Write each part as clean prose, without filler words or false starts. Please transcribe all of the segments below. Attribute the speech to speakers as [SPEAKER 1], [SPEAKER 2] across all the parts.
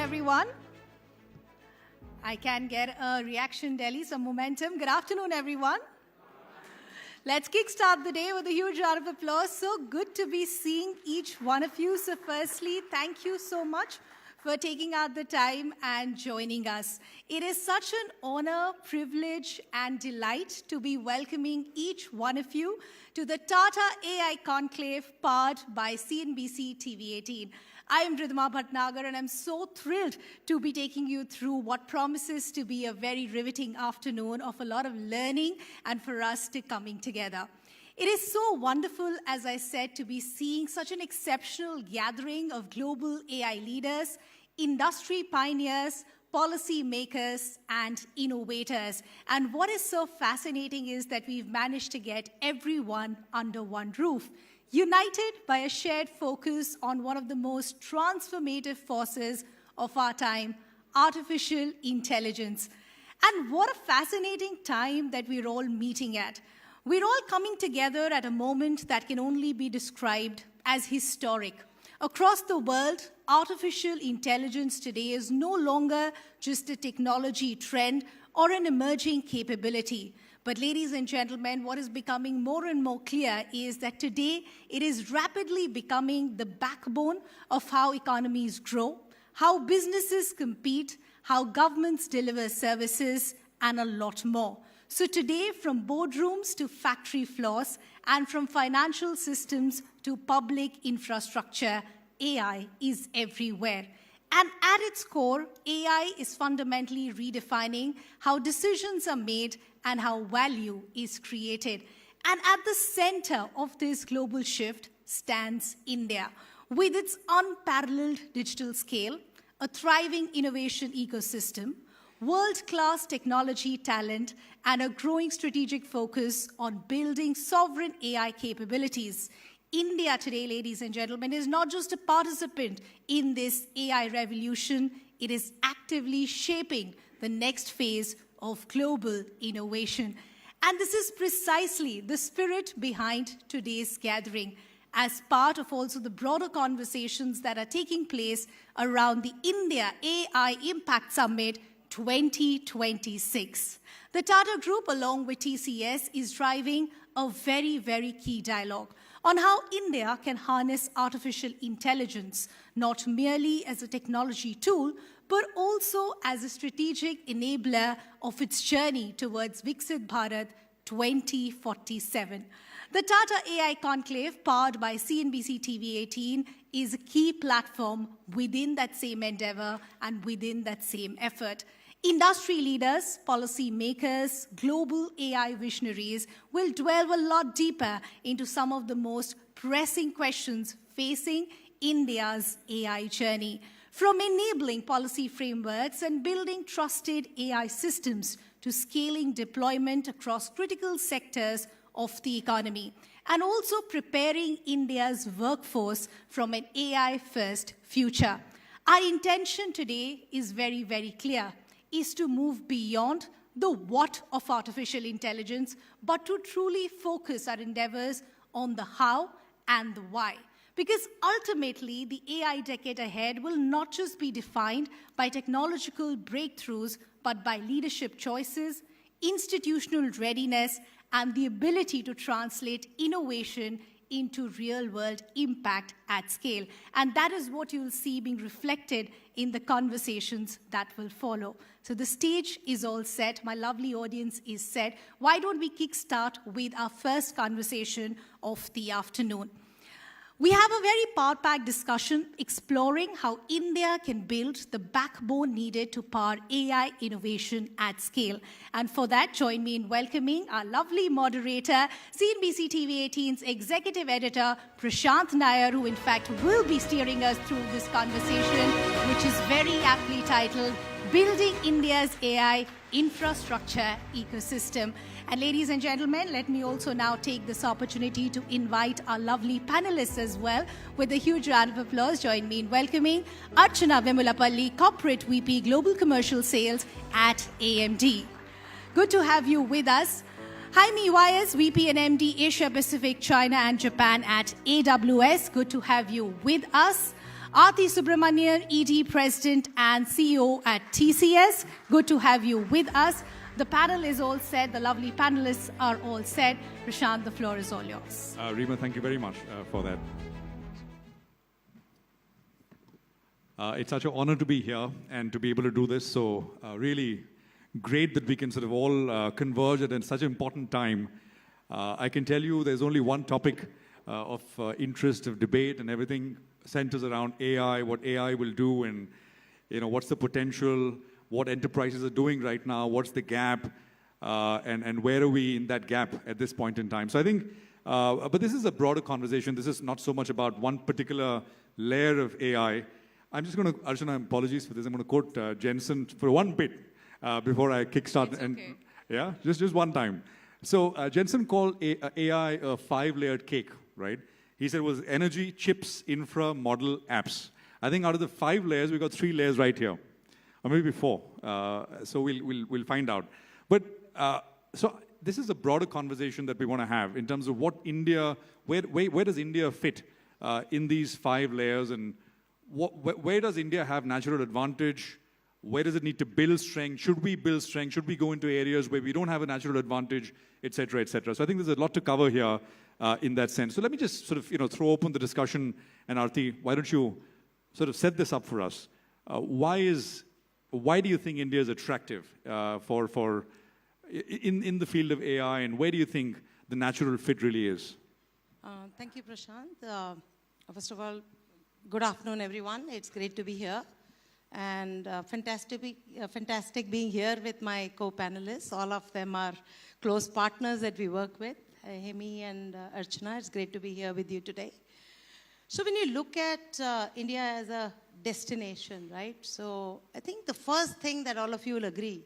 [SPEAKER 1] everyone. I can get a reaction, Delhi, some momentum. Good afternoon, everyone. Let's kickstart the day with a huge round of applause. So good to be seeing each one of you. So firstly, thank you so much for taking out the time and joining us. It is such an honor, privilege, and delight to be welcoming each one of you to the Tata AI Conclave powered by CNBC-TV18. I am Ridhima Bhatnagar, and I'm so thrilled to be taking you through what promises to be a very riveting afternoon of a lot of learning and for us to coming together. It is so wonderful, as I said, to be seeing such an exceptional gathering of global AI leaders, industry pioneers, policy makers, and innovators. And what is so fascinating is that we've managed to get everyone under one roof, united by a shared focus on one of the most transformative forces of our time, artificial intelligence. And what a fascinating time that we're all meeting at. We're all coming together at a moment that can only be described as historic. Across the world, artificial intelligence today is no longer just a technology trend or an emerging capability. But ladies and gentlemen, what is becoming more and more clear is that today it is rapidly becoming the backbone of how economies grow, how businesses compete, how governments deliver services, and a lot more. So today, from boardrooms to factory floors, and from financial systems to public infrastructure, AI is everywhere. And at its core, AI is fundamentally redefining how decisions are made and how value is created. And at the center of this global shift stands India, with its unparalleled digital scale, a thriving innovation ecosystem, world-class technology talent, and a growing strategic focus on building sovereign AI capabilities. India today, ladies and gentlemen, is not just a participant in this AI revolution, it is actively shaping the next phase of global innovation. And this is precisely the spirit behind today's gathering, as part of also the broader conversations that are taking place around the India AI Impact Summit 2026. The Tata Group, along with TCS, is driving a very, very key dialogue on how India can harness artificial intelligence, not merely as a technology tool, but also as a strategic enabler of its journey towards Viksit Bharat 2047. The Tata AI Conclave, powered by CNBC-TV18, is a key platform within that same endeavor and within that same effort. Industry leaders, policy makers, global AI visionaries will delve a lot deeper into some of the most pressing questions facing India's AI journey, from enabling policy frameworks and building trusted AI systems to scaling deployment across critical sectors of the economy, and also preparing India's workforce from an AI-first future. Our intention today is very, very clear, is to move beyond the what of artificial intelligence, but to truly focus our endeavors on the how and the why. Because ultimately, the AI decade ahead will not just be defined by technological breakthroughs, but by leadership choices, institutional readiness, and the ability to translate innovation into real-world impact at scale. And that is what you'll see being reflected in the conversations that will follow. So the stage is all set. My lovely audience is set. Why don't we kickstart with our first conversation of the afternoon? We have a very power-packed discussion exploring how India can build the backbone needed to power AI innovation at scale. And for that, join me in welcoming our lovely moderator, CNBC TV18's executive editor, Prashant Nair, who in fact will be steering us through this conversation, which is very aptly titled, Building India's AI Infrastructure Ecosystem. And ladies and gentlemen, let me also now take this opportunity to invite our lovely panelists as well. With a huge round of applause, join me in welcoming Archana Vemulapalli, Corporate VP Global Commercial Sales at AMD. Good to have you with us. Jaime Iwaez, VP and MD Asia Pacific, China and Japan at AWS. Good to have you with us. Aarti Subramanian, ED President and CEO at TCS. Good to have you with us. The panel is all set. The lovely panelists are all set. Prashant, the floor is all yours.
[SPEAKER 2] Reema, thank you very much for that. It's such an honor to be here and to be able to do this. So really great that we can sort of all converge at such an important time. I can tell you there's only one topic of interest, of debate, and everything centers around AI, what AI will do, and what's the potential, what enterprises are doing right now, what's the gap, and where are we in that gap at this point in time. So I think, but this is a broader conversation. This is not so much about one particular layer of AI. I'm just going to, Archana, apologies for this. I'm going to quote Jensen for one bit before I kickstart.
[SPEAKER 1] It's okay.
[SPEAKER 2] Yeah, just one time. So Jensen called AI a 5-layered cake, right? He said it was energy, chips, infra, model, apps. I think out of the 5 layers, we got 3 layers right here, or maybe 4. So we'll find out. But so this is a broader conversation that we want to have in terms of what India, where does India fit in these 5 layers, and where does India have natural advantage? Where does it need to build strength? Should we build strength? Should we go into areas where we don't have a natural advantage, et cetera, et cetera? So I think there's a lot to cover here in that sense. So let me just sort of throw open the discussion. And Aarti, why don't you sort of set this up for us? Why do you think India is attractive in the field of AI, and where do you think the natural fit really is?
[SPEAKER 3] Thank you, Prashant. First of all, good afternoon, everyone. It's great to be here. And fantastic being here with my co-panelists. All of them are close partners that we work with, Hemi and Archana. It's great to be here with you today. So when you look at India as a destination, right? So I think the first thing that all of you will agree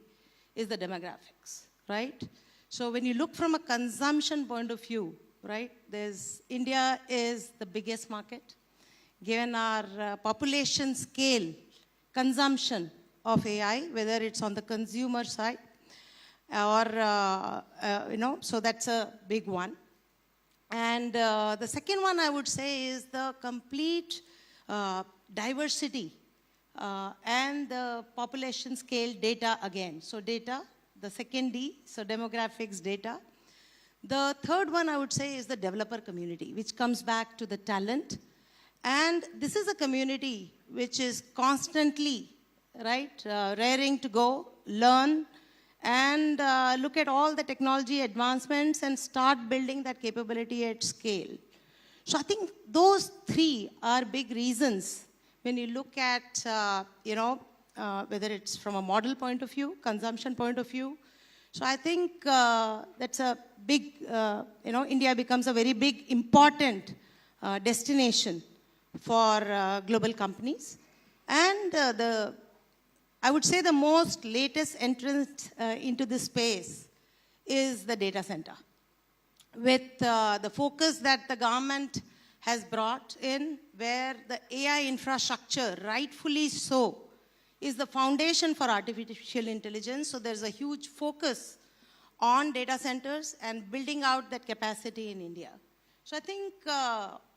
[SPEAKER 3] is the demographics, right? So when you look from a consumption point of view, right? India is the biggest market. Given our population scale, consumption of AI, whether it's on the consumer side or, so that's a big one. And the second one I would say is the complete diversity and the population scale data again. So data, the second D, so demographics data. The third one I would say is the developer community, which comes back to the talent. And this is a community which is constantly, right, raring to go, learn, and look at all the technology advancements and start building that capability at scale. So I think those 3 are big reasons when you look at, whether it's from a model point of view, consumption point of view. So I think that's a big, India becomes a very big, important destination for global companies. And I would say the most latest entrance into this space is the data center. With the focus that the government has brought in, where the AI infrastructure, rightfully so, is the foundation for artificial intelligence. So there's a huge focus on data centers and building out that capacity in India. So I think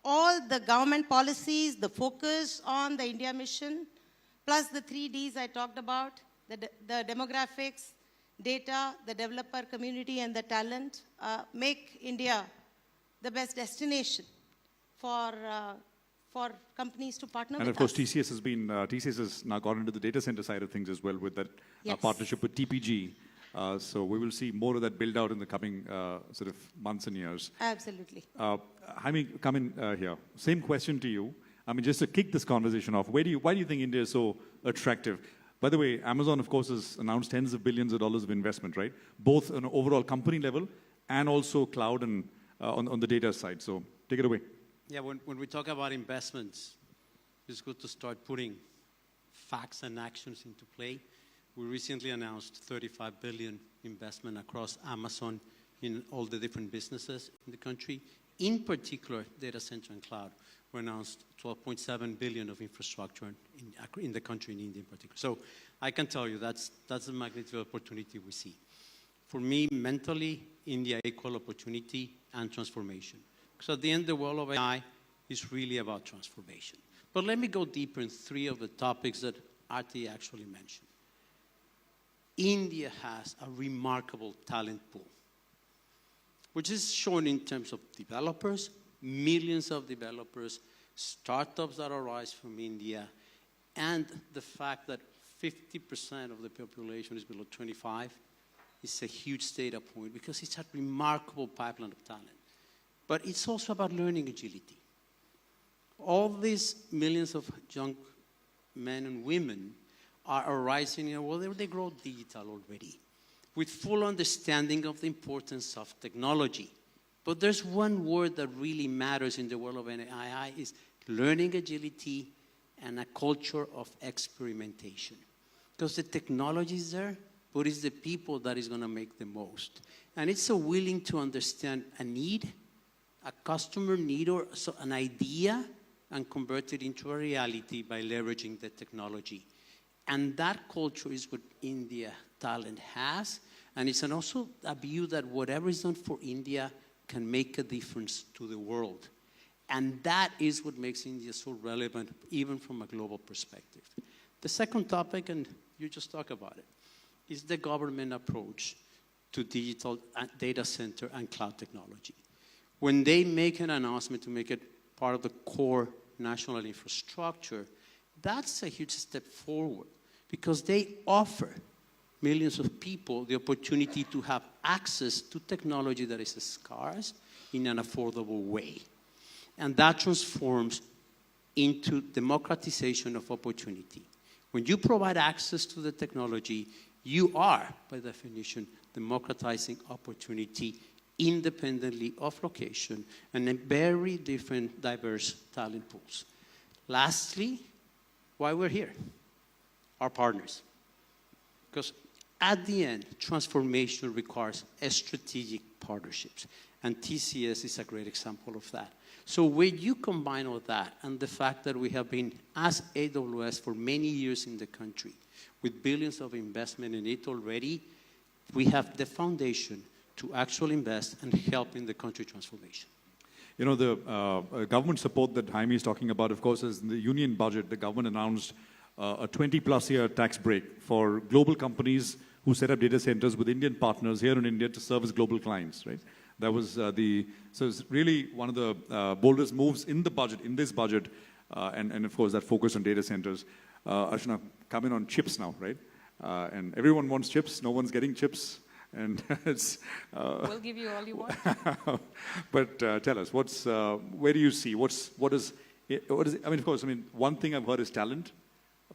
[SPEAKER 3] all the government policies, the focus on the India mission, plus the 3 Ds I talked about, the demographics, data, the developer community, and the talent, make India the best destination for companies to partner with us.
[SPEAKER 2] And of course, TCS has now got into the data center side of things as well with that partnership with TPG. So we will see more of that build out in the coming sort of months and years.
[SPEAKER 3] Absolutely.
[SPEAKER 2] Jaime, come in here. Same question to you. I mean, just to kick this conversation off, why do you think India is so attractive? By the way, Amazon, of course, has announced tens of billions of dollars of investment, right? Both on an overall company level and also cloud and on the data side. So take it away.
[SPEAKER 4] Yeah, when we talk about investments, it's good to start putting facts and actions into play. We recently announced 35 billion investment across Amazon in all the different businesses in the country. In particular, data center and cloud. We announced 12.7 billion of infrastructure in the country, in India in particular. So I can tell you that's the magnitude of opportunity we see. For me, mentally, India equal opportunity and transformation. Because at the end, the world of AI is really about transformation. But let me go deeper in three of the topics that Arti actually mentioned. India has a remarkable talent pool, which is shown in terms of developers, millions of developers, startups that arise from India, and the fact that 50% of the population is below 25 is a huge data point because it's a remarkable pipeline of talent. But it's also about learning agility. All these millions of young men and women are arising in a world where they grow digital already, with full understanding of the importance of technology. But there's one word that really matters in the world of AI is learning agility and a culture of experimentation. Because the technology is there, but it's the people that is going to make the most. And it's so willing to understand a need, a customer need, or an idea, and convert it into a reality by leveraging the technology. And that culture is what India talent has. And it's also a view that whatever is done for India can make a difference to the world. And that is what makes India so relevant, even from a global perspective. The second topic, and you just talk about it, is the government approach to digital data center and cloud technology. When they make an announcement to make it part of the core national infrastructure, that's a huge step forward because they offer millions of people the opportunity to have access to technology that is scarce in an affordable way. And that transforms into democratization of opportunity. When you provide access to the technology, you are, by definition, democratizing opportunity independently of location and in very different, diverse talent pools. Lastly, why we're here, our partners. Because at the end, transformation requires strategic partnerships. And TCS is a great example of that. So when you combine all that and the fact that we have been, as AWS, for many years in the country, with billions of investment in it already, we have the foundation to actually invest and help in the country transformation.
[SPEAKER 2] You know, the government support that Jaime is talking about, of course, is in the union budget. The government announced a 20-plus year tax break for global companies who set up data centers with Indian partners here in India to service global clients, right? That was so it's really one of the boldest moves in the budget, in this budget, and of course that focus on data centers. Archana, come in on chips now, right? And everyone wants chips, no one's getting chips, and it's...
[SPEAKER 5] we'll give you all you want.
[SPEAKER 2] But tell us, where do you see, what is, I mean, of course, one thing I've heard is talent,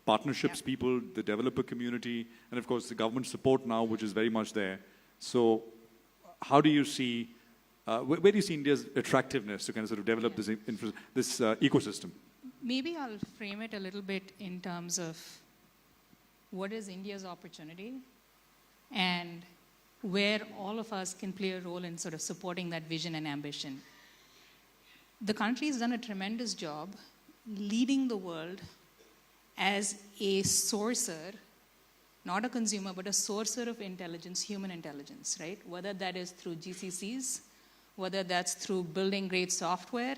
[SPEAKER 2] partnerships, people, the developer community, and of course the government support now, which is very much there. So how do you see, where do you see India's attractiveness to kind of sort of develop this ecosystem?
[SPEAKER 5] Maybe I'll frame it a little bit in terms of what is India's opportunity and where all of us can play a role in sort of supporting that vision and ambition. The country has done a tremendous job leading the world as a sourcer, not a consumer, but a sourcer of intelligence, human intelligence, right? Whether that is through GCCs, whether that's through building great software.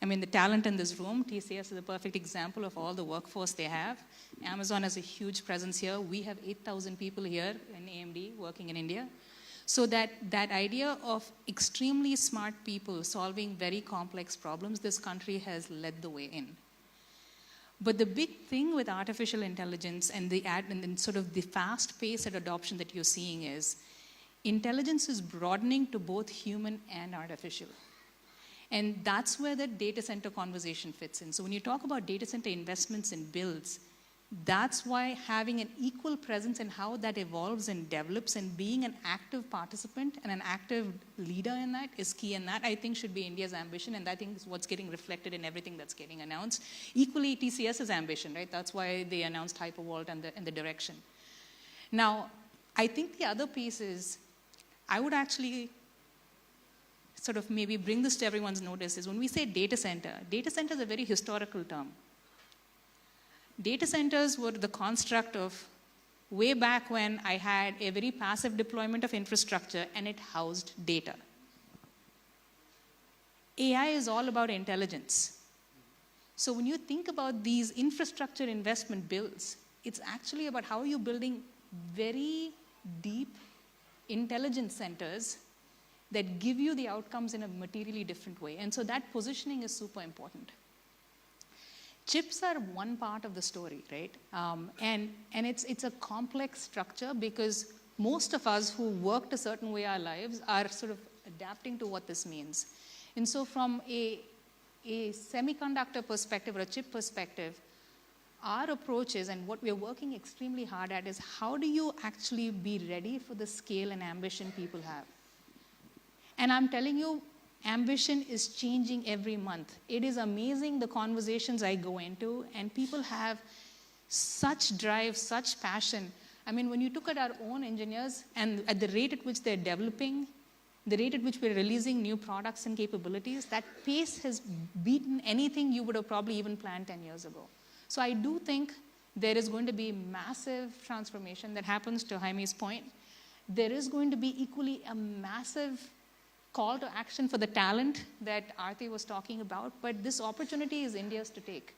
[SPEAKER 5] I mean, the talent in this room, TCS is a perfect example of all the workforce they have. Amazon has a huge presence here. We have 8,000 people here in AMD working in India. So that idea of extremely smart people solving very complex problems, this country has led the way in. But the big thing with artificial intelligence and sort of the fast pace at adoption that you're seeing is intelligence is broadening to both human and artificial. And that's where the data center conversation fits in. So when you talk about data center investments and builds, that's why having an equal presence in how that evolves and develops and being an active participant and an active leader in that is key. And that, I think, should be India's ambition. And I think is what's getting reflected in everything that's getting announced. Equally, TCS's ambition, right? That's why they announced Hypervault and the direction. Now, I think the other piece is, I would actually sort of maybe bring this to everyone's notice is when we say data center is a very historical term. Data centers were the construct of way back when I had a very passive deployment of infrastructure and it housed data. AI is all about intelligence. So when you think about these infrastructure investment bills, it's actually about how you're building very deep intelligence centers that give you the outcomes in a materially different way. And so that positioning is super important. Chips are one part of the story, right? And it's a complex structure because most of us who worked a certain way our lives are sort of adapting to what this means. And so from a semiconductor perspective or a chip perspective, our approach is, and what we're working extremely hard at, is how do you actually be ready for the scale and ambition people have? And I'm telling you, ambition is changing every month. It is amazing the conversations I go into, and people have such drive, such passion. I mean, when you look at our own engineers and at the rate at which they're developing, the rate at which we're releasing new products and capabilities, that pace has beaten anything you would have probably even planned 10 years ago. So I do think there is going to be massive transformation that happens, to Jaime's point. There is going to be equally a massive call to action for the talent that Aarti was talking about, but this opportunity is India's to take.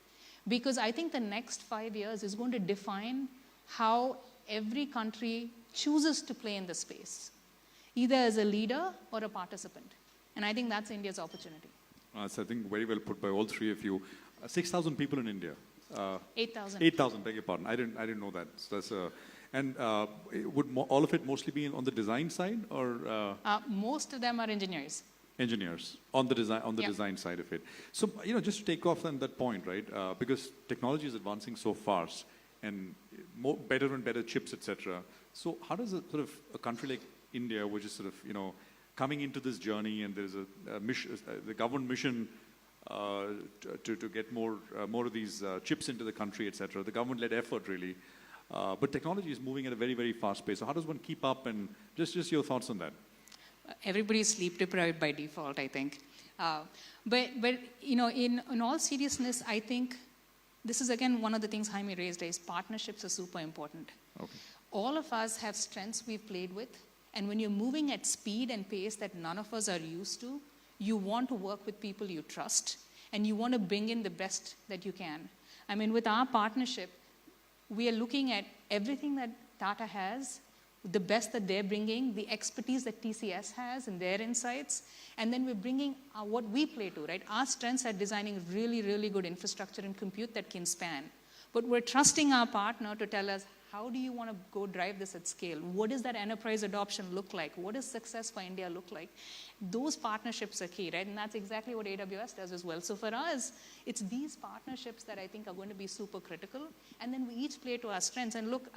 [SPEAKER 5] Because I think the next 5 years is going to define how every country chooses to play in the space, either as a leader or a participant. And I think that's India's opportunity.
[SPEAKER 2] So I think very well put by all three of you. 6,000 people in India.
[SPEAKER 5] 8,000.
[SPEAKER 2] 8,000, beg your pardon. I didn't know that. So that's and would all of it mostly be on the design side, or
[SPEAKER 5] most of them are engineers.
[SPEAKER 2] Engineers on the design side of it. So just to take off on that point, right? Because technology is advancing so fast, and better and better chips, etc. So how does a country like India, which is coming into this journey, and there's a mission, the government mission to get more of these chips into the country, etc. The government-led effort, really. But technology is moving at a very, very fast pace. So how does one keep up? And just your thoughts on that.
[SPEAKER 5] Everybody's sleep deprived by default, I think. But in all seriousness, I think this is again one of the things Jaime raised, is partnerships are super important.
[SPEAKER 2] Okay.
[SPEAKER 5] All of us have strengths we've played with, and when you're moving at speed and pace that none of us are used to, you want to work with people you trust, and you want to bring in the best that you can. I mean, with our partnership, we are looking at everything that Tata has, the best that they're bringing, the expertise that TCS has and their insights, and then we're bringing what we play to, right? Our strengths are designing really, really good infrastructure and compute that can span. But we're trusting our partner to tell us, how do you want to go drive this at scale? What does that enterprise adoption look like? What does success for India look like? Those partnerships are key, right? And that's exactly what AWS does as well. So for us, it's these partnerships that I think are going to be super critical. And then we each play to our strengths. And look,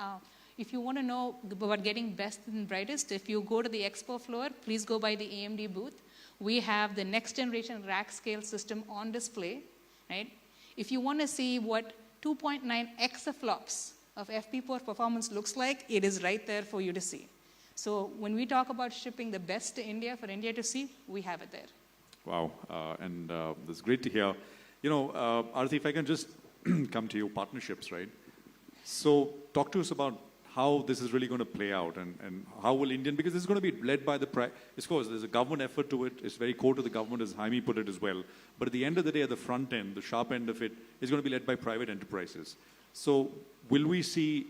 [SPEAKER 5] if you want to know about getting best and brightest, if you go to the expo floor, please go by the AMD booth. We have the next generation rack scale system on display, right? If you want to see what 2.9 exaflops of FP4 performance looks like, it is right there for you to see. So when we talk about shipping the best to India for India to see, we have it there.
[SPEAKER 2] Wow, and that's great to hear. Aarti, if I can just come to you, partnerships, right? So talk to us about how this is really going to play out, and how will Indian, because this is going to be led by of course, there's a government effort to it. It's very core to the government, as Jaime put it as well. But at the end of the day, at the front end, the sharp end of it is going to be led by private enterprises. So will we see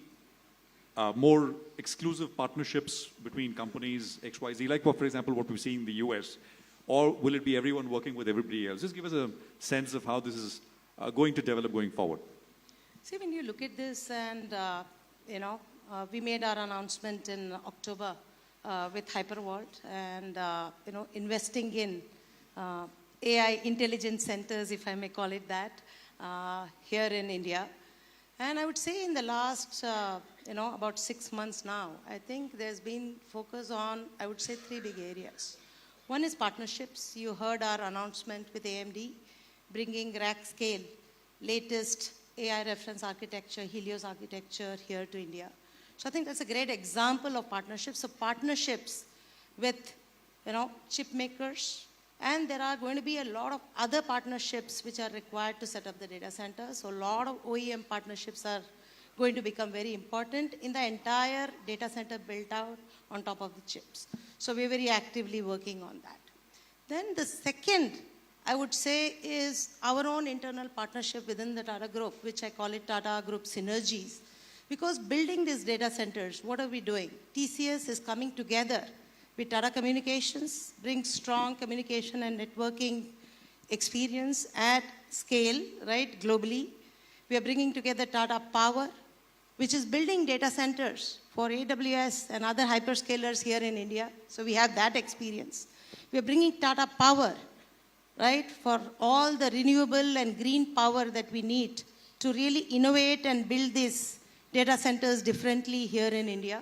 [SPEAKER 2] more exclusive partnerships between companies XYZ, like for example what we see in the US, or will it be everyone working with everybody else? Just give us a sense of how this is going to develop going forward.
[SPEAKER 3] See, when you look at this, and we made our announcement in October with Hypervault, and investing in AI intelligence centers, if I may call it that, here in India. And I would say in the last, about 6 months now, I think there's been focus on, I would say, 3 big areas. One is partnerships. You heard our announcement with AMD, bringing rack scale, latest AI reference architecture, Helios architecture here to India. So I think that's a great example of partnerships. So partnerships with, chip makers, and there are going to be a lot of other partnerships which are required to set up the data centers. So a lot of OEM partnerships are going to become very important in the entire data center built out on top of the chips. So we're very actively working on that. Then the second I would say, is our own internal partnership within the Tata Group, which I call it Tata Group Synergies. Because building these data centers, what are we doing? TCS is coming together with Tata Communications, brings strong communication and networking experience at scale, right, globally. We are bringing together Tata Power, which is building data centers for AWS and other hyperscalers here in India. So we have that experience. We are bringing Tata Power, right, for all the renewable and green power that we need to really innovate and build these data centers differently here in India.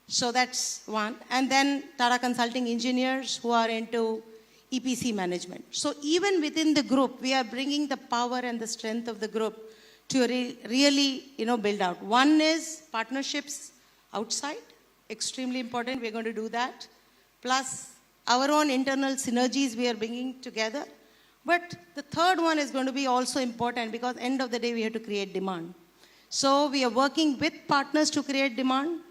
[SPEAKER 3] So that's one. And then Tata Consulting Engineers who are into EPC management. So even within the group, we are bringing the power and the strength of the group to really, build out. One is partnerships outside, extremely important. We're going to do that. Plus our own internal synergies we are bringing together. But the third one is going to be also important because end of the day we have to create demand. So we are working with partners to create demand,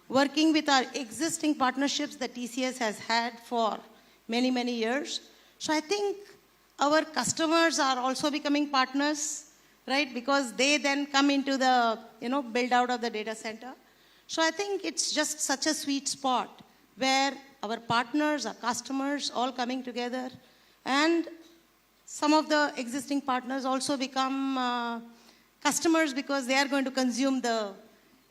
[SPEAKER 3] working with our existing partnerships that TCS has had for many, many years. So I think our customers are also becoming partners, right? Because they then come into the, build out of the data center. So I think it's just such a sweet spot where our partners, our customers all coming together, and some of the existing partners also become customers because they are going to consume the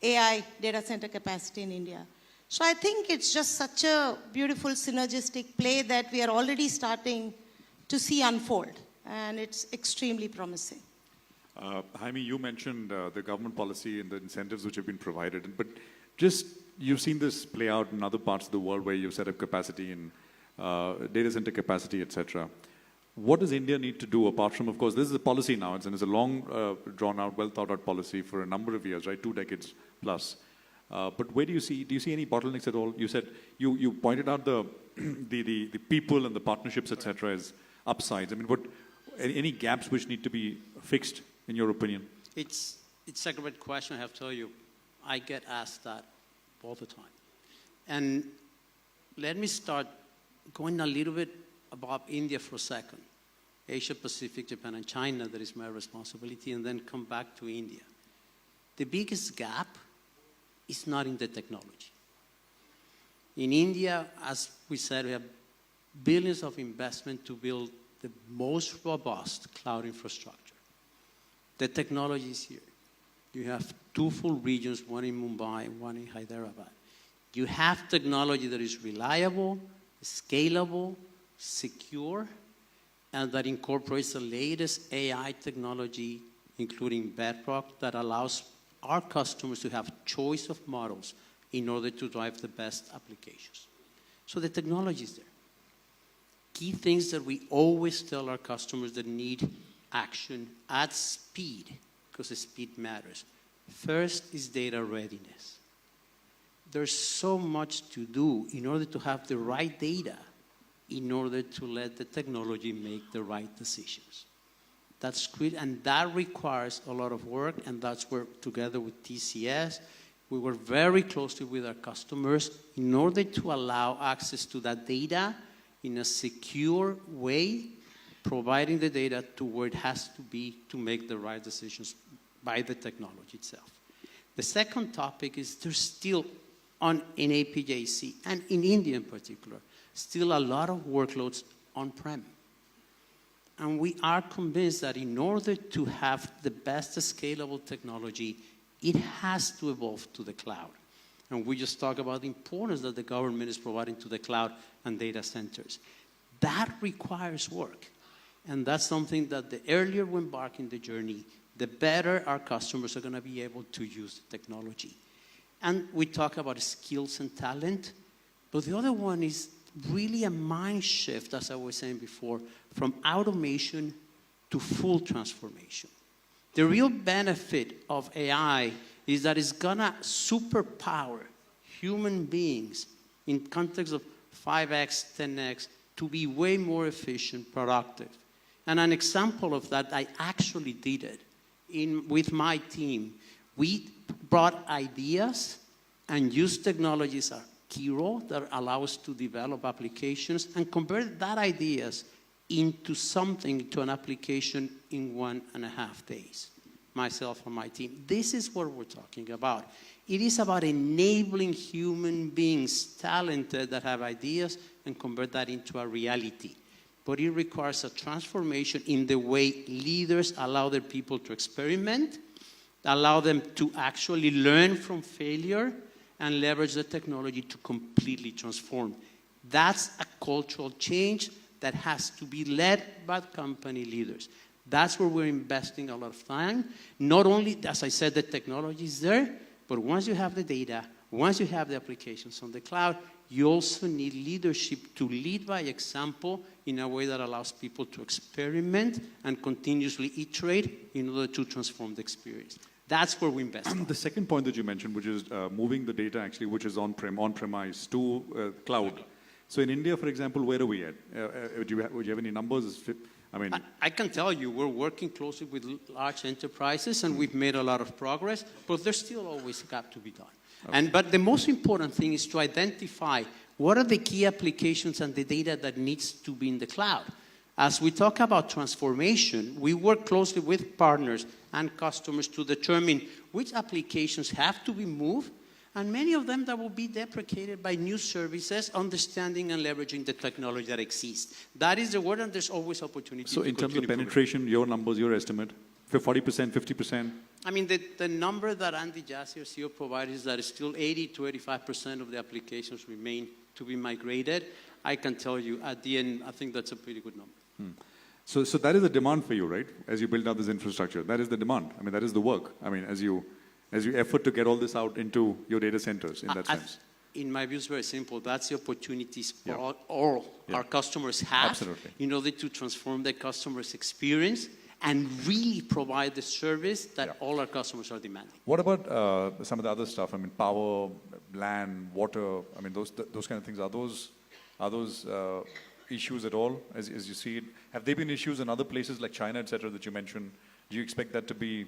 [SPEAKER 3] AI data center capacity in India. So I think it's just such a beautiful synergistic play that we are already starting to see unfold, and it's extremely promising.
[SPEAKER 2] Jaime, you mentioned the government policy and the incentives which have been provided, but just you've seen this play out in other parts of the world where you've set up capacity in data center capacity, etc. What does India need to do apart from, of course, this is a policy now, and it's a long, drawn-out, well-thought-out policy for a number of years, right? 2 decades plus. But where do you see any bottlenecks at all? You said, you pointed out the people and the partnerships, etc. as upsides. I mean, any gaps which need to be fixed, in your opinion?
[SPEAKER 4] It's a great question, I have to tell you. I get asked that all the time. And let me start going a little bit above India for a second. Asia Pacific, Japan, and China, that is my responsibility, and then come back to India. The biggest gap is not in the technology. In India, as we said, we have billions of investment to build the most robust cloud infrastructure. The technology is here. You have 2 full regions, one in Mumbai, one in Hyderabad. You have technology that is reliable, scalable, secure, and that incorporates the latest AI technology, including Bedrock, that allows our customers to have choice of models in order to drive the best applications. So the technology is there. Key things that we always tell our customers that need action at speed, because the speed matters. First is data readiness. There's so much to do in order to have the right data, in order to let the technology make the right decisions. That's great, and that requires a lot of work, and that's where, together with TCS, we work very closely with our customers in order to allow access to that data in a secure way, providing the data to where it has to be to make the right decisions by the technology itself. The second topic is there's still, in APJC, and in India in particular, still a lot of workloads on-prem. And we are convinced that in order to have the best scalable technology, it has to evolve to the cloud. And we just talked about the importance that the government is providing to the cloud and data centers. That requires work. And that's something that the earlier we embark in the journey, the better our customers are going to be able to use the technology. And we talk about skills and talent, but the other one is really a mind shift, as I was saying before, from automation to full transformation. The real benefit of AI is that it's gonna superpower human beings in context of 5x, 10x, to be way more efficient, productive. And an example of that, I actually did it with my team. We brought ideas and used technologies key role that allow us to develop applications and convert that ideas into something, to an application in 1.5 days, myself and my team. This is what we're talking about. It is about enabling human beings, talented, that have ideas, and convert that into a reality. But it requires a transformation in the way leaders allow their people to experiment, allow them to actually learn from failure, and leverage the technology to completely transform. That's a cultural change that has to be led by company leaders. That's where we're investing a lot of time. Not only, as I said, the technology is there, but once you have the data, once you have the applications on the cloud, you also need leadership to lead by example in a way that allows people to experiment and continuously iterate in order to transform the experience. That's where we invest.
[SPEAKER 2] The second point that you mentioned, which is moving the data actually, which is on-premise to cloud. So in India, for example, where are we at? Would you have any numbers? I mean,
[SPEAKER 4] I can tell you we're working closely with large enterprises, and we've made a lot of progress, but there's still always a gap to be done. Okay. But the most important thing is to identify what are the key applications and the data that needs to be in the cloud. As we talk about transformation, we work closely with partners and customers to determine which applications have to be moved, and many of them that will be deprecated by new services, understanding and leveraging the technology that exists. That is the word, and there's always opportunity.
[SPEAKER 2] So in terms of penetration, your numbers, your estimate, for 40%, 50%?
[SPEAKER 4] I mean, the number that Andy Jassy, our CEO, provided is that still 80 to 85% of the applications remain to be migrated. I can tell you, at the end, I think that's a pretty good number.
[SPEAKER 2] So that is the demand for you, right? As you build out this infrastructure, that is the demand. I mean, that is the work. I mean, as you effort to get all this out into your data centers in that sense.
[SPEAKER 4] In my view, it's very simple. That's the opportunities for all our customers have.
[SPEAKER 2] Absolutely.
[SPEAKER 4] In order to transform the customer's experience and really provide the service that all our customers are demanding.
[SPEAKER 2] What about some of the other stuff? I mean, power, land, water. I mean, those kind of things. Are those issues at all, as you see it? Have there been issues in other places like China, etc., that you mentioned? Do you expect that to be,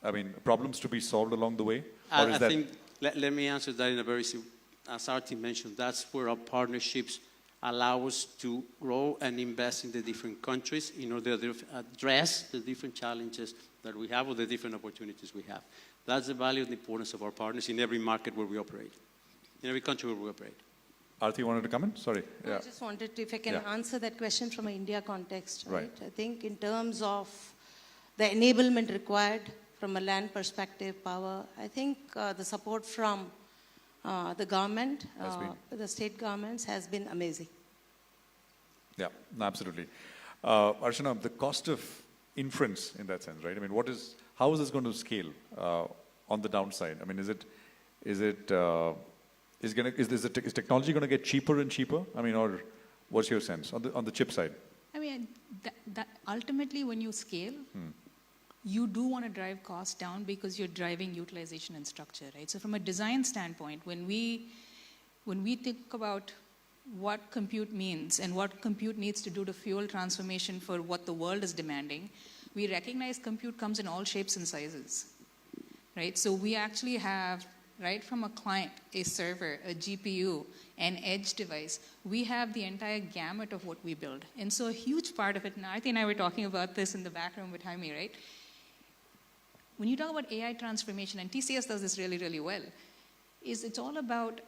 [SPEAKER 2] I mean, problems to be solved along the way? Or
[SPEAKER 4] I think, let me answer that in a very simple, as Arti mentioned, that's where our partnerships allow us to grow and invest in the different countries in order to address the different challenges that we have or the different opportunities we have. That's the value and the importance of our partners in every market where we operate, in every country where we operate.
[SPEAKER 2] Arti, you wanted to comment? Sorry.
[SPEAKER 3] I just wanted to, if I can answer that question from an India context, right? I think in terms of the enablement required from a land perspective, power, I think the support from the government, the state governments has been amazing.
[SPEAKER 2] Yeah, absolutely. Archana, the cost of inference in that sense, right? I mean, how is this going to scale on the downside? I mean, is technology going to get cheaper and cheaper? I mean, or what's your sense on the chip side?
[SPEAKER 5] I mean, that ultimately, when you scale, you do want to drive costs down because you're driving utilization and structure, right? So from a design standpoint, when we think about what compute means and what compute needs to do to fuel transformation for what the world is demanding, we recognize compute comes in all shapes and sizes, right? So we actually have, right from a client, a server, a GPU, an edge device, we have the entire gamut of what we build. And so a huge part of it, and Arti and I were talking about this in the back room with Jaime, right? When you talk about AI transformation, and TCS does this really, really well, it's all about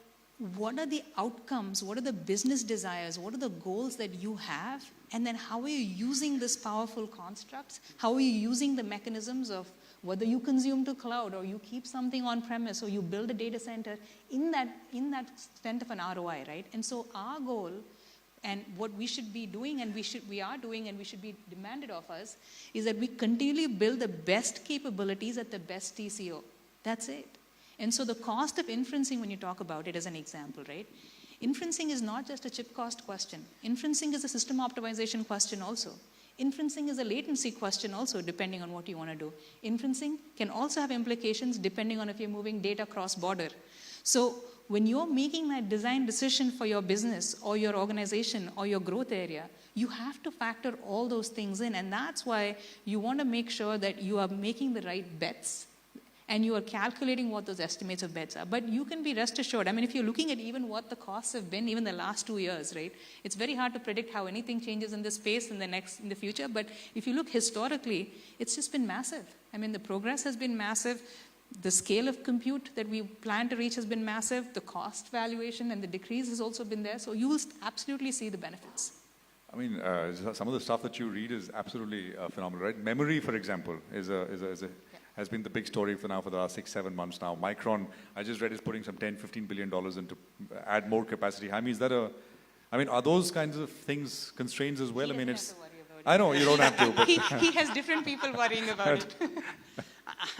[SPEAKER 5] what are the outcomes, what are the business desires, what are the goals that you have, and then how are you using this powerful constructs, how are you using the mechanisms of whether you consume to cloud or you keep something on premise or you build a data center in that extent of an ROI, right? And so our goal and what we should be doing and we are doing and we should be demanded of us is that we continually build the best capabilities at the best TCO. That's it. And so the cost of inferencing, when you talk about it as an example, right? Inferencing is not just a chip cost question. Inferencing is a system optimization question also. Inferencing is a latency question also, depending on what you want to do. Inferencing can also have implications depending on if you're moving data cross-border. So when you're making that design decision for your business or your organization or your growth area, you have to factor all those things in. And that's why you want to make sure that you are making the right bets and you are calculating what those estimates of beds are. But you can be rest assured, I mean, if you're looking at even what the costs have been, even the last 2 years, right? It's very hard to predict how anything changes in this space in the future, but if you look historically, it's just been massive. I mean, the progress has been massive. The scale of compute that we plan to reach has been massive. The cost valuation and the decrease has also been there. So you will absolutely see the benefits.
[SPEAKER 2] I mean, some of the stuff that you read is absolutely phenomenal, right? Memory, for example, has been the big story for the last 6-7 months now. Micron, I just read, is putting some $10-15 billion into add more capacity. I mean, are those kinds of things constraints as well? I mean, I know you don't have to, but
[SPEAKER 5] he has different people worrying about it.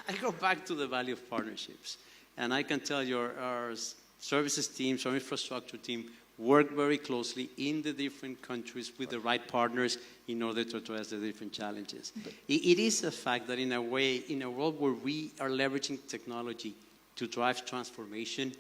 [SPEAKER 4] I go back to the value of partnerships. And I can tell you our services teams, our infrastructure team, work very closely in the different countries with the right partners in order to address the different challenges. It is a fact that in a way, in a world where we are leveraging technology to drive transformation,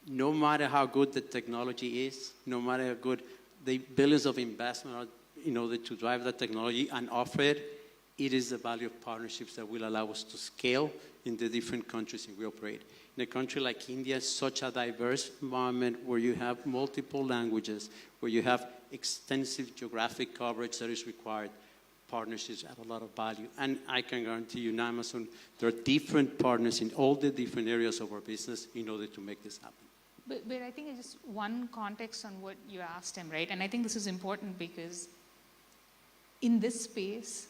[SPEAKER 4] no matter how good the technology is, no matter how good the billions of investment are in order to drive that technology and offer it, it is the value of partnerships that will allow us to scale in the different countries in which we operate. In a country like India, such a diverse environment where you have multiple languages, where you have extensive geographic coverage that is required, partnerships add a lot of value. And I can guarantee you in Amazon, there are different partners in all the different areas of our business in order to make this happen.
[SPEAKER 5] But I think it's just one context on what you asked him, right? And I think this is important because in this space,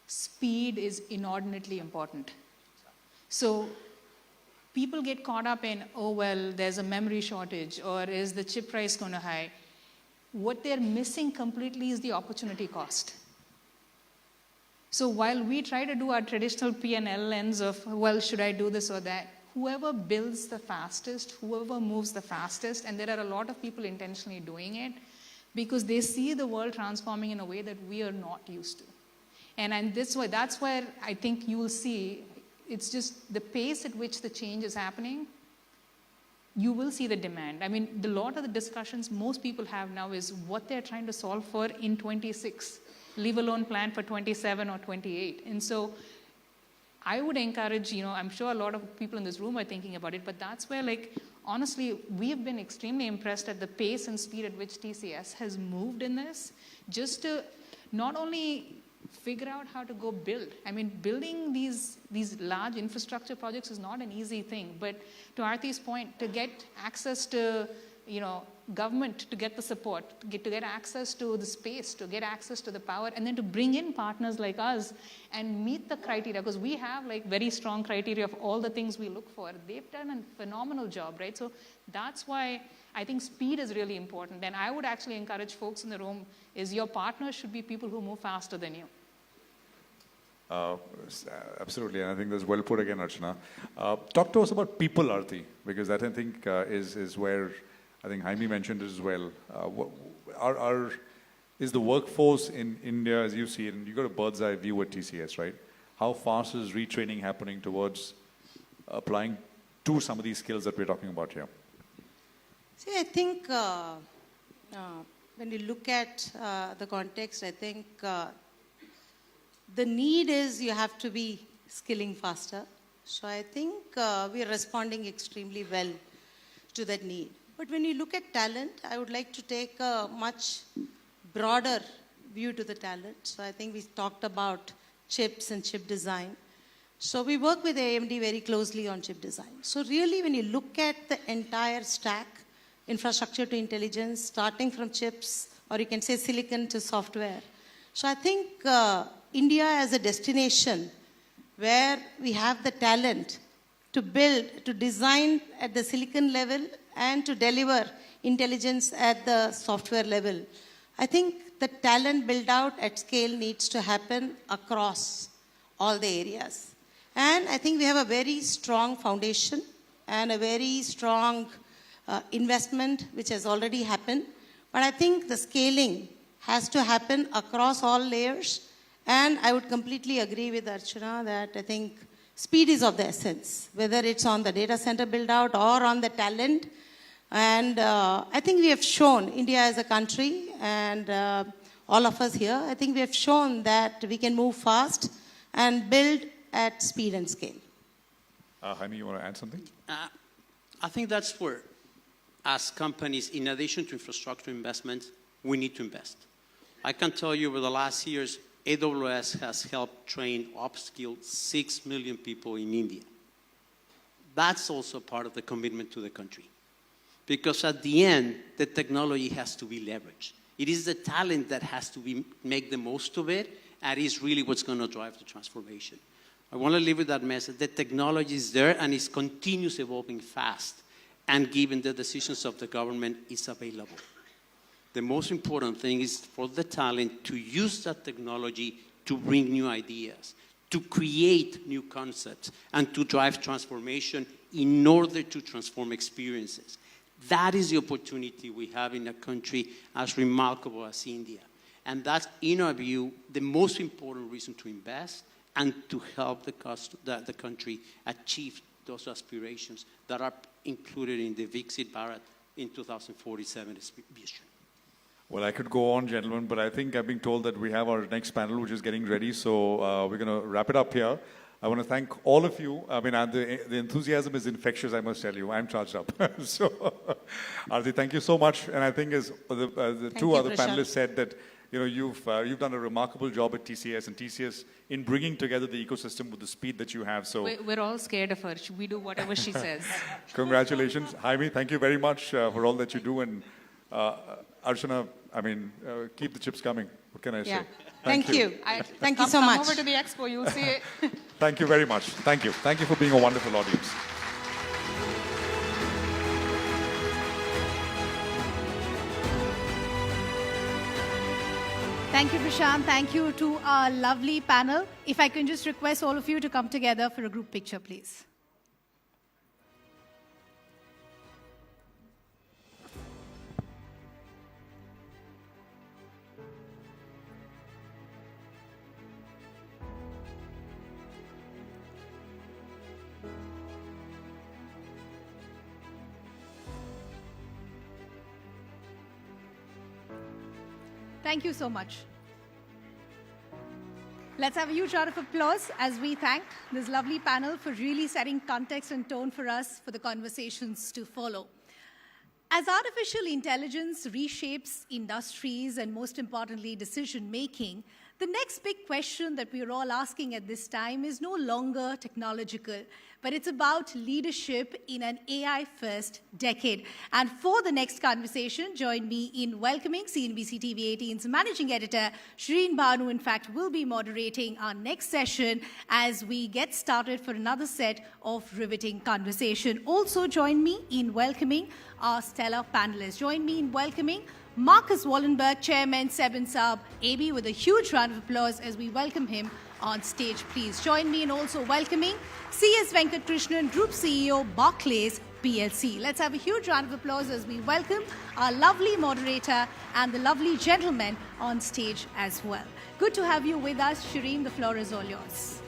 [SPEAKER 5] speed is inordinately important. So people get caught up in, oh, well, there's a memory shortage, or is the chip price going to high? What they're missing completely is the opportunity cost. So while we try to do our traditional P&L lens of, well, should I do this or that, whoever builds the fastest, whoever moves the fastest, and there are a lot of people intentionally doing it, because they see the world transforming in a way that we are not used to. And that's where I think you will see, it's just the pace at which the change is happening, you will see the demand. I mean, a lot of the discussions most people have now is what they're trying to solve for in 26, leave alone plan for 27 or 28. And so I would encourage, I'm sure a lot of people in this room are thinking about it, but that's where, honestly, we've been extremely impressed at the pace and speed at which TCS has moved in this, just to not only figure out how to go build. I mean, building these large infrastructure projects is not an easy thing, but to Aarti's point, to get access to, government, to get the support, to get access to the space, to get access to the power, and then to bring in partners like us and meet the criteria, because we have very strong criteria of all the things we look for. They've done a phenomenal job, right? So that's why I think speed is really important. And I would actually encourage folks in the room is your partners should be people who move faster than you.
[SPEAKER 2] Absolutely, and I think that's well put again, Archana. Talk to us about people, Aarti, because that I think is where I think Jaime mentioned as well. Is the workforce in India, as you see it, and you got a bird's eye view at TCS, right? How fast is retraining happening towards applying to some of these skills that we're talking about here?
[SPEAKER 3] See, I think when you look at the context, I think the need is you have to be skilling faster. So I think we are responding extremely well to that need. But when you look at talent, I would like to take a much broader view to the talent. So I think we talked about chips and chip design. So we work with AMD very closely on chip design. So really when you look at the entire stack, infrastructure to intelligence, starting from chips, or you can say silicon to software. So I think India as a destination where we have the talent to build, to design at the silicon level and to deliver intelligence at the software level. I think the talent build out at scale needs to happen across all the areas. And I think we have a very strong foundation and a very strong investment which has already happened. But I think the scaling has to happen across all layers. And I would completely agree with Archana that I think speed is of the essence, whether it's on the data center build out or on the talent. And I think we have shown, India as a country and all of us here, I think we have shown that we can move fast and build at speed and scale.
[SPEAKER 2] Jaime, you want to add something?
[SPEAKER 4] I think that's where, as companies, in addition to infrastructure investments, we need to invest. I can tell you over the last years, AWS has helped train, upskill 6 million people in India. That's also part of the commitment to the country. Because at the end, the technology has to be leveraged. It is the talent that has to make the most of it, and is really what's going to drive the transformation. I want to leave with that message. The technology is there, and it's continuous evolving fast. And given the decisions of the government, it's available. The most important thing is for the talent to use that technology to bring new ideas, to create new concepts, and to drive transformation in order to transform experiences. That is the opportunity we have in a country as remarkable as India. And that's, in our view, the most important reason to invest and to help the country achieve those aspirations that are included in the Viksit Bharat in 2047 vision.
[SPEAKER 2] Well, I could go on, gentlemen, but I think I've been told that we have our next panel, which is getting ready, so we're going to wrap it up here. I want to thank all of you. I mean, the enthusiasm is infectious, I must tell you. I'm charged up. So, Aarti, thank you so much. And I think as the two other panelists said that, you know, you've done a remarkable job at TCS, and TCS in bringing together the ecosystem with the speed that you have. So
[SPEAKER 5] we're all scared of her. We do whatever she says.
[SPEAKER 2] Congratulations. Jaime, thank you very much for all that you do. And Archana, I mean, keep the chips coming. What can I say?
[SPEAKER 3] Thank you. Thank you so much.
[SPEAKER 5] Come over to the expo, you'll see it.
[SPEAKER 2] Thank you very much. Thank you. Thank you for being a wonderful audience.
[SPEAKER 1] Thank you, Prashant. Thank you to our lovely panel. If I can just request all of you to come together for a group picture, please. Thank you so much. Let's have a huge round of applause as we thank this lovely panel for really setting context and tone for us for the conversations to follow. As artificial intelligence reshapes industries and, most importantly, decision-making, the next big question that we're all asking at this time is no longer technological, but it's about leadership in an AI-first decade. And for the next conversation, join me in welcoming CNBC-TV18's managing editor, Shireen Bhanu, in fact, will be moderating our next session as we get started for another set of riveting conversation. Also join me in welcoming our stellar panelists. Join me in welcoming Marcus Wallenberg, Chairman, Seb and Saab, AB, with a huge round of applause as we welcome him on stage, please. Join me in also welcoming C.S. Venkatkrishnan, Group CEO, Barclays PLC. Let's have a huge round of applause as we welcome our lovely moderator and the lovely gentleman on stage as well. Good to have you with us. Shireen, the floor is all yours.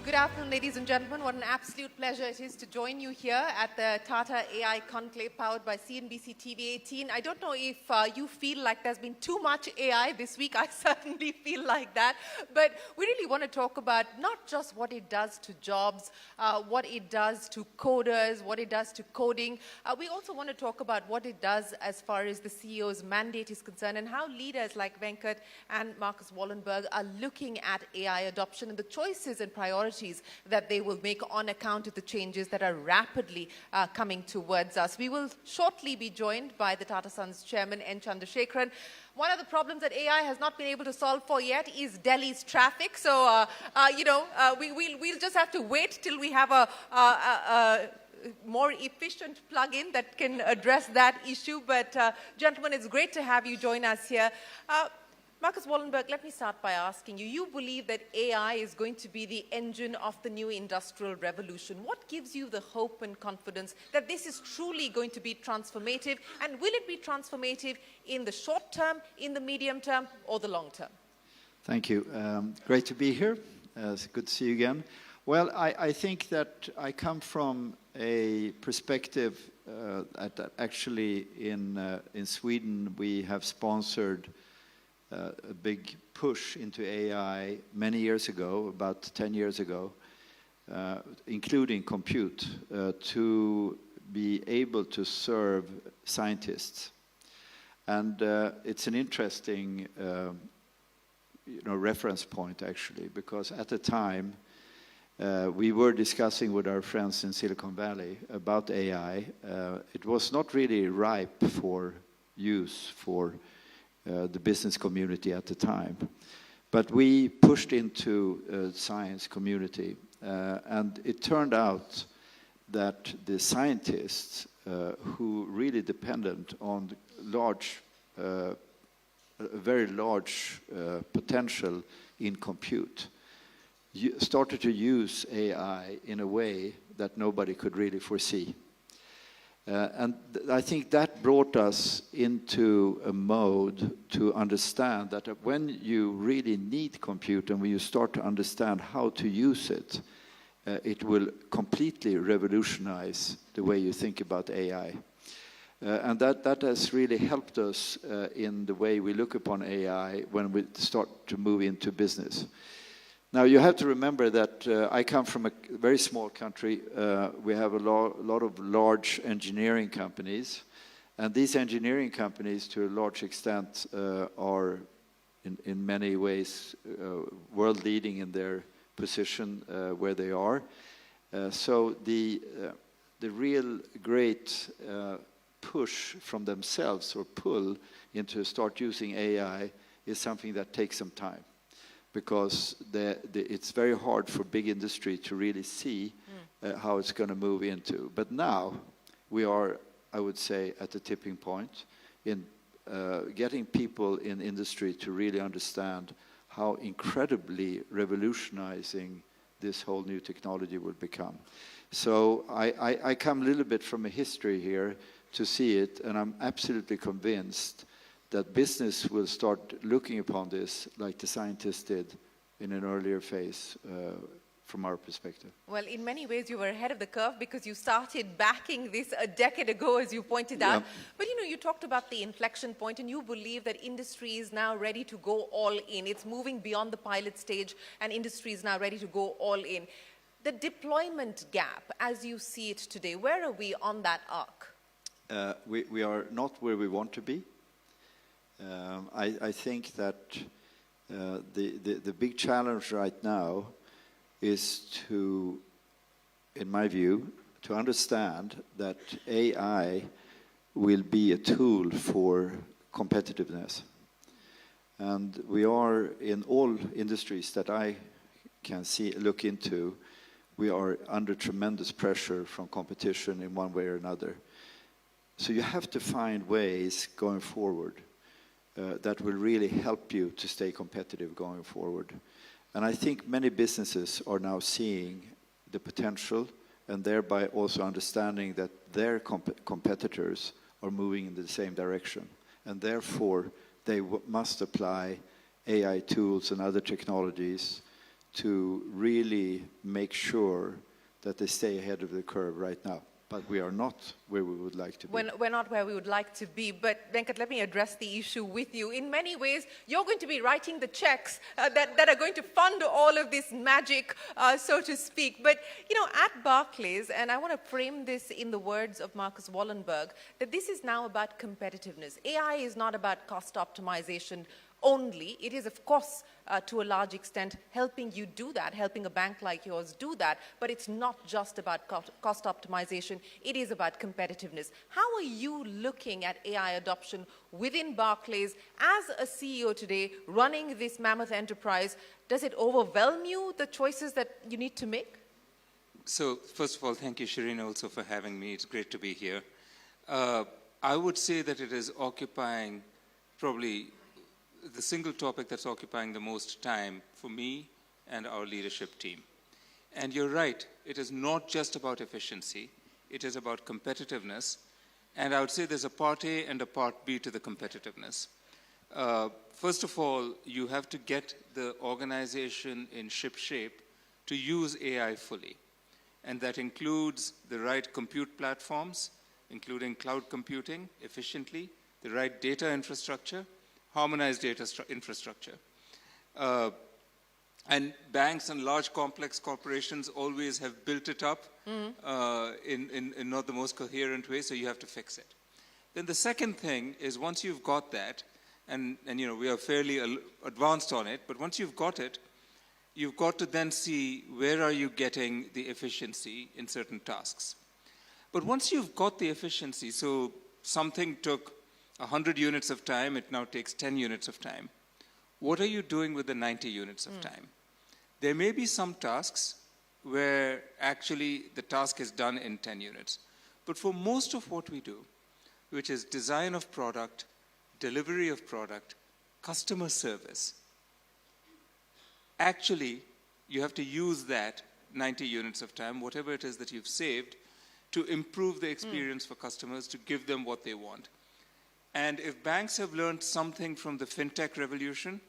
[SPEAKER 6] Good afternoon, ladies and gentlemen. What an absolute pleasure it is to join you here at the Tata AI Conclave powered by CNBC-TV18. I don't know if you feel like there's been too much AI this week. I certainly feel like that. But we really want to talk about not just what it does to jobs, what it does to coders, what it does to coding. We also want to talk about what it does as far as the CEO's mandate is concerned and how leaders like Venkat and Marcus Wallenberg are looking at AI adoption and the choices and priorities that they will make on account of the changes that are rapidly coming towards us. We will shortly be joined by the Tata Sons chairman, N. Chandrasekaran. One of the problems that AI has not been able to solve for yet is Delhi's traffic. So, we'll just have to wait till we have a more efficient plug-in that can address that issue. But, gentlemen, it's great to have you join us here. Marcus Wallenberg, let me start by asking you, you believe that AI is going to be the engine of the new industrial revolution. What gives you the hope and confidence that this is truly going to be transformative? And will it be transformative in the short term, in the medium term, or the long term?
[SPEAKER 7] Thank you. Great to be here. It's good to see you again. Well, I think that I come from a perspective that actually in Sweden we have sponsored a big push into AI many years ago, about 10 years ago, including compute, to be able to serve scientists. And it's an interesting reference point, actually, because at the time, we were discussing with our friends in Silicon Valley about AI. It was not really ripe for use for the business community at the time. But we pushed into the science community, and it turned out that the scientists who really dependent on very large potential in compute started to use AI in a way that nobody could really foresee. And I think that brought us into a mode to understand that when you really need compute and when you start to understand how to use it, it will completely revolutionize the way you think about AI. And that has really helped us in the way we look upon AI when we start to move into business. Now, you have to remember that I come from a very small country. We have a lot of large engineering companies. And these engineering companies, to a large extent, are in many ways world-leading in their position where they are. So the real great push from themselves or pull into start using AI is something that takes some time. Because it's very hard for big industry to really see how it's going to move into. But now we are, I would say, at the tipping point in getting people in industry to really understand how incredibly revolutionizing this whole new technology will become. So I come a little bit from a history here to see it, and I'm absolutely convinced that business will start looking upon this like the scientists did in an earlier phase from our perspective.
[SPEAKER 6] Well, in many ways, you were ahead of the curve because you started backing this a decade ago, as you pointed out. But, you talked about the inflection point, and you believe that industry is now ready to go all in. It's moving beyond the pilot stage, and industry is now ready to go all in. The deployment gap, as you see it today, where are we on that arc?
[SPEAKER 7] We are not where we want to be. I think that the big challenge right now is to, in my view, to understand that AI will be a tool for competitiveness. And we are, in all industries that I can look into, we are under tremendous pressure from competition in one way or another. So you have to find ways going forward that will really help you to stay competitive going forward. And I think many businesses are now seeing the potential and thereby also understanding that their competitors are moving in the same direction. And therefore, they must apply AI tools and other technologies to really make sure that they stay ahead of the curve right now. But we are not where we would like to be.
[SPEAKER 6] We're not where we would like to be. But Venkat, let me address the issue with you. In many ways, you're going to be writing the checks that are going to fund all of this magic, so to speak. But, at Barclays, and I want to frame this in the words of Marcus Wallenberg, that this is now about competitiveness. AI is not about cost optimization only. It is, of course, to a large extent, helping you do that, helping a bank like yours do that. But it's not just about cost optimization. It is about competitiveness. How are you looking at AI adoption within Barclays as a CEO today, running this mammoth enterprise? Does it overwhelm you, the choices that you need to make?
[SPEAKER 8] So, first of all, thank you, Shireen, also for having me. It's great to be here. I would say that it is occupying probably the single topic that's occupying the most time for me and our leadership team. And you're right, it is not just about efficiency, it is about competitiveness. And I would say there's a part A and a part B to the competitiveness. First of all, you have to get the organization in ship shape to use AI fully. And that includes the right compute platforms, including cloud computing efficiently, the right data infrastructure, harmonized data infrastructure. And banks and large complex corporations always have built it up in not the most coherent way, so you have to fix it. Then the second thing is once you've got that, and you know, we are fairly advanced on it, but once you've got it, you've got to then see where are you getting the efficiency in certain tasks. But once you've got the efficiency, so something took 100 units of time, it now takes 10 units of time. What are you doing with the 90 units of time? There may be some tasks where actually the task is done in 10 units. But for most of what we do, which is design of product, delivery of product, customer service, actually you have to use that 90 units of time, whatever it is that you've saved, to improve the experience for customers, to give them what they want. And if banks have learned something from the fintech revolution,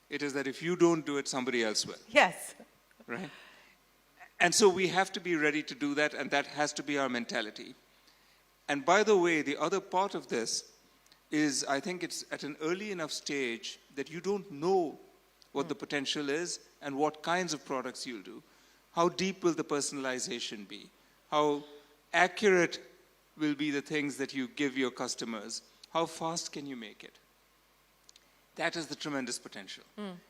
[SPEAKER 8] it is that if you don't do it, somebody else will.
[SPEAKER 6] Yes.
[SPEAKER 8] Right? And so we have to be ready to do that, and that has to be our mentality. And by the way, the other part of this is I think it's at an early enough stage that you don't know what the potential is and what kinds of products you'll do. How deep will the personalization be? How accurate will be the things that you give your customers? How fast can you make it? That is the tremendous potential.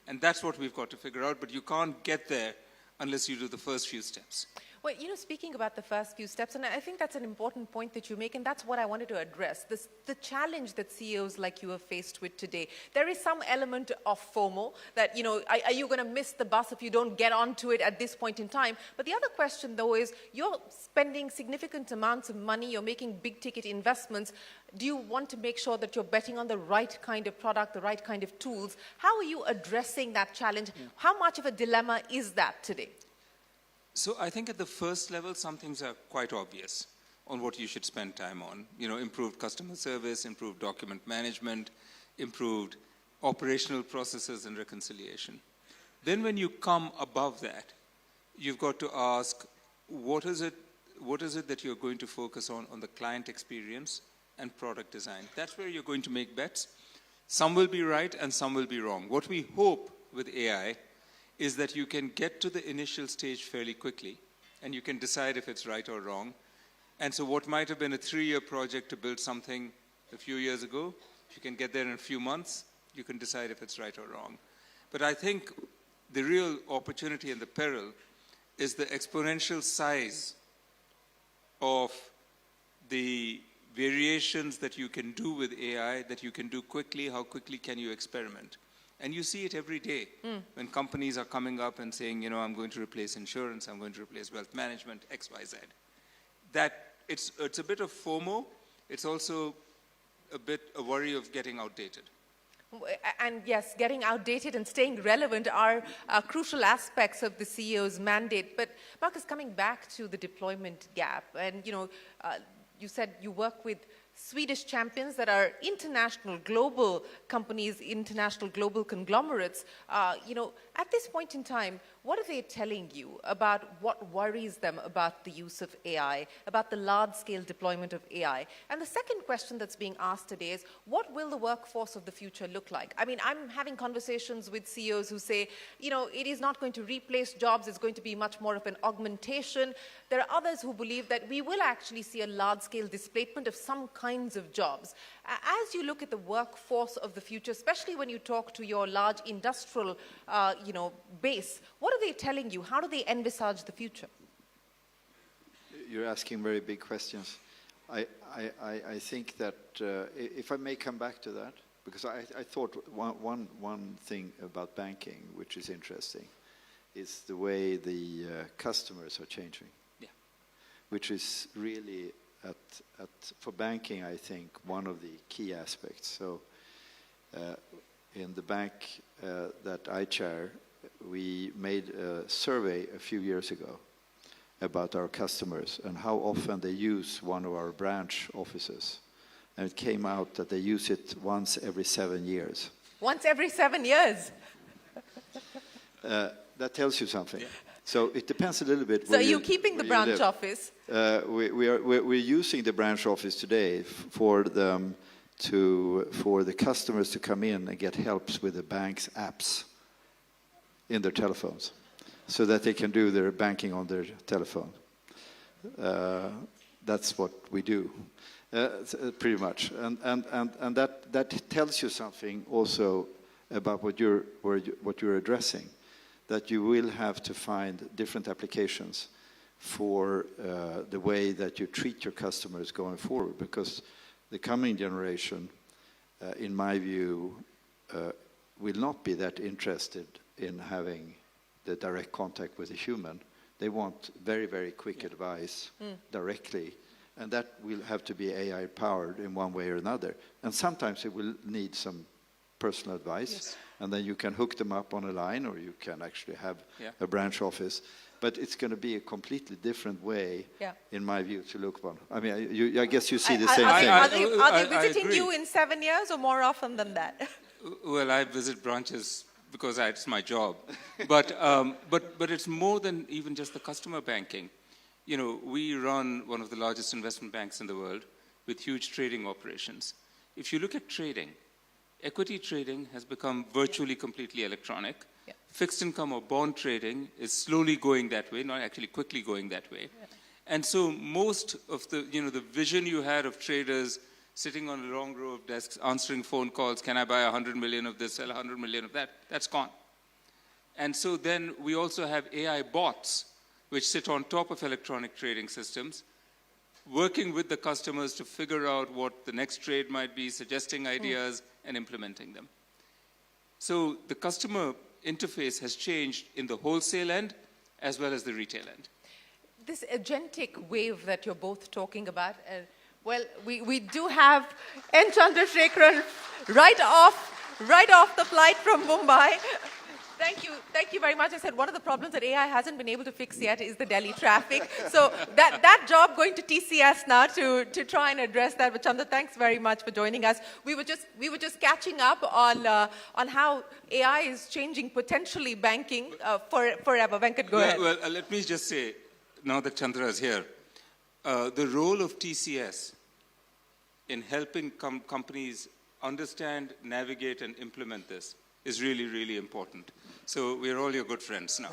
[SPEAKER 8] And that's what we've got to figure out, but you can't get there unless you do the first few steps.
[SPEAKER 6] Well, you know, speaking about the first few steps, and I think that's an important point that you make, and that's what I wanted to address, the challenge that CEOs like you are faced with today. There is some element of FOMO that, you know, are you going to miss the bus if you don't get onto it at this point in time? But the other question, though, is you're spending significant amounts of money, you're making big-ticket investments. Do you want to make sure that you're betting on the right kind of product, the right kind of tools? How are you addressing that challenge? How much of a dilemma is that today?
[SPEAKER 8] So I think at the first level, some things are quite obvious on what you should spend time on. You know, improved customer service, improved document management, improved operational processes and reconciliation. Then when you come above that, you've got to ask, what is it that you're going to focus on the client experience and product design? That's where you're going to make bets. Some will be right and some will be wrong. What we hope with AI is that you can get to the initial stage fairly quickly, and you can decide if it's right or wrong. And so what might have been a 3-year project to build something a few years ago, if you can get there in a few months, you can decide if it's right or wrong. But I think the real opportunity and the peril is the exponential size of the variations that you can do with AI, that you can do quickly. How quickly can you experiment? And you see it every day when companies are coming up and saying, you know, I'm going to replace insurance, I'm going to replace wealth management, X, Y, Z. That it's a bit of FOMO. It's also a bit a worry of getting outdated.
[SPEAKER 6] And yes, getting outdated and staying relevant are crucial aspects of the CEO's mandate. But Marcus, coming back to the deployment gap, and you know, you said you work with Swedish champions that are international, global companies, international, global conglomerates. You know, at this point in time, what are they telling you about what worries them about the use of AI, about the large-scale deployment of AI? And the second question that's being asked today is, what will the workforce of the future look like? I mean, I'm having conversations with CEOs who say, you know, it is not going to replace jobs, it's going to be much more of an augmentation. There are others who believe that we will actually see a large-scale displacement of some kinds of jobs. As you look at the workforce of the future, especially when you talk to your large industrial, you know, base, what are they telling you? How do they envisage the future?
[SPEAKER 7] You're asking very big questions. I think that if I may come back to that, because I thought one thing about banking, which is interesting, is the way the customers are changing.
[SPEAKER 8] Yeah.
[SPEAKER 7] Which is really for banking, I think, one of the key aspects. So in the bank that I chair, we made a survey a few years ago about our customers and how often they use one of our branch offices. And it came out that they use it once every 7 years.
[SPEAKER 6] Once every 7 years.
[SPEAKER 7] That tells you something. Yeah. So it depends a little bit.
[SPEAKER 6] So are you keeping the branch office?
[SPEAKER 7] We're using the branch office today for the customers to come in and get helps with the bank's apps in their telephones, so that they can do their banking on their telephone. That's what we do, pretty much, and that tells you something also about what you're addressing. That you will have to find different applications for the way that you treat your customers going forward, because the coming generation, in my view, will not be that interested in having the direct contact with a human. They want very, very quick advice directly, and that will have to be AI powered in one way or another. And sometimes it will need some personal advice. Yes. And then you can hook them up on a line, or you can actually have a branch office. But it's going to be a completely different way, in my view, to look upon. I mean, I guess you see the same thing.
[SPEAKER 6] Are they visiting you in 7 years or more often than that?
[SPEAKER 8] Well, I visit branches because it's my job. But it's more than even just the customer banking. You know, we run one of the largest investment banks in the world with huge trading operations. If you look at trading, equity trading has become virtually completely electronic. Yeah. Fixed income or bond trading is slowly going that way, not actually quickly going that way. Yeah. And so most of the vision you had of traders sitting on a long row of desks, answering phone calls, can I buy 100 million of this, sell 100 million of that, that's gone. And so then we also have AI bots, which sit on top of electronic trading systems, working with the customers to figure out what the next trade might be, suggesting ideas, and implementing them. So the customer interface has changed in the wholesale end as well as the retail end.
[SPEAKER 6] This agentic wave that you're both talking about, well, we do have N. Chandrasekharan right off the flight from Mumbai. Thank you very much. I said one of the problems that AI hasn't been able to fix yet is the Delhi traffic. So that job going to TCS now to try and address that. But Chandra, thanks very much for joining us. We were just catching up on how AI is changing potentially banking forever. Venkat, go ahead.
[SPEAKER 8] Well, let me just say, now that Chandra is here, the role of TCS in helping companies understand, navigate, and implement this is really, really important. So we're all your good friends now.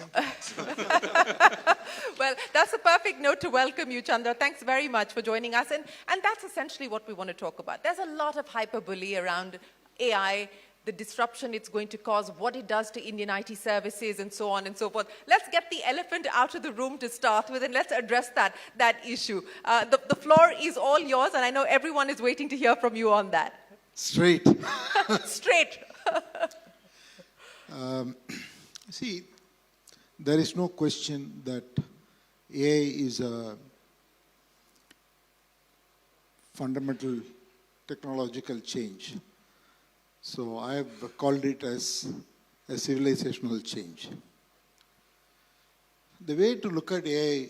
[SPEAKER 6] Well, that's a perfect note to welcome you, Chandra. Thanks very much for joining us. And that's essentially what we want to talk about. There's a lot of hyperbole around AI, the disruption it's going to cause, what it does to Indian IT services, and so on and so forth. Let's get the elephant out of the room to start with, and let's address that issue. The floor is all yours, and I know everyone is waiting to hear from you on that.
[SPEAKER 9] Straight.
[SPEAKER 6] Straight.
[SPEAKER 9] See, there is no question that AI is a fundamental technological change. So I have called it as a civilizational change. The way to look at AI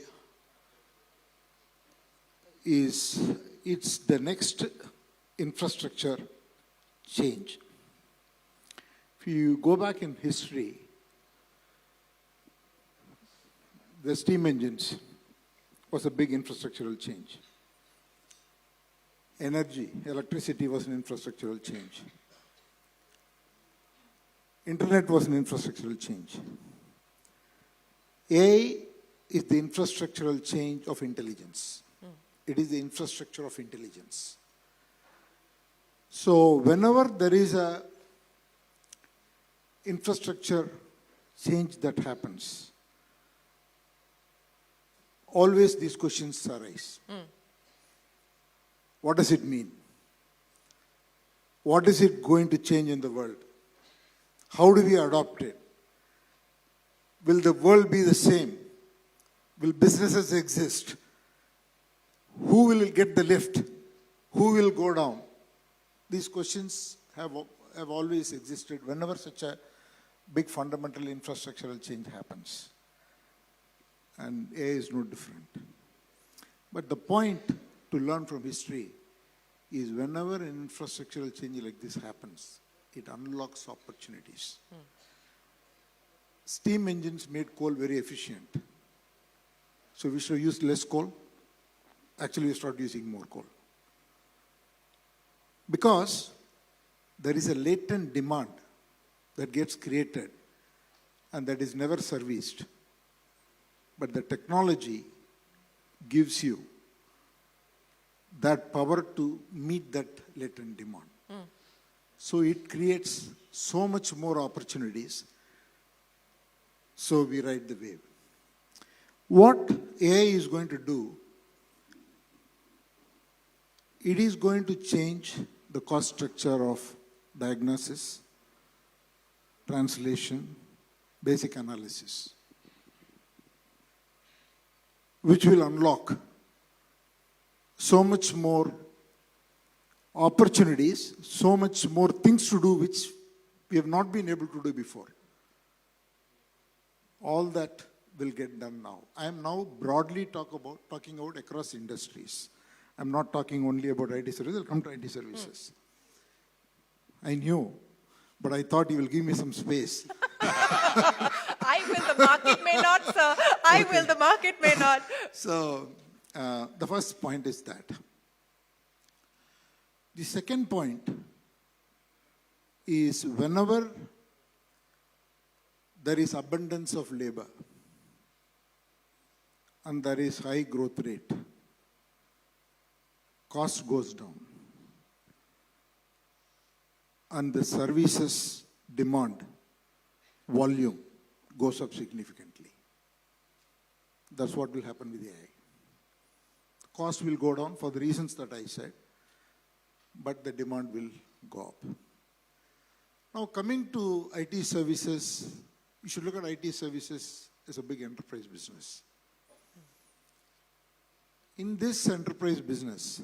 [SPEAKER 9] is it's the next infrastructure change. If you go back in history, the steam engines was a big infrastructural change. Energy, electricity was an infrastructural change. Internet was an infrastructural change. AI is the infrastructural change of intelligence. It is the infrastructure of intelligence. So whenever there is a infrastructure change that happens, always these questions arise. What does it mean? What is it going to change in the world? How do we adopt it? Will the world be the same? Will businesses exist? Who will get the lift? Who will go down? These questions have always existed whenever such a big fundamental infrastructural change happens. And AI is no different. But the point to learn from history is whenever an infrastructural change like this happens, it unlocks opportunities. Steam engines made coal very efficient. So we should use less coal. Actually, we start using more coal. Because there is a latent demand that gets created and that is never serviced. But the technology gives you that power to meet that latent demand. So it creates so much more opportunities. So we ride the wave. What AI is going to do, it is going to change the cost structure of diagnosis, translation, basic analysis, which will unlock so much more opportunities, so much more things to do which we have not been able to do before. All that will get done now. I am now broadly talking about across industries. I'm not talking only about IT services. I'll come to IT services. I knew, but I thought you will give me some space.
[SPEAKER 6] I will, the market may not, sir. I will, the market may not.
[SPEAKER 9] So, the first point is that. The second point is whenever there is abundance of labor and there is high growth rate, cost goes down and the services demand volume goes up significantly. That's what will happen with AI. Cost will go down for the reasons that I said, but the demand will go up. Now coming to IT services, you should look at IT services as a big enterprise business. In this enterprise business,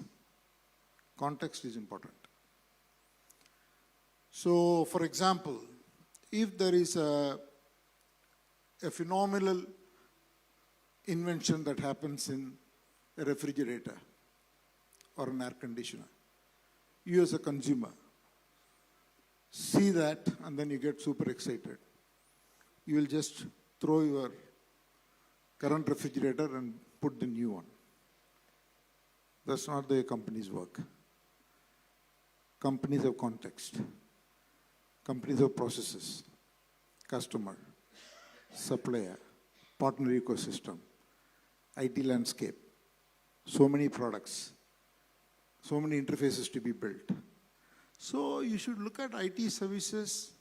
[SPEAKER 9] context is important. So for example, if there is a phenomenal invention that happens in a refrigerator or an air conditioner, you as a consumer see that and then you get super excited. You will just throw your current refrigerator and put the new one. That's not the way companies work. Companies have context. Companies have processes, customer, supplier, partner ecosystem, IT landscape, so many products, so many interfaces to be built. So you should look at IT services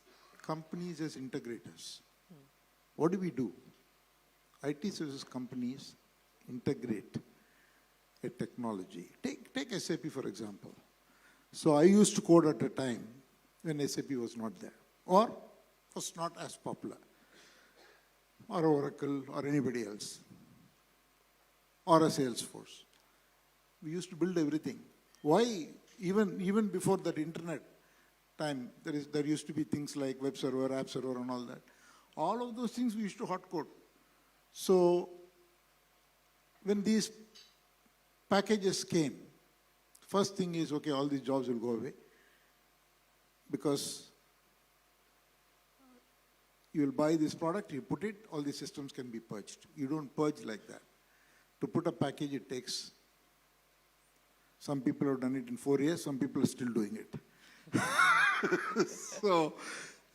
[SPEAKER 9] companies as integrators. What do we do? IT services companies integrate a technology. Take SAP for example. So I used to code at a time when SAP was not there or was not as popular, or Oracle or anybody else, or a Salesforce. We used to build everything. Why? Even before that internet time, there used to be things like web server, app server and all that. All of those things we used to hot code. So when these packages came, first thing is, okay, all these jobs will go away because you will buy this product, you put it, all these systems can be purged. You don't purge like that. To put a package, it takes, some people have done it in 4 years, some people are still doing it.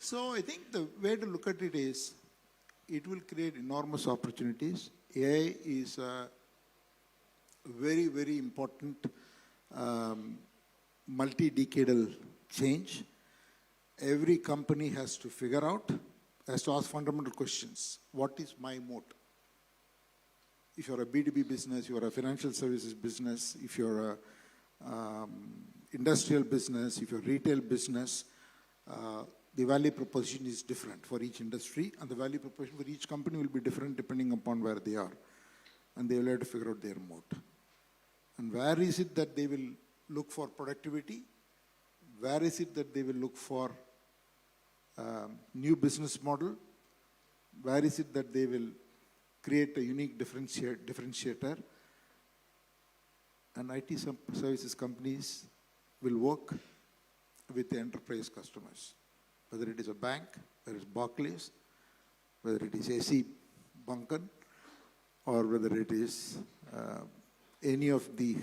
[SPEAKER 9] So I think the way to look at it is, it will create enormous opportunities. AI is a very, very important multi-decadal change. Every company has to figure out, has to ask fundamental questions. What is my moat? If you're a B2B business, you're a financial services business, if you're a industrial business, if you're a retail business, the value proposition is different for each industry, and the value proposition for each company will be different depending upon where they are. And they will have to figure out their moat. And where is it that they will look for productivity? Where is it that they will look for new business model? Where is it that they will create a unique differentiator? And IT services companies will work with the enterprise customers, whether it is a bank, whether it is Barclays, whether it is AC Bunkan, or whether it is any of the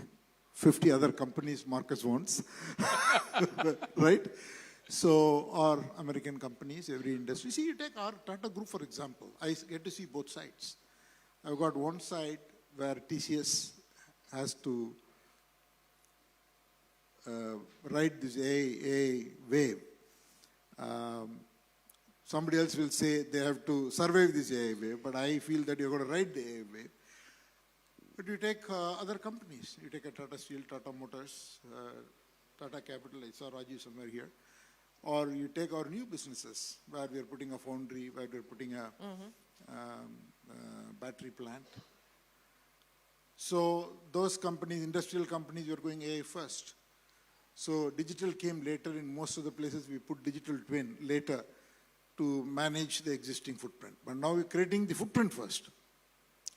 [SPEAKER 9] 50 other companies Marcus owns, right? So, or American companies, every industry. See, you take our Tata Group, for example. I get to see both sides. I've got one side where TCS has to ride this AI wave. Somebody else will say they have to survive this AI wave, but I feel that you're going to ride the AI wave. But you take other companies. You take a Tata Steel, Tata Motors, Tata Capital, I saw Rajiv somewhere here. Or you take our new businesses, where we are putting a foundry, where we are putting a battery plant. So those companies, industrial companies, we are going AI first. So digital came later. In most of the places, we put digital twin later to manage the existing footprint. But now we're creating the footprint first.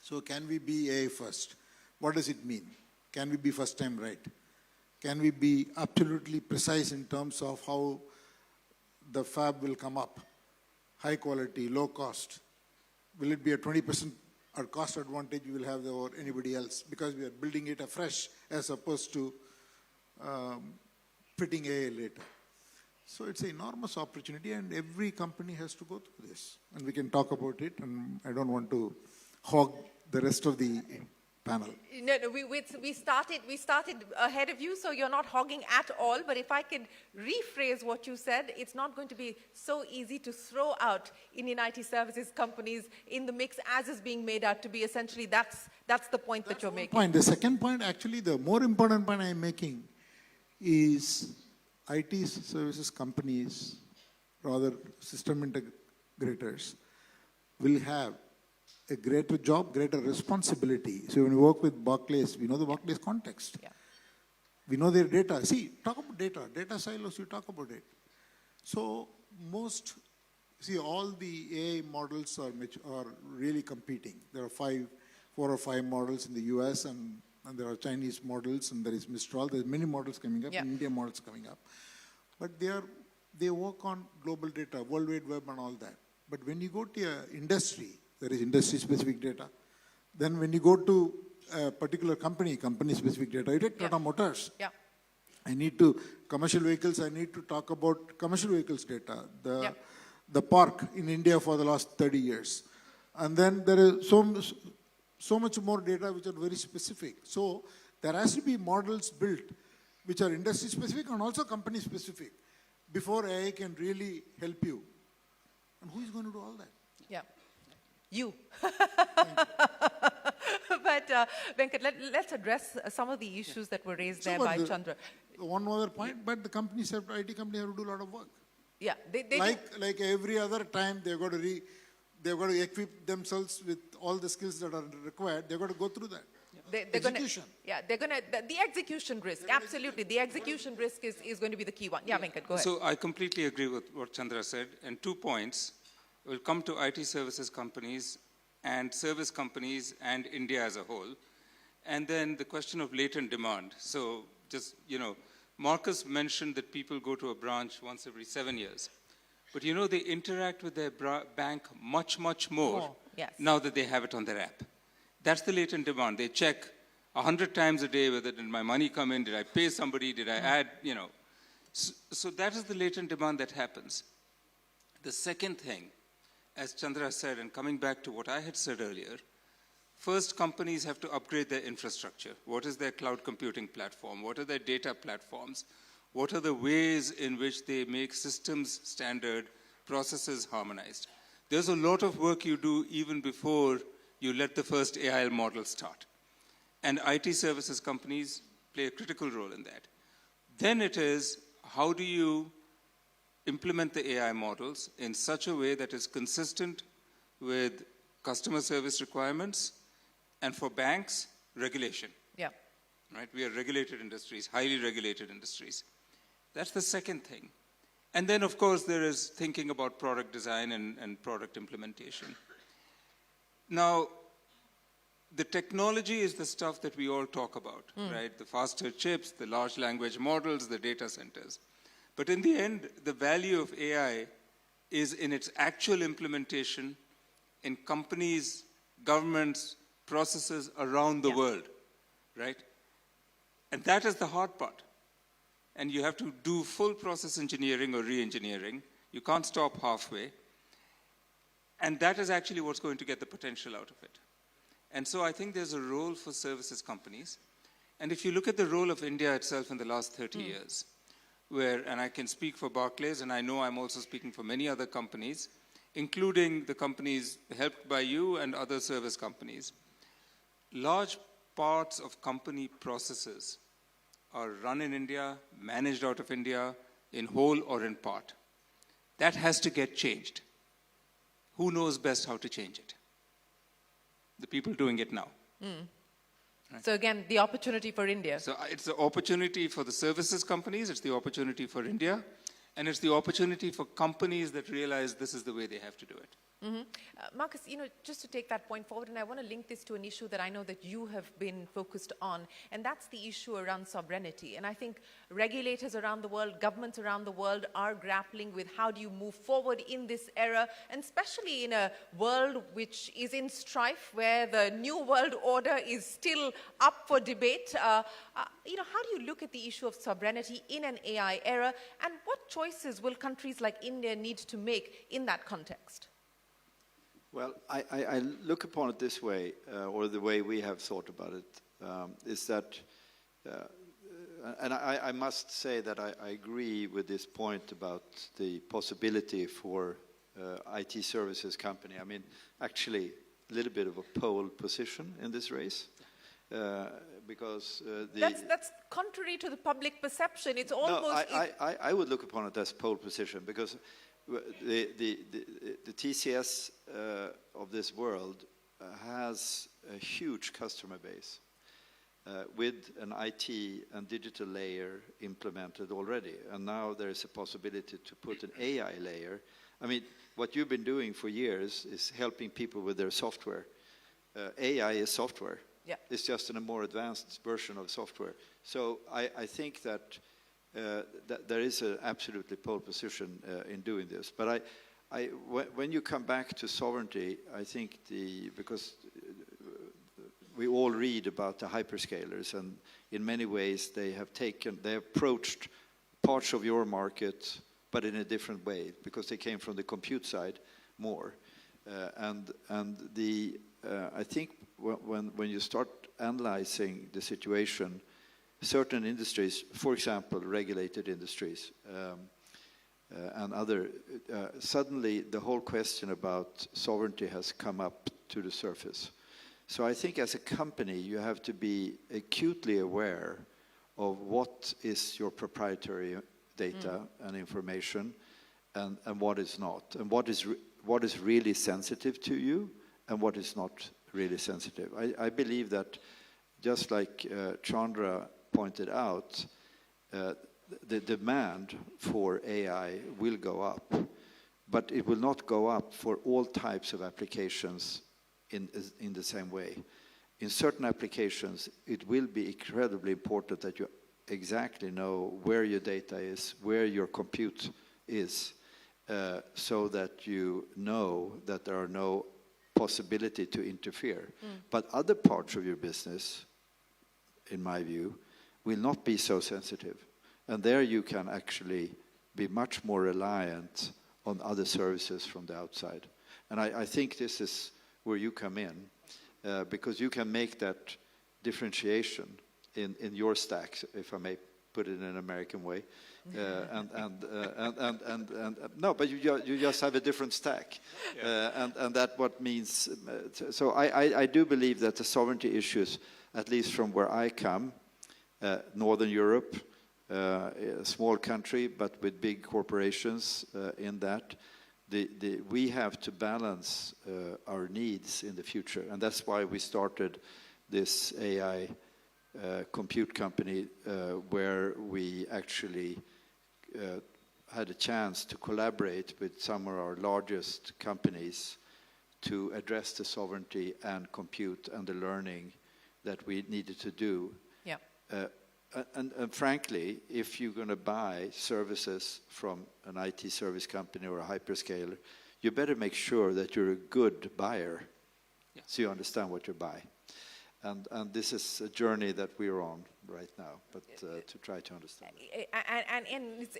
[SPEAKER 9] So can we be AI first? What does it mean? Can we be first time right? Can we be absolutely precise in terms of how the fab will come up? High quality, low cost. Will it be a 20% or cost advantage we will have over anybody else because we are building it afresh as opposed to fitting AI later. So it's an enormous opportunity and every company has to go through this. And we can talk about it and I don't want to hog the rest of the panel.
[SPEAKER 6] No, we started ahead of you, so you're not hogging at all. But if I could rephrase what you said, it's not going to be so easy to throw out Indian IT services companies in the mix as is being made out to be. Essentially, that's the point that you're making.
[SPEAKER 9] Point. The second point, actually, the more important point I'm making is IT services companies, rather system integrators, will have a greater job, greater responsibility. So when we work with Barclays, we know the Barclays context.
[SPEAKER 6] Yeah.
[SPEAKER 9] We know their data. See, talk about data. Data silos, you talk about it. So all the AI models are really competing. There are 4 or 5 models in the US and there are Chinese models and there is Mistral. There's many models coming up, Indian models coming up. But they work on global data, World Wide Web and all that. But when you go to an industry, there is industry-specific data. Then when you go to a particular company-specific data, you take Tata Motors.
[SPEAKER 6] Yeah.
[SPEAKER 9] I need to, commercial vehicles, I need to talk about commercial vehicles data, the park in India for the last 30 years. And then there is so much more data which are very specific. So there has to be models built which are industry-specific and also company-specific before AI can really help you. And who is going to do all that?
[SPEAKER 6] Yeah. You. But Venkat, let's address some of the issues that were raised there by Chandra.
[SPEAKER 9] One other point, but the companies have, IT companies have to do a lot of work.
[SPEAKER 6] Yeah,
[SPEAKER 9] like every other time, they've got to equip themselves with all the skills that are required. They've got to go through that. Execution.
[SPEAKER 6] The execution risk, absolutely. The execution risk is going to be the key one. Yeah, Venkat, go ahead.
[SPEAKER 8] So I completely agree with what Chandra said. And 2 points. We'll come to IT services companies and service companies and India as a whole. And then the question of latent demand. So just, Marcus mentioned that people go to a branch once every 7 years. But they interact with their bank much, much more now that they have it on their app. That's the latent demand. They check 100 times a day whether did my money come in, did I pay somebody, did I add, So that is the latent demand that happens. The second thing, as Chandra said, and coming back to what I had said earlier, first companies have to upgrade their infrastructure. What is their cloud computing platform? What are their data platforms? What are the ways in which they make systems standard, processes harmonized? There's a lot of work you do even before you let the first AI model start. And IT services companies play a critical role in that. Then it is, how do you implement the AI models in such a way that is consistent with customer service requirements and for banks, regulation.
[SPEAKER 6] Yeah.
[SPEAKER 8] Right? We are regulated industries, highly regulated industries. That's the second thing. And then, of course, there is thinking about product design and product implementation. Now, the technology is the stuff that we all talk about, right? The faster chips, the large language models, the data centers. But in the end, the value of AI is in its actual implementation in companies, governments, processes around the world, right? And that is the hard part. And you have to do full process engineering or re-engineering. You can't stop halfway. And that is actually what's going to get the potential out of it. And so I think there's a role for services companies. And if you look at the role of India itself in the last 30 years, where, and I can speak for Barclays, and I know I'm also speaking for many other companies, including the companies helped by you and other service companies, large parts of company processes are run in India, managed out of India, in whole or in part. That has to get changed. Who knows best how to change it? The people doing it now. Right.
[SPEAKER 6] So again, the opportunity for India.
[SPEAKER 8] So it's the opportunity for the services companies, it's the opportunity for India, and it's the opportunity for companies that realize this is the way they have to do it.
[SPEAKER 6] Marcus, just to take that point forward, and I want to link this to an issue that I know that you have been focused on, and that's the issue around sovereignty. And I think regulators around the world, governments around the world are grappling with how do you move forward in this era, and especially in a world which is in strife, where the new world order is still up for debate. How do you look at the issue of sovereignty in an AI era, and what choices will countries like India need to make in that context?
[SPEAKER 7] Well, I look upon it this way, or the way we have thought about it, is that, and I must say that I agree with this point about the possibility for IT services company. I mean, actually, a little bit of a pole position in this race, because
[SPEAKER 6] that's contrary to the public perception. It's almost.
[SPEAKER 7] No, I would look upon it as pole position, because the TCS of this world has a huge customer base with an IT and digital layer implemented already. And now there is a possibility to put an AI layer. I mean, what you've been doing for years is helping people with their software. AI is software.
[SPEAKER 6] Yeah.
[SPEAKER 7] It's just in a more advanced version of software. So I think that that there is an absolutely pole position in doing this. But when you come back to sovereignty, I think because we all read about the hyperscalers, and in many ways they approached parts of your market, but in a different way, because they came from the compute side more. I think when you start analyzing the situation, certain industries, for example, regulated industries, and other, suddenly the whole question about sovereignty has come up to the surface. So I think as a company, you have to be acutely aware of what is your proprietary data and information, and what is not, and what is really sensitive to you, and what is not really sensitive. I believe that, just like Chandra pointed out, the demand for AI will go up, but it will not go up for all types of applications in the same way. In certain applications, it will be incredibly important that you exactly know where your data is, where your compute is, so that you know that there are no possibility to interfere. But other parts of your business, in my view, will not be so sensitive. And there you can actually be much more reliant on other services from the outside. And I think this is where you come in, because you can make that differentiation in your stacks, if I may put it in an American way. No, but you just have a different stack. And that what means, so I do believe that the sovereignty issues, at least from where I come, Northern Europe, a small country, but with big corporations in that, we have to balance our needs in the future. And that's why we started this AI compute company, where we actually had a chance to collaborate with some of our largest companies to address the sovereignty and compute and the learning that we needed to do.
[SPEAKER 6] Yeah.
[SPEAKER 7] And frankly, if you're going to buy services from an IT service company or a hyperscaler, you better make sure that you're a good buyer, so you understand what you buy. And this is a journey that we're on right now, but to try to understand.
[SPEAKER 6] And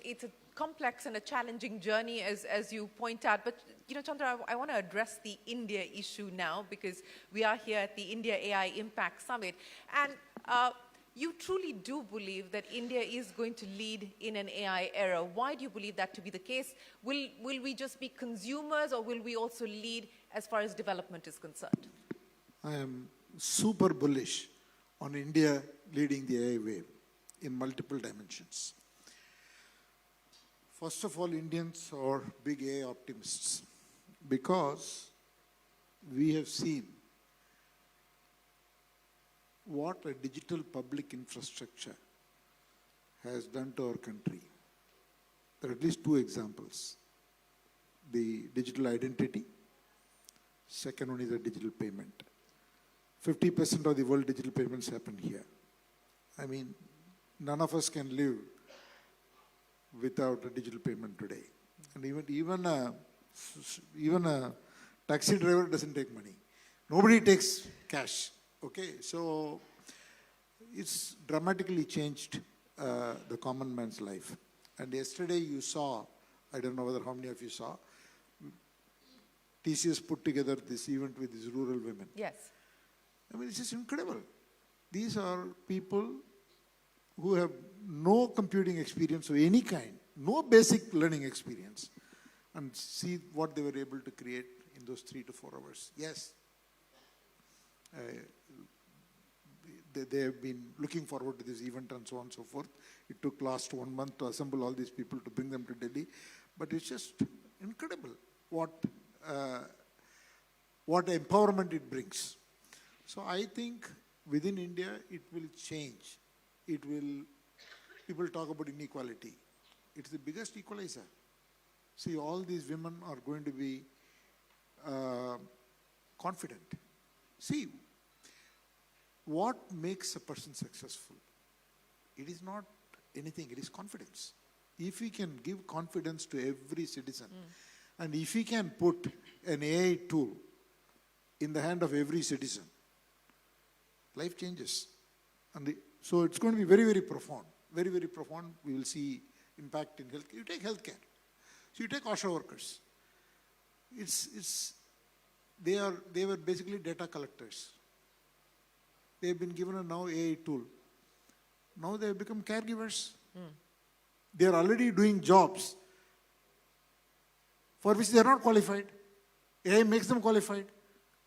[SPEAKER 6] it's a complex and a challenging journey, as you point out. But, Chandra, I want to address the India issue now, because we are here at the India AI Impact Summit. And you truly do believe that India is going to lead in an AI era. Why do you believe that to be the case? Will we just be consumers, or will we also lead as far as development is concerned?
[SPEAKER 9] I am super bullish on India leading the AI wave in multiple dimensions. First of all, Indians are big AI optimists because we have seen what a digital public infrastructure has done to our country. There are at least two examples. The digital identity, second one is a digital payment. 50% of the world digital payments happen here. I mean, none of us can live without a digital payment today. And even a taxi driver doesn't take money. Nobody takes cash. Okay, so it's dramatically changed the common man's life. And yesterday you saw, I don't know whether how many of you saw, TCS put together this event with these rural women.
[SPEAKER 6] Yes.
[SPEAKER 9] I mean, it's just incredible. These are people who have no computing experience of any kind, no basic learning experience, and see what they were able to create in those 3 to 4 hours. Yes, they have been looking forward to this event and so on and so forth. It took last 1 month to assemble all these people to bring them to Delhi, but it's just incredible what empowerment it brings. So I think within India, it will change. People talk about inequality. It's the biggest equalizer. See, all these women are going to be confident. See, what makes a person successful? It is not anything, it is confidence. If we can give confidence to every citizen, and if we can put an AI tool in the hand of every citizen, life changes. And so it's going to be very, very profound. Very, very profound. We will see impact in healthcare. You take healthcare. So you take ASHA workers. They were basically data collectors. They have been given a now AI tool. Now they have become caregivers. They are already doing jobs for which they are not qualified. AI makes them qualified.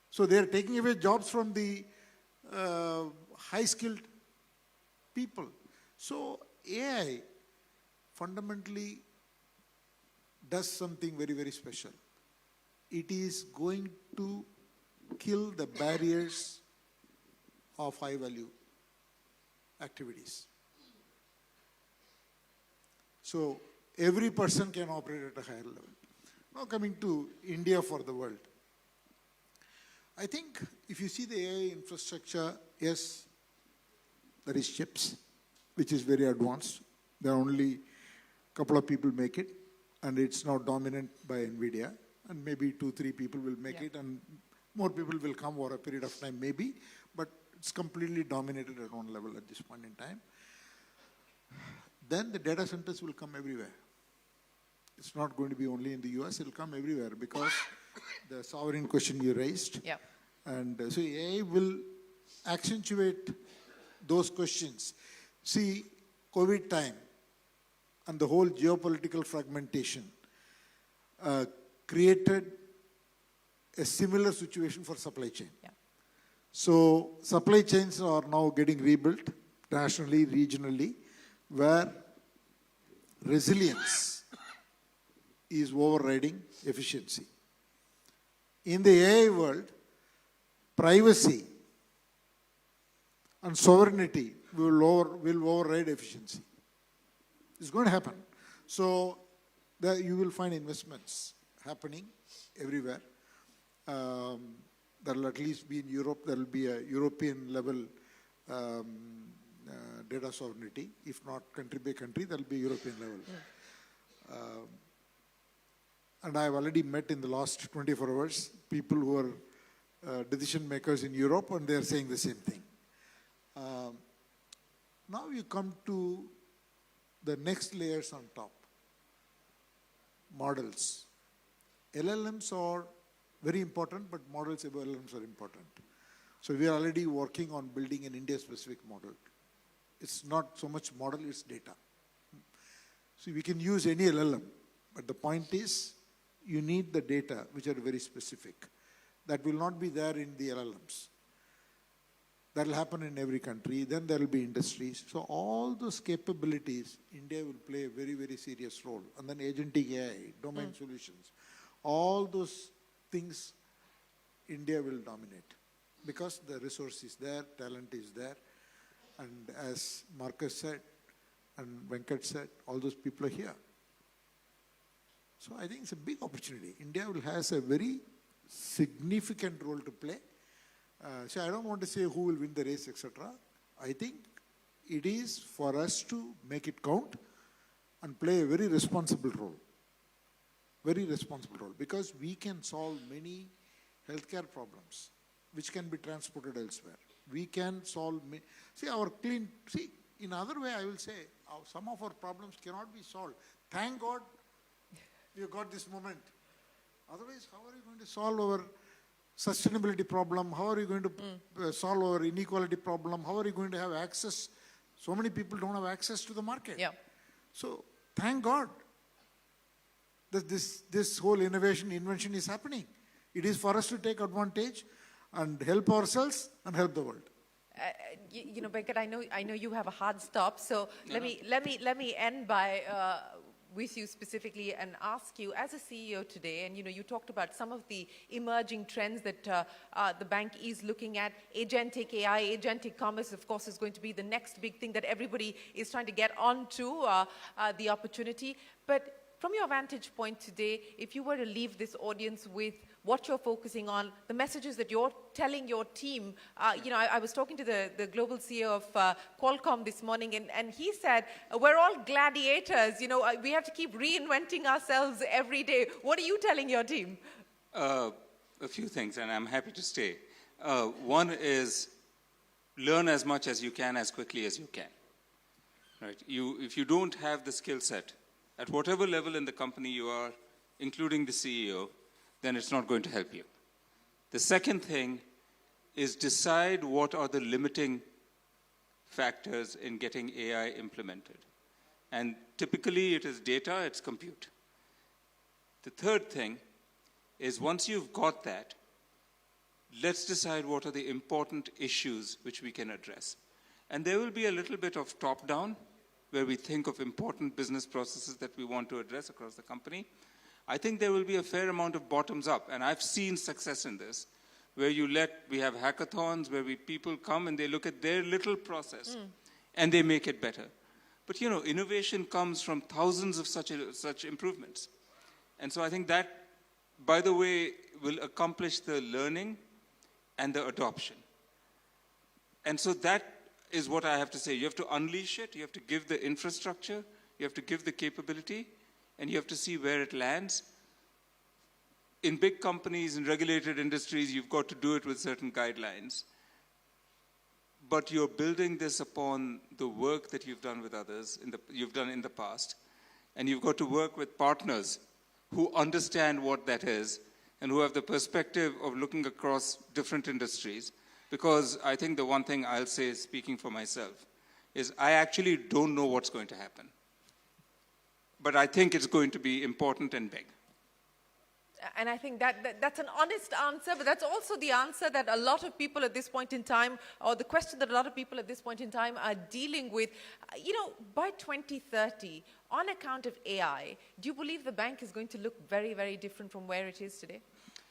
[SPEAKER 9] So they are taking away jobs from the high-skilled people. So AI fundamentally does something very, very special. It is going to kill the barriers of high-value activities. So every person can operate at a higher level. Now coming to India for the world. I think if you see the AI infrastructure, yes, there is chips, which is very advanced. There are only a couple of people make it, and it's now dominant by NVIDIA, and maybe 2-3 people will make it, and more people will come over a period of time, maybe, but it's completely dominated at one level at this point in time. Then the data centers will come everywhere. It's not going to be only in the US, it will come everywhere because the sovereign question you raised.
[SPEAKER 6] Yeah.
[SPEAKER 9] And so AI will accentuate those questions. See, COVID time and the whole geopolitical fragmentation created a similar situation for supply chain.
[SPEAKER 6] Yeah.
[SPEAKER 9] So supply chains are now getting rebuilt nationally, regionally, where resilience is overriding efficiency. In the AI world, privacy and sovereignty will override efficiency. It's going to happen. So you will find investments happening everywhere. There will at least be in Europe, there will be a European level data sovereignty. If not country by country, that will be European level. And I have already met in the last 24 hours people who are decision makers in Europe, and they are saying the same thing. Now you come to the next layers on top. Models. LLMs are very important, but models above LLMs are important. So we are already working on building an India-specific model. It's not so much model, it's data. So we can use any LLM, but the point is, you need the data which are very specific. That will not be there in the LLMs. That will happen in every country. Then there will be industries. So all those capabilities, India will play a very, very serious role. And then agentic AI, domain solutions, all those things, India will dominate. Because the resource is there, talent is there. And as Marcus said, and Venkat said, all those people are here. So I think it's a big opportunity. India has a very significant role to play. So I don't want to say who will win the race, etc. I think it is for us to make it count and play a very responsible role. Very responsible role. Because we can solve many healthcare problems which can be transported elsewhere. We can solve, in other way I will say, some of our problems cannot be solved. Thank God we got this moment. Otherwise, how are you going to solve our sustainability problem? How are you going to solve our inequality problem? How are you going to have access? So many people don't have access to the market.
[SPEAKER 6] Yeah.
[SPEAKER 9] So thank God that this whole invention is happening. It is for us to take advantage and help ourselves and help the world.
[SPEAKER 6] You know, Venkat, I know you have a hard stop, so let me end by with you specifically and ask you, as a CEO today, and you talked about some of the emerging trends that the bank is looking at. Agentic AI, agentic commerce, of course, is going to be the next big thing that everybody is trying to get onto the opportunity. But from your vantage point today, if you were to leave this audience with what you're focusing on, the messages that you're telling your team. I was talking to the global CEO of Qualcomm this morning, and he said, we're all gladiators. We have to keep reinventing ourselves every day. What are you telling your team?
[SPEAKER 8] A few things, and I'm happy to stay. One is learn as much as you can, as quickly as you can. Right? If you don't have the skill set, at whatever level in the company you are, including the CEO, then it's not going to help you. The second thing is decide what are the limiting factors in getting AI implemented. And typically it is data, it's compute. The third thing is once you've got that, let's decide what are the important issues which we can address. And there will be a little bit of top-down, where we think of important business processes that we want to address across the company. I think there will be a fair amount of bottoms up, and I've seen success in this, where we have hackathons, where people come and they look at their little process, and they make it better. But innovation comes from thousands of such improvements. And so I think that, by the way, will accomplish the learning and the adoption. And so that is what I have to say. You have to unleash it, you have to give the infrastructure, you have to give the capability, and you have to see where it lands. In big companies, in regulated industries, you've got to do it with certain guidelines. But you're building this upon the work that you've done with others, you've done in the past. And you've got to work with partners who understand what that is and who have the perspective of looking across different industries. Because I think the one thing I'll say, speaking for myself, is I actually don't know what's going to happen. But I think it's going to be important and big.
[SPEAKER 6] And I think that's an honest answer, but that's also the answer that a lot of people at this point in time, or the question that a lot of people at this point in time are dealing with. By 2030, on account of AI, do you believe the bank is going to look very, very different from where it is today?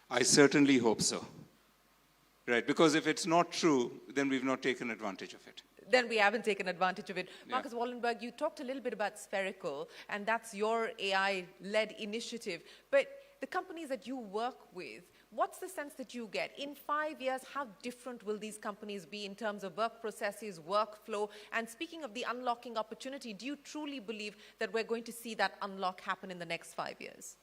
[SPEAKER 8] I certainly hope so. Right, because if it's not true, then we've not taken advantage of it.
[SPEAKER 6] then we haven't taken advantage of it. Marcus Wallenberg, you talked a little bit about Spherical, and that's your AI-led initiative. But the companies that you work with, what's the sense that you get? In 5 years, how different will these companies be in terms of work processes, workflow? And speaking of the unlocking opportunity, do you truly believe that we're going to see that unlock happen in the next 5 years?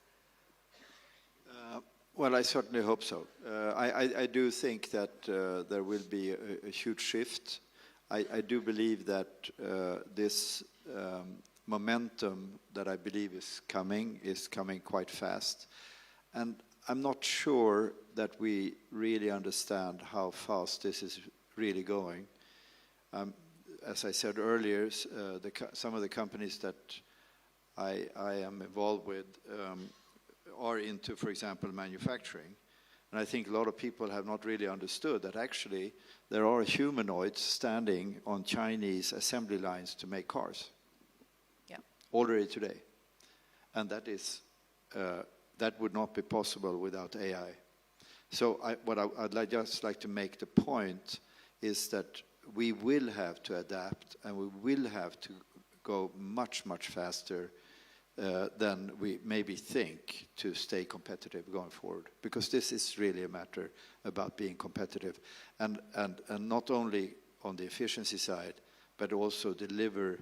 [SPEAKER 7] Well, I certainly hope so. I do think that there will be a huge shift. I do believe that this momentum that I believe is coming quite fast. And I'm not sure that we really understand how fast this is really going. As I said earlier, some of the companies that I am involved with are into, for example, manufacturing. And I think a lot of people have not really understood that actually there are humanoids standing on Chinese assembly lines to make cars.
[SPEAKER 6] Yeah.
[SPEAKER 7] Already today. And that is, that would not be possible without AI. So I'd just like to make the point is that we will have to adapt and we will have to go much, much faster than we maybe think to stay competitive going forward. Because this is really a matter about being competitive. And not only on the efficiency side, but also deliver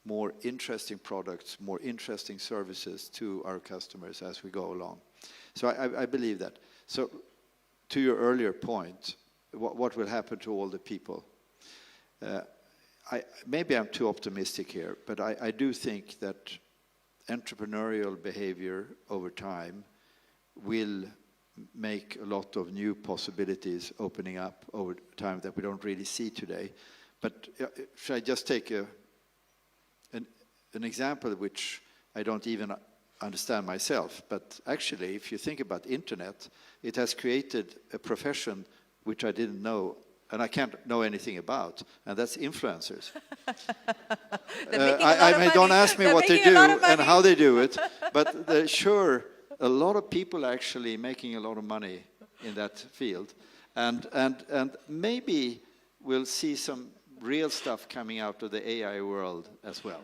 [SPEAKER 7] more interesting products, more interesting services to our customers as we go along. So I believe that. So to your earlier point, what will happen to all the people? Maybe I'm too optimistic here, but I do think that entrepreneurial behavior over time will make a lot of new possibilities opening up over time that we don't really see today. But should I just take an example which I don't even understand myself, but actually if you think about internet, it has created a profession which I didn't know and I can't know anything about, and that's influencers. Don't ask me what they do and how they do it, but sure, a lot of people are actually making a lot of money in that field, and maybe we'll see some real stuff coming out of the AI world as well.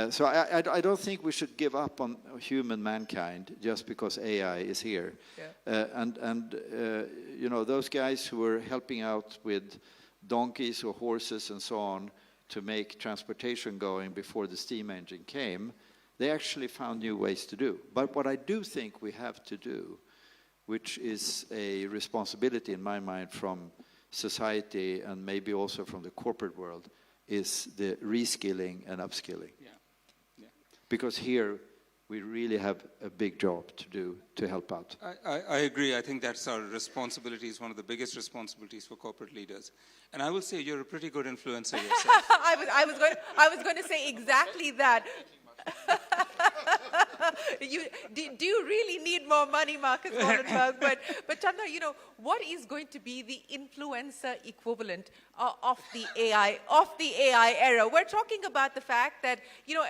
[SPEAKER 7] So I don't think we should give up on human mankind just because AI is here. Yeah. You know, those guys who were helping out with donkeys or horses and so on to make transportation going before the steam engine came, they actually found new ways to do. But what I do think we have to do, which is a responsibility in my mind from society and maybe also from the corporate world, is the reskilling and upskilling. Yeah. Yeah. Because here we really have a big job to do to help out.
[SPEAKER 8] I agree. I think that's our responsibility, is one of the biggest responsibilities for corporate leaders. And I will say you're a pretty good influencer yourself.
[SPEAKER 6] I was going to say exactly that. Do you really need more money, Marcus Wallenberg? But Chandra, you know, what is going to be the influencer equivalent of the AI era? We're talking about the fact that, you know,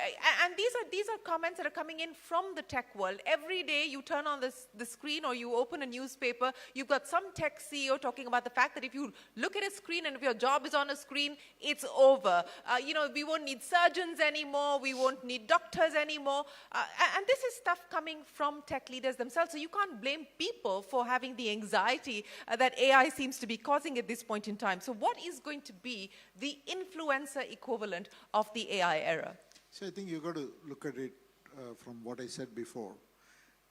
[SPEAKER 6] and these are comments that are coming in from the tech world. Every day you turn on the screen or you open a newspaper, you've got some tech CEO talking about the fact that if you look at a screen and if your job is on a screen, it's over. You know, we won't need surgeons anymore, we won't need doctors anymore. And this is stuff coming from tech leaders themselves. So you can't blame people for having the anxiety that AI seems to be causing at this point in time. So what is going to be the influencer equivalent of the AI era?
[SPEAKER 9] So I think you've got to look at it from what I said before.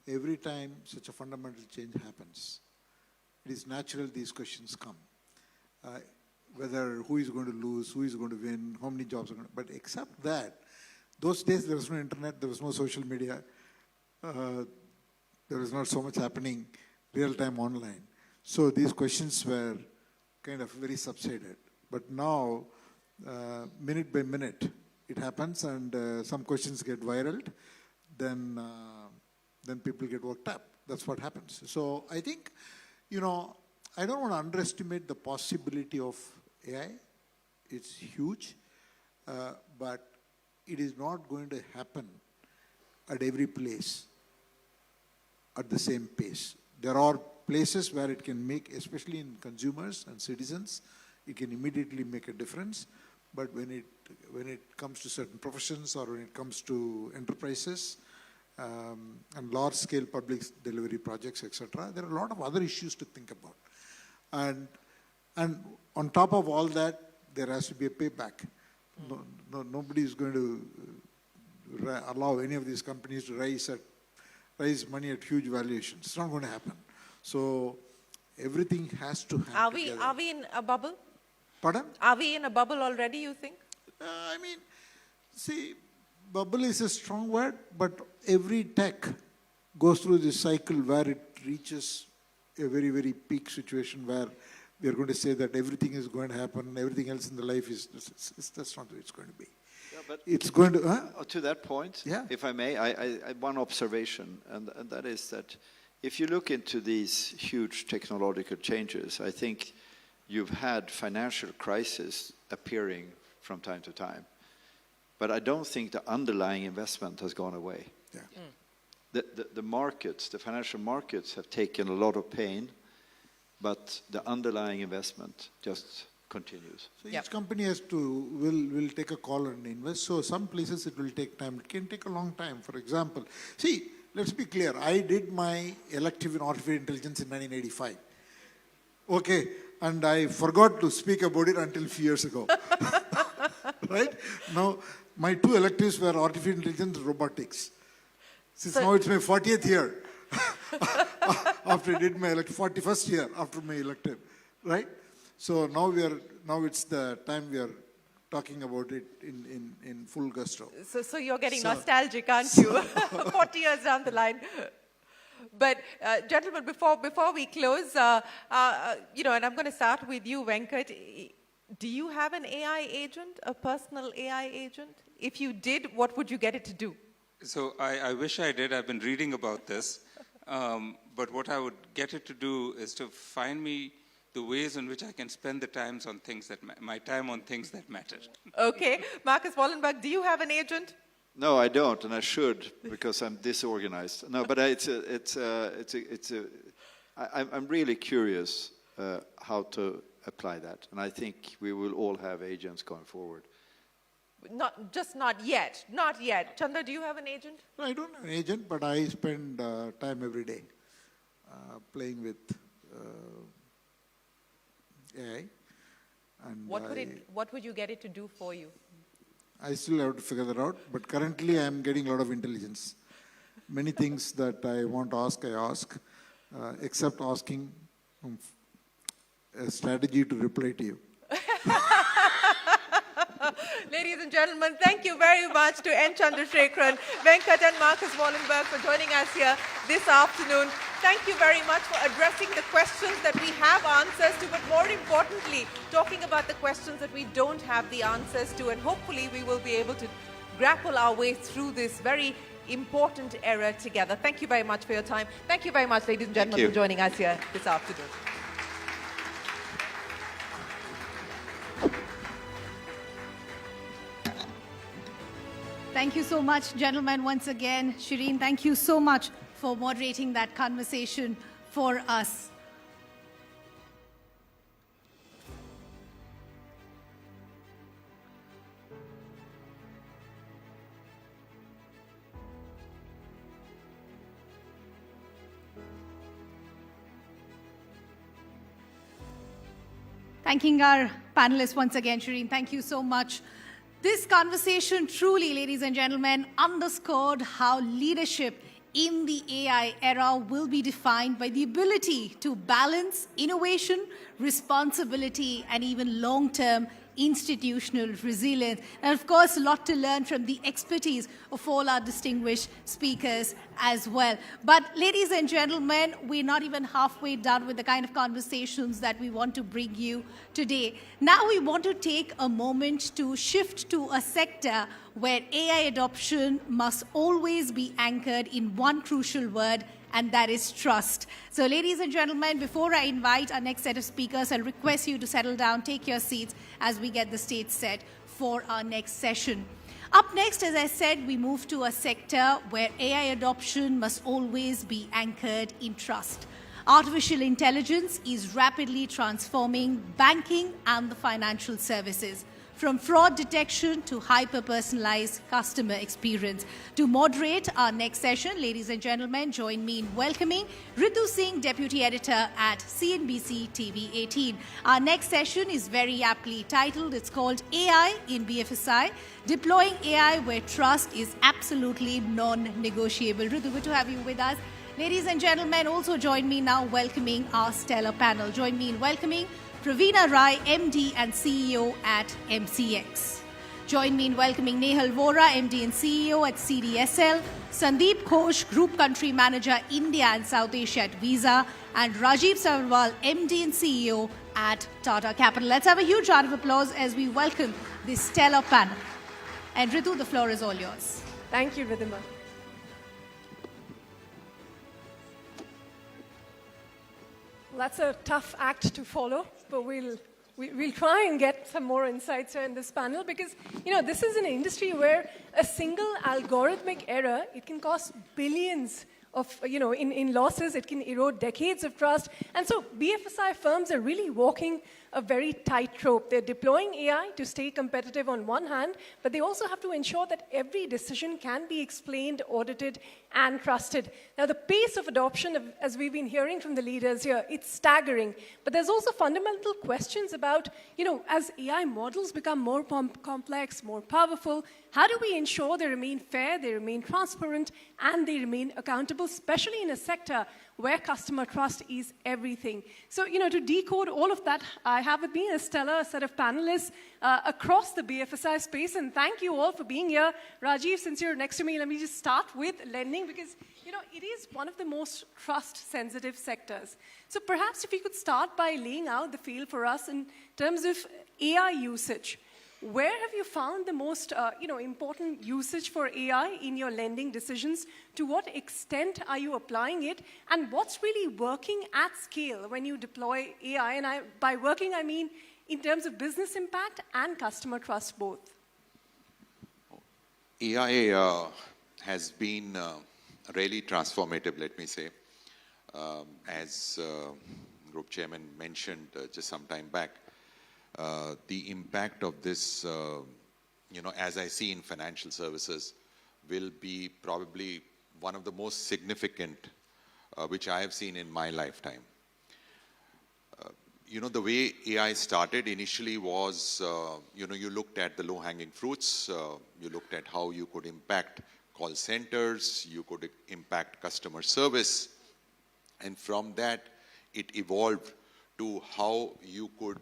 [SPEAKER 9] Every time such a fundamental change happens, it is natural these questions come. Whether who is going to lose, who is going to win, how many jobs are going to... But except that, those days there was no internet, there was no social media, there was not so much happening real-time online. So these questions were kind of very subsided. But now, minute by minute, it happens and some questions get viral, then people get worked up. That's what happens. So I think, you know, I don't want to underestimate the possibility of AI. It's huge, but it is not going to happen at every place at the same pace. There are places where it can make, especially in consumers and citizens, it can immediately make a difference. but when it comes to certain professions or when it comes to enterprises and large-scale public delivery projects, etc., there are a lot of other issues to think about. And on top of all that, there has to be a payback. Nobody is going to allow any of these companies to raise money at huge valuations. It's not going to happen. So everything has to happen together.
[SPEAKER 6] Are we in a bubble?
[SPEAKER 9] Pardon?
[SPEAKER 6] Are we in a bubble already, you think?
[SPEAKER 9] I mean, see, bubble is a strong word, but every tech goes through this cycle where it reaches a very, very peak situation where we are going to say that everything is going to happen, everything else in the life that's not the way it's going to be.
[SPEAKER 7] Yeah, but
[SPEAKER 9] it's going to...
[SPEAKER 7] to that point,
[SPEAKER 9] yeah.
[SPEAKER 7] If I may, I one observation, and that is that if you look into these huge technological changes, I think you've had financial crises appearing from time to time. But I don't think the underlying investment has gone away. Yeah. The markets, the financial markets have taken a lot of pain, but the underlying investment just continues.
[SPEAKER 9] So each company will take a call and invest. So some places it will take time. It can take a long time. For example, see, let's be clear. I did my elective in artificial intelligence in 1985. Okay, and I forgot to speak about it until a few years ago. Right? Now, my two electives were artificial intelligence and robotics. Since now it's my 40th year after I did my 41st year after my elective, right? So now it's the time we are talking about it in full gusto.
[SPEAKER 6] So you're getting nostalgic, aren't you? 40 years down the line. But gentlemen, before we close, and I'm going to start with you, Venkat. Do you have an AI agent, a personal AI agent? If you did, what would you get it to do?
[SPEAKER 8] So I wish I did. I've been reading about this. But what I would get it to do is to find me the ways in which I can spend the times on things my time on things that matter. Okay.
[SPEAKER 6] Marcus Wallenberg, do you have an agent?
[SPEAKER 7] No, I don't, and I should because I'm disorganized. No, but I'm really curious how to apply that, and I think we will all have agents going forward.
[SPEAKER 6] Not yet. Chandra, do you have an agent?
[SPEAKER 9] No, I don't have an agent, but I spend time every day playing with AI. And
[SPEAKER 6] what would you get it to do for you?
[SPEAKER 9] I still have to figure that out, but currently I am getting a lot of intelligence. Many things that I want to ask, I ask, except asking a strategy to reply to you.
[SPEAKER 6] Ladies and gentlemen, thank you very much to N. Chandrasekharan, Venkat and Marcus Wallenberg for joining us here this afternoon. Thank you very much for addressing the questions that we have answers to, but more importantly, talking about the questions that we don't have the answers to, and hopefully we will be able to grapple our way through this very important era together. Thank you very much for your time. Thank you very much, ladies and gentlemen, for joining us here this afternoon.
[SPEAKER 1] Thank you so much, gentlemen, once again. Shireen, thank you so much for moderating that conversation for us. Thanking our panelists once again, Shireen. Thank you so much. This conversation truly, ladies and gentlemen, underscored how leadership in the AI era will be defined by the ability to balance innovation, responsibility, and even long-term institutional resilience. And of course, a lot to learn from the expertise of all our distinguished speakers as well. But ladies and gentlemen, we're not even halfway done with the kind of conversations that we want to bring you today. Now we want to take a moment to shift to a sector where AI adoption must always be anchored in one crucial word, and that is trust. So ladies and gentlemen, before I invite our next set of speakers, I'll request you to settle down, take your seats as we get the stage set for our next session. Up next, as I said, we move to a sector where AI adoption must always be anchored in trust. Artificial intelligence is rapidly transforming banking and the financial services. from fraud detection to hyper-personalized customer experience. To moderate our next session, ladies and gentlemen, join me in welcoming Ritu Singh, Deputy Editor at CNBC-TV18. Our next session is very aptly titled. It's called AI in BFSI, Deploying AI Where Trust is Absolutely Non-Negotiable. Ritu, good to have you with us. Ladies and gentlemen, also join me now welcoming our stellar panel. Join me in welcoming Praveena Rai, MD and CEO at MCX. Join me in welcoming Nehal Vora, MD and CEO at CDSL, Sandeep Ghosh, Group Country Manager, India and South Asia at Visa, and Rajiv Savarwal, MD and CEO at Tata Capital. Let's have a huge round of applause as we welcome this stellar panel. And Ritu, the floor is all yours.
[SPEAKER 10] Thank you, Ridhima. That's a tough act to follow, but we'll try and get some more insights here in this panel because, this is an industry where a single algorithmic error, it can cost billions of, in losses, it can erode decades of trust. And so BFSI firms are really walking a very tightrope. They're deploying AI to stay competitive on one hand, but they also have to ensure that every decision can be explained, audited, and trusted. Now, the pace of adoption, as we've been hearing from the leaders here, it's staggering. But there's also fundamental questions about, as AI models become more complex, more powerful, how do we ensure they remain fair, they remain transparent, and they remain accountable, especially in a sector where customer trust is everything. So, to decode all of that, I have with me a stellar set of panelists across the BFSI space, and thank you all for being here. Rajiv, since you're next to me, let me just start with lending because, it is one of the most trust-sensitive sectors. So perhaps if you could start by laying out the field for us in terms of AI usage. Where have you found the most important usage for AI in your lending decisions? To what extent are you applying it? And what's really working at scale when you deploy AI? And by working, I mean in terms of business impact and customer trust both.
[SPEAKER 11] AI has been really transformative, let me say. As Group Chairman mentioned just some time back, the impact of this, as I see in financial services, will be probably one of the most significant which I have seen in my lifetime. The way AI started initially was, you looked at the low-hanging fruits, you looked at how you could impact call centers, you could impact customer service, and from that, it evolved to how you could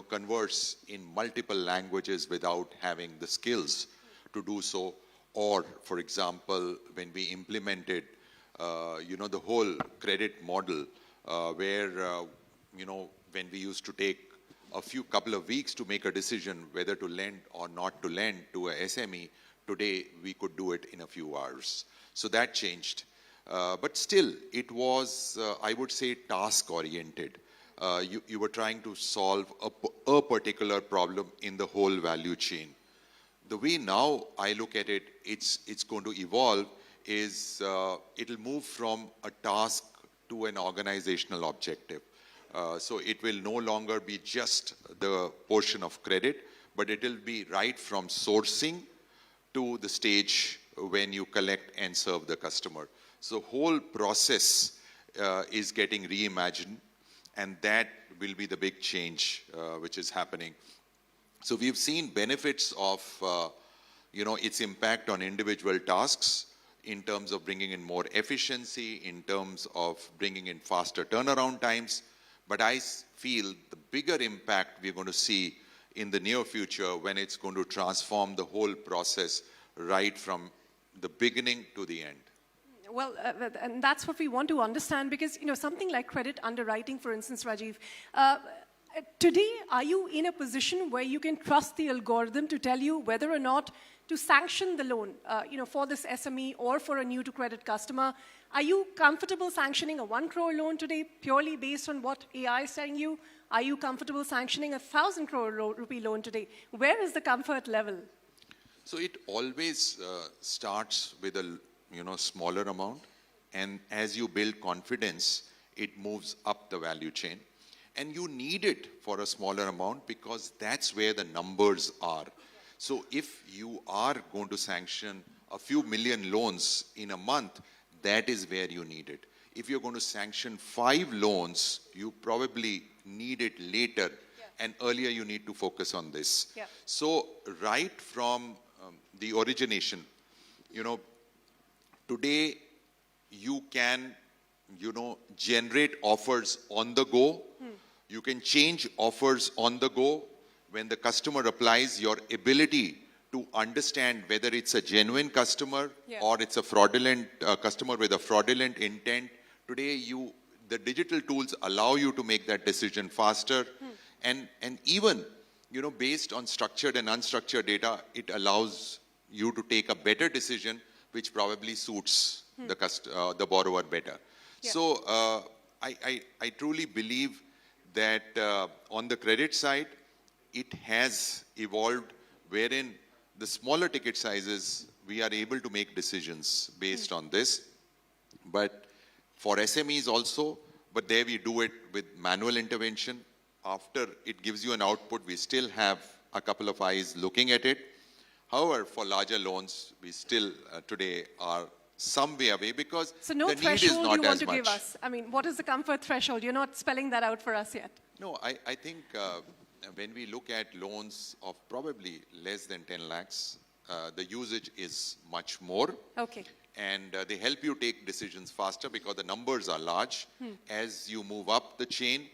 [SPEAKER 11] converse in multiple languages without having the skills to do so. Or, for example, when we implemented, the whole credit model where, when we used to take a couple of weeks to make a decision whether to lend or not to lend to a SME, today we could do it in a few hours. So that changed. But still, it was, I would say, task-oriented. You were trying to solve a particular problem in the whole value chain. The way now I look at it, it's going to evolve is it'll move from a task to an organizational objective. So it will no longer be just the portion of credit, but it will be right from sourcing to the stage when you collect and serve the customer. So whole process is getting reimagined. And that will be the big change which is happening. So we've seen benefits of, its impact on individual tasks in terms of bringing in more efficiency, in terms of bringing in faster turnaround times. But I feel the bigger impact we're going to see in the near future when it's going to transform the whole process right from the beginning to the end.
[SPEAKER 10] Well, and that's what we want to understand because, something like credit underwriting, for instance, Rajiv, today, are you in a position where you can trust the algorithm to tell you whether or not to sanction the loan, for this SME or for a new-to-credit customer? Are you comfortable sanctioning a 1 crore loan today purely based on what AI is telling you? Are you comfortable sanctioning a 1,000 crore rupee loan today? Where is the comfort level?
[SPEAKER 11] So it always starts with a smaller amount, and as you build confidence, it moves up the value chain. and you need it for a smaller amount because that's where the numbers are. So if you are going to sanction a few million loans in a month, that is where you need it. If you're going to sanction 5 loans, you probably need it later, and earlier you need to focus on this. So right from the origination, today you can, generate offers on the go. You can change offers on the go. When the customer applies, your ability to understand whether it's a genuine customer or it's a fraudulent customer with a fraudulent intent. Today, the digital tools allow you to make that decision faster. And even, based on structured and unstructured data, it allows you to take a better decision, which probably suits the borrower better. So I truly believe that on the credit side, it has evolved wherein the smaller ticket sizes, we are able to make decisions based on this. But for SMEs also, but there we do it with manual intervention. After it gives you an output, we still have a couple of eyes looking at it. However, for larger loans, we still today are some way away because
[SPEAKER 10] so no
[SPEAKER 11] the need is
[SPEAKER 10] threshold
[SPEAKER 11] not
[SPEAKER 10] you want
[SPEAKER 11] as
[SPEAKER 10] to
[SPEAKER 11] much.
[SPEAKER 10] give us? I mean, what is the comfort threshold? You're not spelling that out for us yet.
[SPEAKER 11] No, I think when we look at loans of probably less than 10 lakhs, the usage is much more.
[SPEAKER 10] Okay.
[SPEAKER 11] And they help you take decisions faster because the numbers are large. As you move up the chain,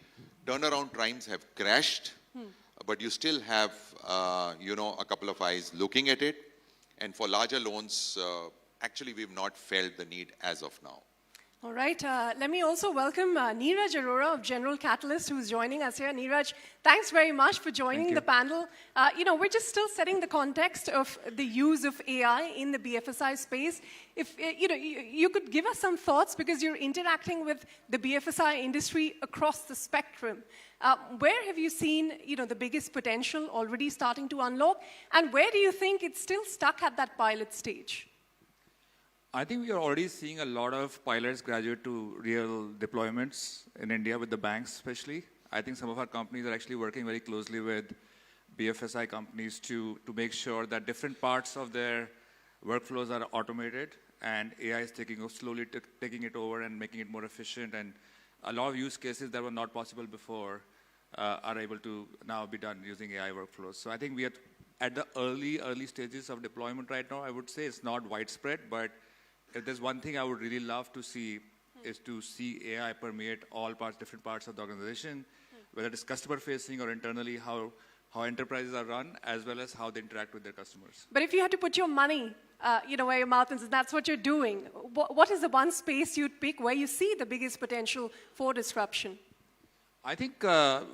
[SPEAKER 11] turnaround times have crashed, but you still have, a couple of eyes looking at it. And for larger loans, actually, we've not felt the need as of now.
[SPEAKER 10] All right. Let me also welcome Neeraj Arora of General Catalyst, who's joining us here. Neeraj, thanks very much for joining the panel. We're just still setting the context of the use of AI in the BFSI space. If you could give us some thoughts because you're interacting with the BFSI industry across the spectrum. Where have you seen the biggest potential already starting to unlock, and where do you think it's still stuck at that pilot stage?
[SPEAKER 12] I think we are already seeing a lot of pilots graduate to real deployments in India with the banks especially. I think some of our companies are actually working very closely with BFSI companies to make sure that different parts of their workflows are automated and AI is slowly taking it over and making it more efficient, and a lot of use cases that were not possible before are able to now be done using AI workflows. So I think we are at the early stages of deployment right now. I would say it's not widespread, but if there's one thing I would really love to see is to see AI permeate all different parts of the organization, whether it's customer-facing or internally, how enterprises are run, as well as how they interact with their customers.
[SPEAKER 10] But if you had to put your money, where your mouth is, and that's what you're doing, what is the one space you'd pick where you see the biggest potential for disruption?
[SPEAKER 12] I think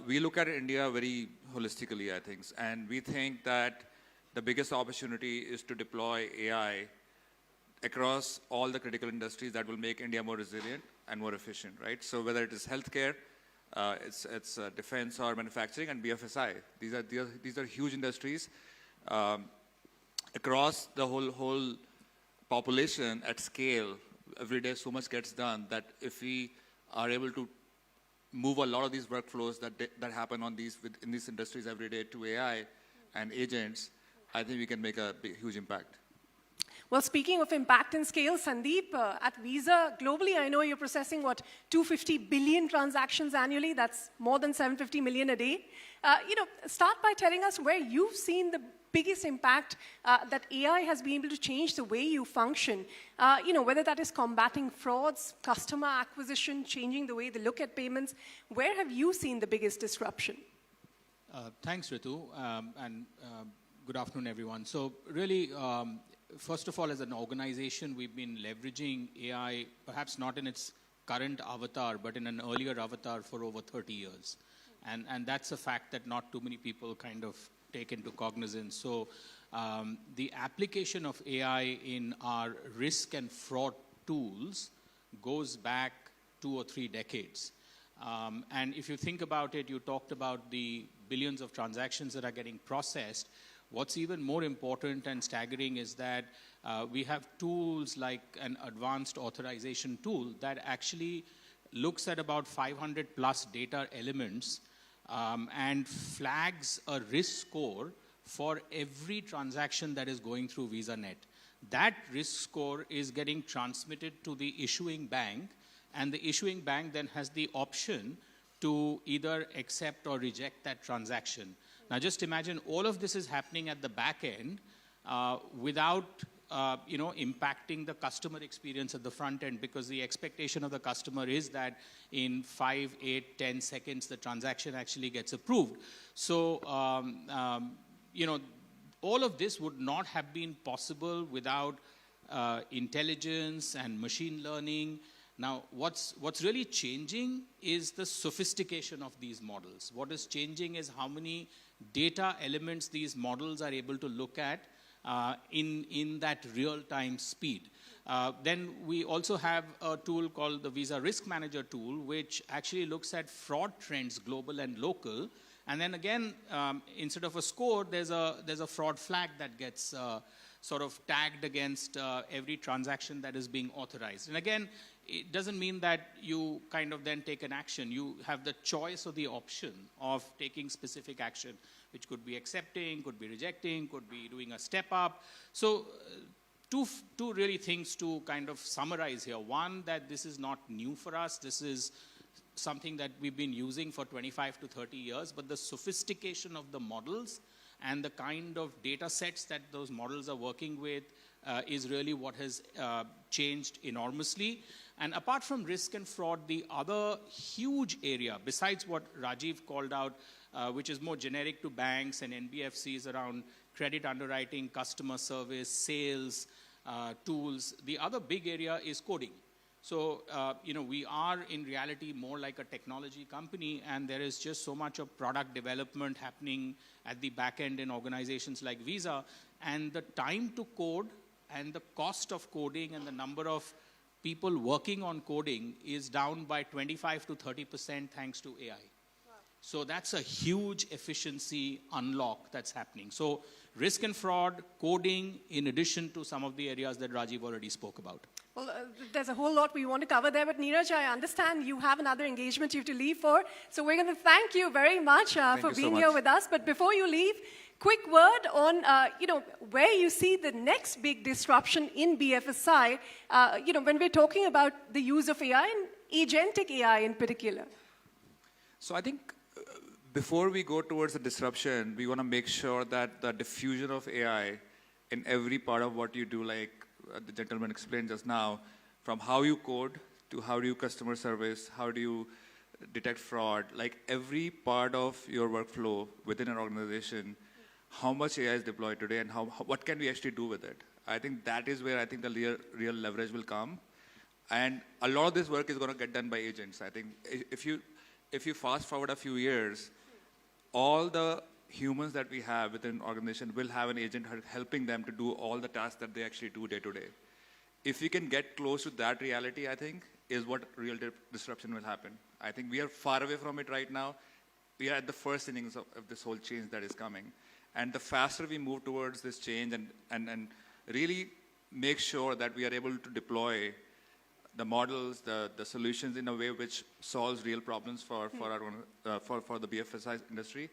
[SPEAKER 12] we look at India very holistically, I think, and we think that the biggest opportunity is to deploy AI across all the critical industries that will make India more resilient and more efficient, right? So whether it is healthcare, it's defense or manufacturing, and BFSI. These are huge industries across the whole population at scale. Every day, so much gets done that if we are able to move a lot of these workflows that happen in these industries every day to AI and agents, I think we can make a huge impact.
[SPEAKER 10] Well, speaking of impact and scale, Sandeep, at Visa, globally, I know you're processing, 250 billion transactions annually. That's more than 750 million a day. Start by telling us where you've seen the biggest impact that AI has been able to change the way you function. Whether that is combating frauds, customer acquisition, changing the way they look at payments. Where have you seen the biggest disruption?
[SPEAKER 13] Thanks, Ritu, and good afternoon, everyone. So really, first of all, as an organization, we've been leveraging AI, perhaps not in its current avatar, but in an earlier avatar for over 30 years. And that's a fact that not too many people kind of take into cognizance. So the application of AI in our risk and fraud tools goes back 2 or 3 decades. And if you think about it, you talked about the billions of transactions that are getting processed. What's even more important and staggering is that we have tools like an advanced authorization tool that actually looks at about 500 plus data elements and flags a risk score for every transaction that is going through VisaNet. That risk score is getting transmitted to the issuing bank, and the issuing bank then has the option to either accept or reject that transaction. Now just imagine all of this is happening at the back end without impacting the customer experience at the front end, because the expectation of the customer is that in 5, 8, 10 seconds the transaction actually gets approved. So all of this would not have been possible without intelligence and machine learning. Now, what's really changing is the sophistication of these models. What is changing is how many data elements these models are able to look at in that real-time speed. Then we also have a tool called the Visa Risk Manager tool, which actually looks at fraud trends, global and local. And then again, instead of a score, there's a fraud flag that gets sort of tagged against every transaction that is being authorized. And again, it doesn't mean that you kind of then take an action. You have the choice or the option of taking specific action, which could be accepting, could be rejecting, could be doing a step up. So two really things to kind of summarize here. One, that this is not new for us. This is something that we've been using for 25 to 30 years, but the sophistication of the models and the kind of data sets that those models are working with is really what has changed enormously. And apart from risk and fraud, the other huge area, besides what Rajiv called out, which is more generic to banks and NBFCs around credit underwriting, customer service, sales, tools, the other big area is coding. So, we are in reality more like a technology company, and there is just so much of product development happening at the back end in organizations like Visa, and the time to code and the cost of coding and the number of people working on coding is down by 25 to 30% thanks to AI. Wow. So that's a huge efficiency unlock that's happening. So risk and fraud, coding, in addition to some of the areas that Rajiv already spoke about.
[SPEAKER 10] Well, there's a whole lot we want to cover there, but Neeraj, I understand you have another engagement you have to leave for. So we're going to thank you very much for being here with us. But before you leave, quick word on, where you see the next big disruption in BFSI, when we're talking about the use of AI and agentic AI in particular.
[SPEAKER 12] So I think before we go towards the disruption, we want to make sure that the diffusion of AI in every part of what you do, like the gentleman explained just now, from how you code to how do you customer service, how do you detect fraud, like every part of your workflow within an organization, how much AI is deployed today and what can we actually do with it? I think that is where I think the real leverage will come. And a lot of this work is going to get done by agents. I think if you fast forward a few years, all the humans that we have within an organization will have an agent helping them to do all the tasks that they actually do day to day. If we can get close to that reality, I think, is what real disruption will happen. I think we are far away from it right now. We are at the first innings of this whole change that is coming. And the faster we move towards this change and really make sure that we are able to deploy the models, the solutions in a way which solves real problems for the BFSI industry,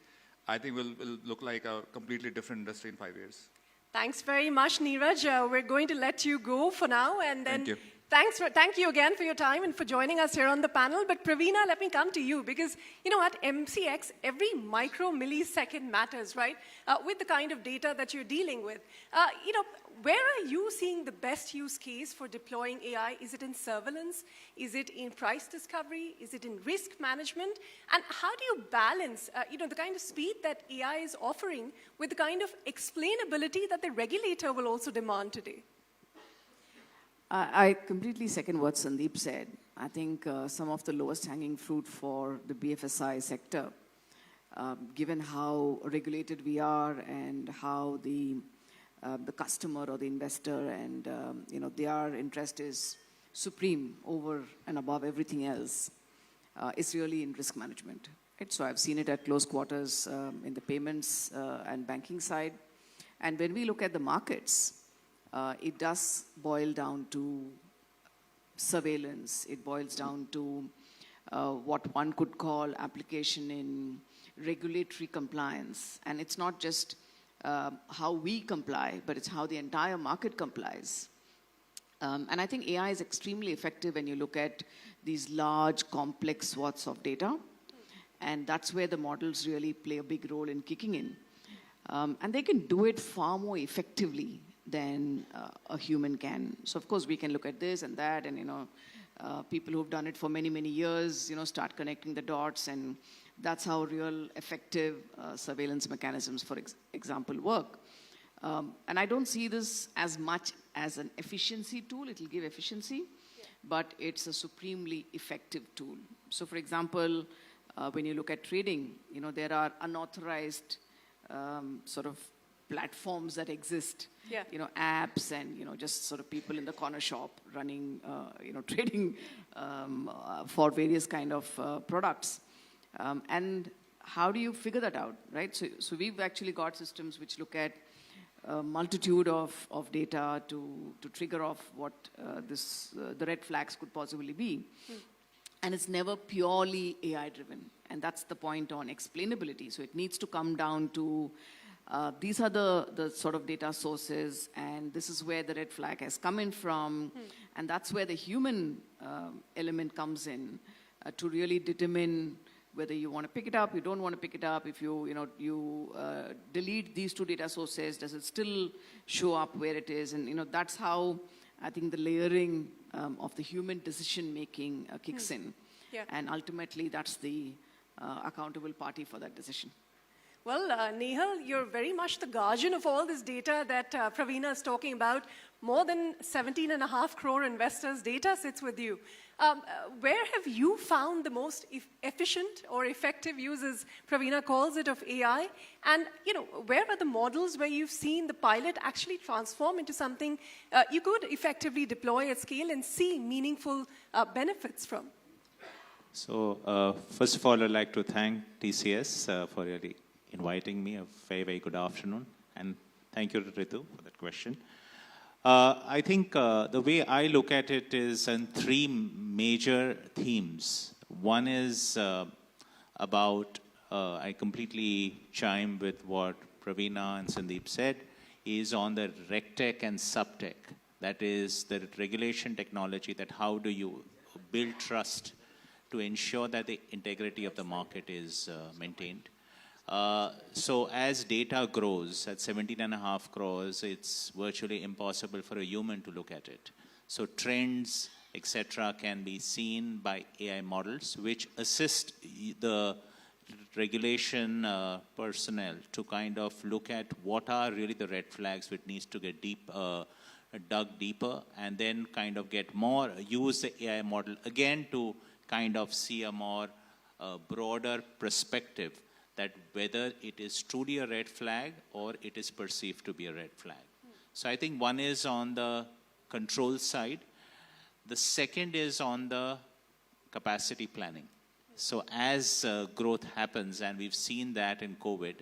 [SPEAKER 12] I think will look like a completely different industry in 5 years.
[SPEAKER 10] Thanks very much, Neeraj. We're going to let you go for now, and then
[SPEAKER 12] Thank you.
[SPEAKER 10] Thank you again for your time and for joining us here on the panel. But Praveena, let me come to you because, at MCX, every micro-millisecond matters, right? With the kind of data that you're dealing with. Where are you seeing the best use case for deploying AI? Is it in surveillance? Is it in price discovery? Is it in risk management? And how do you balance, the kind of speed that AI is offering with the kind of explainability that the regulator will also demand today?
[SPEAKER 14] I completely second what Sandeep said. I think some of the lowest hanging fruit for the BFSI sector, given how regulated we are and how the customer or the investor and their interest is supreme over and above everything else, is really in risk management. Right? So I've seen it at close quarters in the payments and banking side. And when we look at the markets, it does boil down to surveillance. It boils down to what one could call application in regulatory compliance. And it's not just how we comply, but it's how the entire market complies. And I think AI is extremely effective when you look at these large, complex swaths of data. And that's where the models really play a big role in kicking in. And they can do it far more effectively than a human can. So of course we can look at this and that, and people who've done it for many, many years, start connecting the dots, and that's how real effective surveillance mechanisms, for example, work. And I don't see this as much as an efficiency tool. It'll give efficiency, but it's a supremely effective tool. So for example, when you look at trading, there are unauthorized sort of platforms that exist, apps and, just sort of people in the corner shop running, trading for various kind of products. And how do you figure that out, right? So we've actually got systems which look at a multitude of data to trigger off what the red flags could possibly be. And it's never purely AI-driven. And that's the point on explainability. So it needs to come down to these are the sort of data sources, and this is where the red flag has come in from. And that's where the human element comes in to really determine whether you want to pick it up, you don't want to pick it up. If you delete these two data sources, does it still show up where it is? And that's how I think the layering of the human decision-making kicks in.
[SPEAKER 10] Yeah.
[SPEAKER 14] And ultimately, that's the accountable party for that decision.
[SPEAKER 10] Well, Nehal, you're very much the guardian of all this data that Praveena is talking about. More than 17.5 crore investors' data sits with you. Where have you found the most efficient or effective uses, Praveena calls it, of AI? And, where are the models where you've seen the pilot actually transform into something you could effectively deploy at scale and see meaningful benefits from?
[SPEAKER 15] So, first of all, I'd like to thank TCS for really inviting me. A very, very good afternoon. And thank you, Ritu, for that question. I think the way I look at it is in three major themes. One is about, I completely chime with what Praveena and Sandeep said, is on the RegTech and SubTech. That is the regulation technology, that how do you build trust to ensure that the integrity of the market is maintained. So as data grows at 17.5 crores, it's virtually impossible for a human to look at it. So trends, etc., can be seen by AI models, which assist the regulation personnel to kind of look at what are really the red flags which needs to get dug deeper, and then kind of get more, use the AI model again to kind of see a more broader perspective, that whether it is truly a red flag or it is perceived to be a red flag. So I think one is on the control side. The second is on the capacity planning. So as growth happens, and we've seen that in COVID,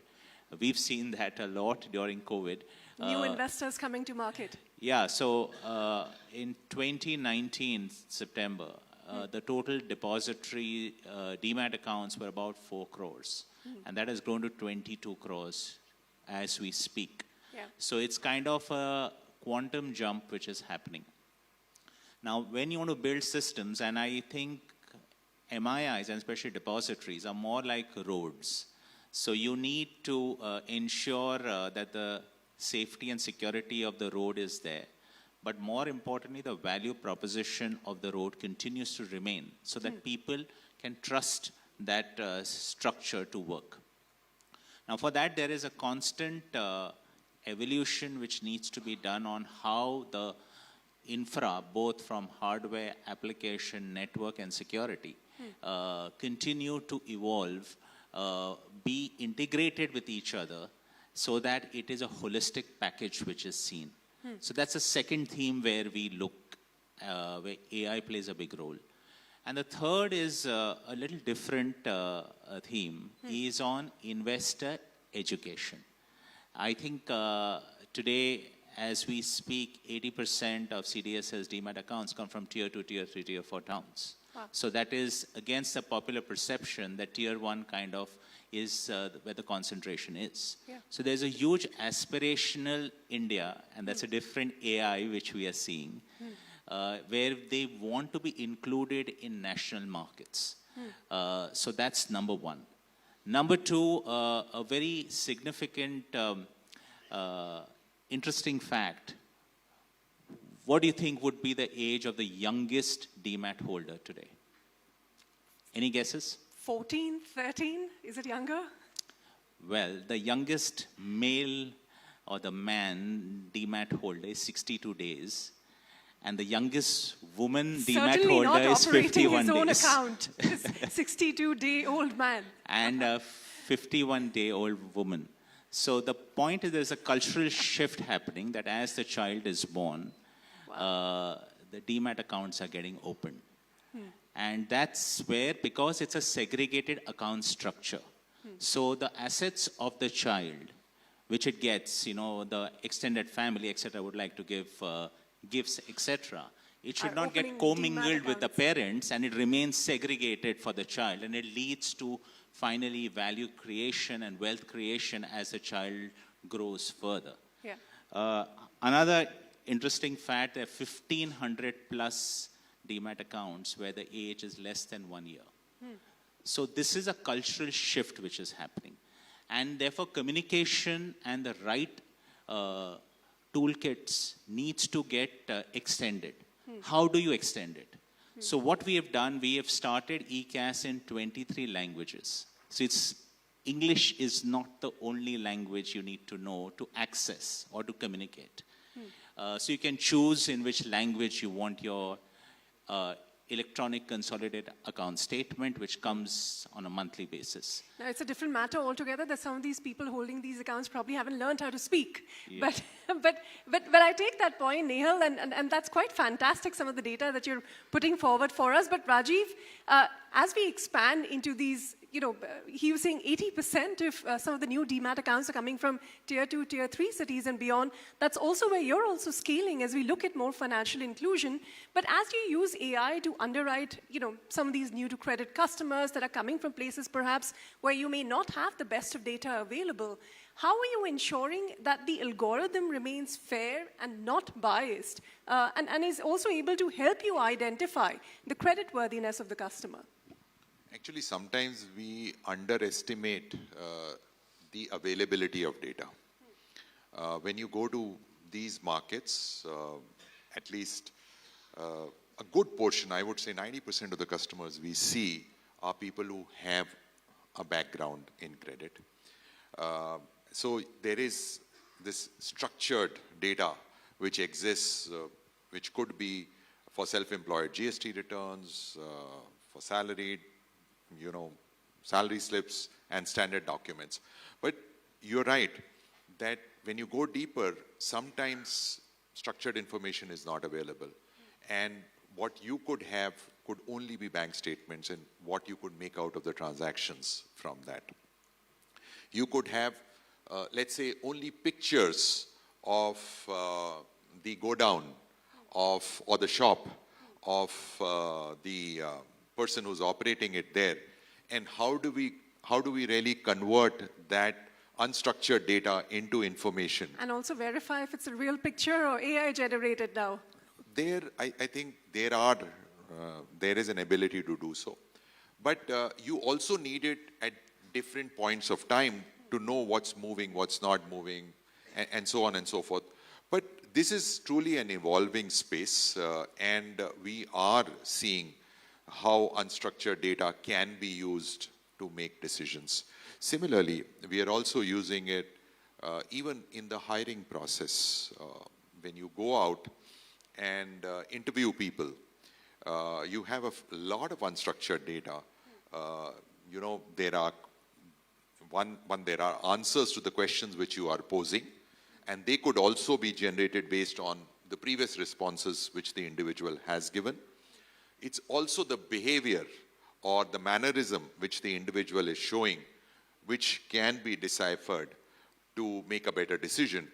[SPEAKER 15] we've seen that a lot during COVID.
[SPEAKER 10] New investors coming to market.
[SPEAKER 15] Yeah, so in 2019, September, the total depository demat accounts were about 4 crores. And that has grown to 22 crores as we speak.
[SPEAKER 10] Yeah.
[SPEAKER 15] So it's kind of a quantum jump which is happening. Now, when you want to build systems, and I think MIIs, and especially depositories, are more like roads. So you need to ensure that the safety and security of the road is there. But more importantly, the value proposition of the road continues to remain so that people can trust that structure to work. Now, for that, there is a constant evolution which needs to be done on how the infra, both from hardware, application, network, and security, continue to evolve, be integrated with each other so that it is a holistic package which is seen. So that's a second theme where we look, where AI plays a big role. And the third is a little different theme, is on investor education. I think today, as we speak, 80% of CDSL's Demat accounts come from tier 2, tier 3, tier 4 towns.
[SPEAKER 10] Wow.
[SPEAKER 15] So that is against the popular perception that tier 1 kind of is where the concentration is.
[SPEAKER 10] Yeah.
[SPEAKER 15] So there's a huge aspirational India, and that's a different AI which we are seeing, where they want to be included in national markets. So that's number one. Number two, a very significant, interesting fact. What do you think would be the age of the youngest Demat holder today? Any guesses?
[SPEAKER 10] 14, 13? Is it younger?
[SPEAKER 15] Well, the youngest male or the man Demat holder is 62 days. And the youngest woman Demat holder is 51
[SPEAKER 10] his own
[SPEAKER 15] days.
[SPEAKER 10] account. 62-day-old man.
[SPEAKER 15] And a 51-day-old woman. So the point is there's a cultural shift happening that as the child is born, the Demat accounts are getting opened. And that's where, because it's a segregated account structure, so the assets of the child, which it gets, you know, the extended family, etc., would like to give gifts, etc., it should not get commingled with the parents, and it remains segregated for the child, and it leads to finally value creation and wealth creation as the child grows further.
[SPEAKER 10] Yeah.
[SPEAKER 15] Another interesting fact, there are 1,500 plus Demat accounts where the age is less than 1 year. So this is a cultural shift which is happening. And therefore communication and the right toolkits needs to get extended. How do you extend it? So what we have done, we have started ECAS in 23 languages. So English is not the only language you need to know to access or to communicate. So you can choose in which language you want your electronic consolidated account statement, which comes on a monthly basis.
[SPEAKER 10] Now, it's a different matter altogether that some of these people holding these accounts probably haven't learned how to speak.
[SPEAKER 15] Yeah.
[SPEAKER 10] But I take that point, Nehal, and that's quite fantastic, some of the data that you're putting forward for us. But Rajiv, as we expand into these, you know, he was saying 80% of some of the new Demat accounts are coming from tier 2, tier 3 cities and beyond. That's also where you're also scaling as we look at more financial inclusion. But as you use AI to underwrite, you know, some of these new to credit customers that are coming from places perhaps where you may not have the best of data available, how are you ensuring that the algorithm remains fair and not biased and is also able to help you identify the creditworthiness of the customer?
[SPEAKER 11] Actually, sometimes we underestimate the availability of data. When you go to these markets, at least a good portion, I would say 90% of the customers we see are people who have a background in credit. So there is this structured data which exists, which could be for self-employed GST returns, for salaried, you know, salary slips and standard documents. But you're right that when you go deeper, sometimes structured information is not available. And what you could have could only be bank statements and what you could make out of the transactions from that. You could have, let's say, only pictures of the go down of, or the shop of the person who's operating it there. And how do we really convert that unstructured data into information?
[SPEAKER 10] And also verify if it's a real picture or AI generated now.
[SPEAKER 11] There, I think there is an ability to do so. But you also need it at different points of time to know what's moving, what's not moving, and so on and so forth. But this is truly an evolving space, and we are seeing how unstructured data can be used to make decisions. Similarly, we are also using it even in the hiring process. When you go out and interview people, you have a lot of unstructured data. You know, there are there are answers to the questions which you are posing, and they could also be generated based on the previous responses which the individual has given. It's also the behavior or the mannerism which the individual is showing, which can be deciphered to make a better decision.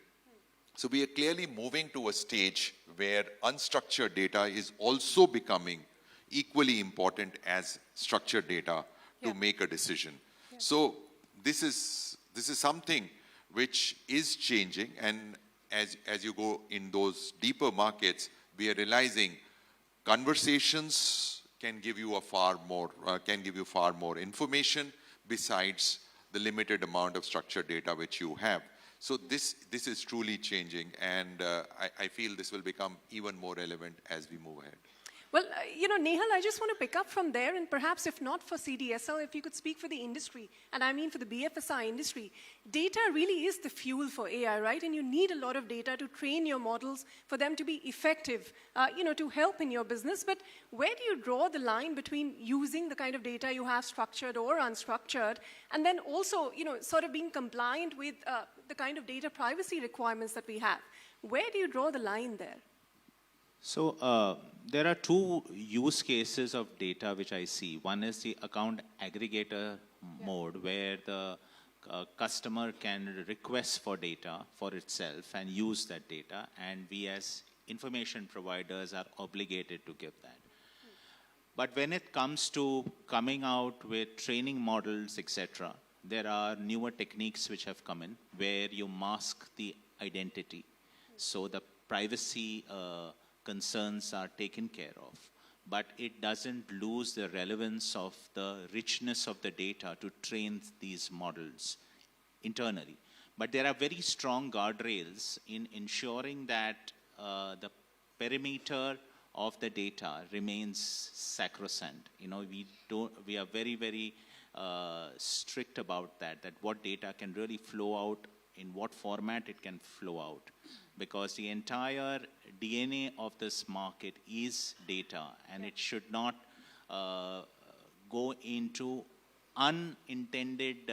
[SPEAKER 11] So we are clearly moving to a stage where unstructured data is also becoming equally important as structured data to make a decision. So this is something which is changing, and as you go in those deeper markets, we are realizing conversations can give you far more information besides the limited amount of structured data which you have. So this is truly changing, and I feel this will become even more relevant as we move ahead.
[SPEAKER 10] Well, Nehal, I just want to pick up from there, and perhaps if not for CDSL, if you could speak for the industry, and I mean for the BFSI industry, data really is the fuel for AI, right? And you need a lot of data to train your models for them to be effective, to help in your business. But where do you draw the line between using the kind of data you have, structured or unstructured, and then also, sort of being compliant with the kind of data privacy requirements that we have? Where do you draw the line there?
[SPEAKER 15] So there are two use cases of data which I see. One is the account aggregator mode, where the customer can request for data for itself and use that data, and we as information providers are obligated to give that. But when it comes to coming out with training models, etc., there are newer techniques which have come in where you mask the identity. So the privacy concerns are taken care of, but it doesn't lose the relevance of the richness of the data to train these models internally. But there are very strong guardrails in ensuring that the perimeter of the data remains sacrosanct. We are very, very strict about that what data can really flow out, in what format it can flow out. Because the entire DNA of this market is data, and it should not go into unintended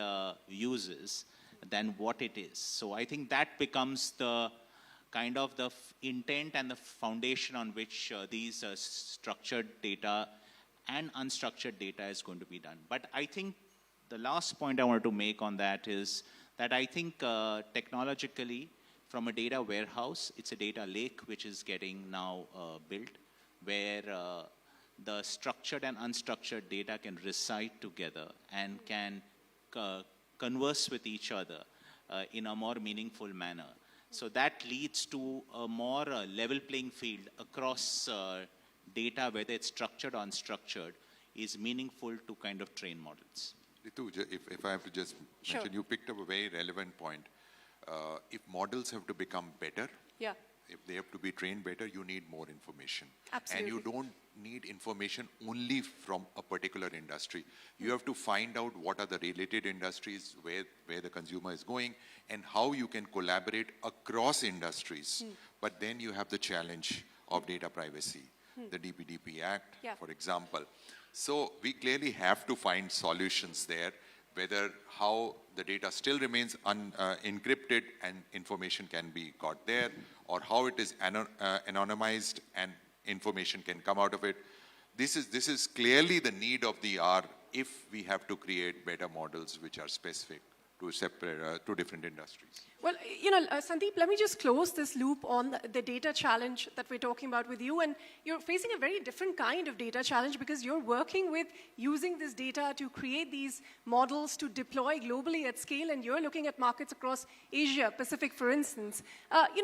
[SPEAKER 15] uses than what it is. So I think that becomes the kind of the intent and the foundation on which these structured data and unstructured data is going to be done. But I think the last point I wanted to make on that is that I think technologically, from a data warehouse, it's a data lake which is getting now built, where the structured and unstructured data can reside together and can converse with each other in a more meaningful manner. So that leads to a more level playing field across data, whether it's structured or unstructured, is meaningful to kind of train models.
[SPEAKER 11] Ritu, if I have to just mention, you picked up a very relevant point. If models have to become better, if they have to be trained better, you need more information.
[SPEAKER 10] Absolutely.
[SPEAKER 11] And you don't need information only from a particular industry. You have to find out what are the related industries, where the consumer is going, and how you can collaborate across industries. But then you have the challenge of data privacy, the DPDP Act, for example. So we clearly have to find solutions there, whether how the data still remains encrypted and information can be got there, or how it is anonymized and information can come out of it. This is clearly the need of the hour if we have to create better models which are specific to different industries.
[SPEAKER 10] Well, Sandeep, let me just close this loop on the data challenge that we're talking about with you. And you're facing a very different kind of data challenge because you're working with using this data to create these models to deploy globally at scale. And you're looking at markets across Asia, Pacific, for instance.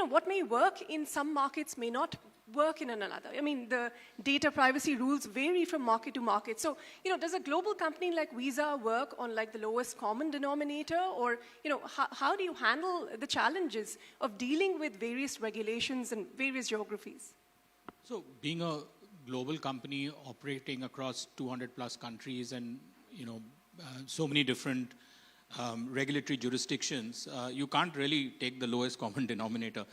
[SPEAKER 10] What may work in some markets may not work in another. I mean, the data privacy rules vary from market to market. So, does a global company like Visa work on like the lowest common denominator? Or, how do you handle the challenges of dealing with various regulations and various geographies?
[SPEAKER 13] So, being a global company operating across 200 plus countries and, so many different regulatory jurisdictions, you can't really take the lowest common denominator.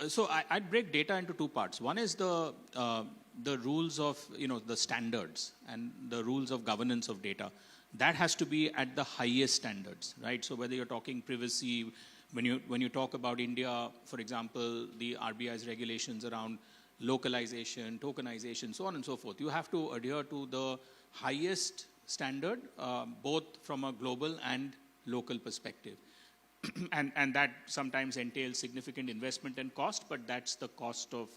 [SPEAKER 13] So I'd break data into two parts. One is the rules of, the standards and the rules of governance of data. That has to be at the highest standards, right? So whether you're talking privacy, when you talk about India, for example, the RBI's regulations around localization, tokenization, so on and so forth, you have to adhere to the highest standard, both from a global and local perspective. and that sometimes entails significant investment and cost, but that's the cost of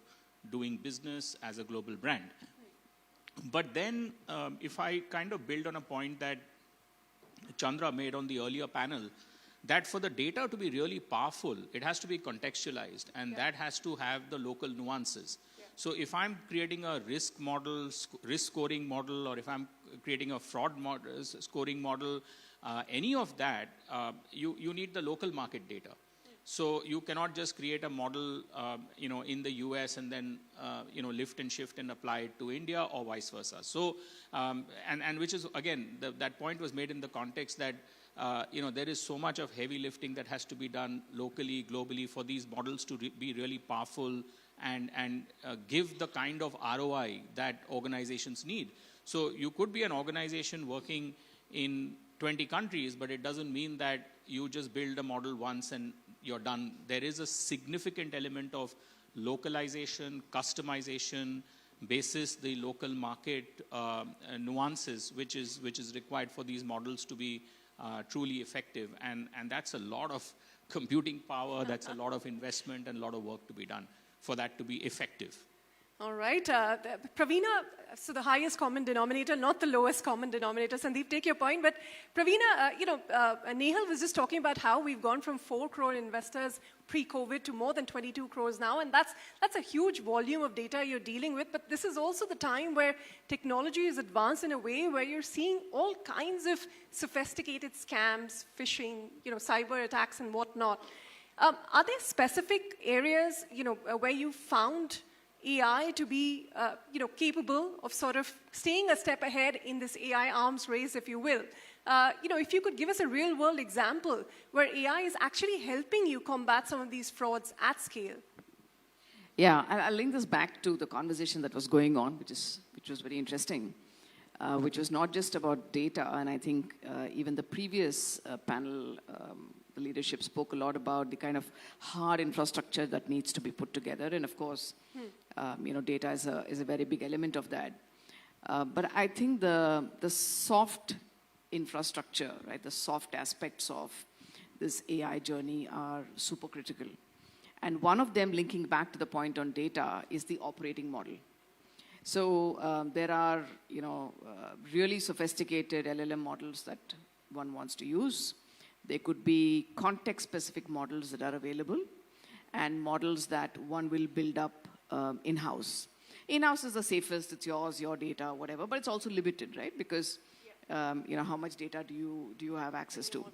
[SPEAKER 13] doing business as a global brand. But then if I kind of build on a point that Chandra made on the earlier panel, that for the data to be really powerful, it has to be contextualized, and that has to have the local nuances. So if I'm creating a risk model, risk scoring model, or if I'm creating a fraud scoring model, any of that, you need the local market data. So you cannot just create a model, in the US and then, lift and shift and apply it to India or vice versa. So, and which is, again, that point was made in the context that, there is so much of heavy lifting that has to be done locally, globally for these models to be really powerful and give the kind of ROI that organizations need. So you could be an organization working in 20 countries, but it doesn't mean that you just build a model once and you're done. There is a significant element of localization, customization, basis the local market nuances, which is required for these models to be truly effective. And that's a lot of computing power, that's a lot of investment and a lot of work to be done for that to be effective.
[SPEAKER 10] All right. Praveena, so the highest common denominator, not the lowest common denominator. Sandeep, take your point. But Praveena, Nehal was just talking about how we've gone from 4 crore investors pre-COVID to more than 22 crores now. And that's a huge volume of data you're dealing with. But this is also the time where technology is advanced in a way where you're seeing all kinds of sophisticated scams, phishing, cyber attacks and whatnot. Are there specific areas, where you found AI to be, capable of sort of staying a step ahead in this AI arms race, if you will? If you could give us a real-world example where AI is actually helping you combat some of these frauds at scale.
[SPEAKER 14] Yeah, I'll link this back to the conversation that was going on, which was very interesting, which was not just about data, and I think even the previous panel, the leadership spoke a lot about the kind of hard infrastructure that needs to be put together, and of course, data is a very big element of that. But I think the soft infrastructure, right, the soft aspects of this AI journey are super critical. And one of them, linking back to the point on data, is the operating model. So there are, really sophisticated LLM models that one wants to use. There could be context-specific models that are available and models that one will build up in-house. In-house is the safest, it's yours, your data, whatever, but it's also limited, right? Because, how much data do you have access to?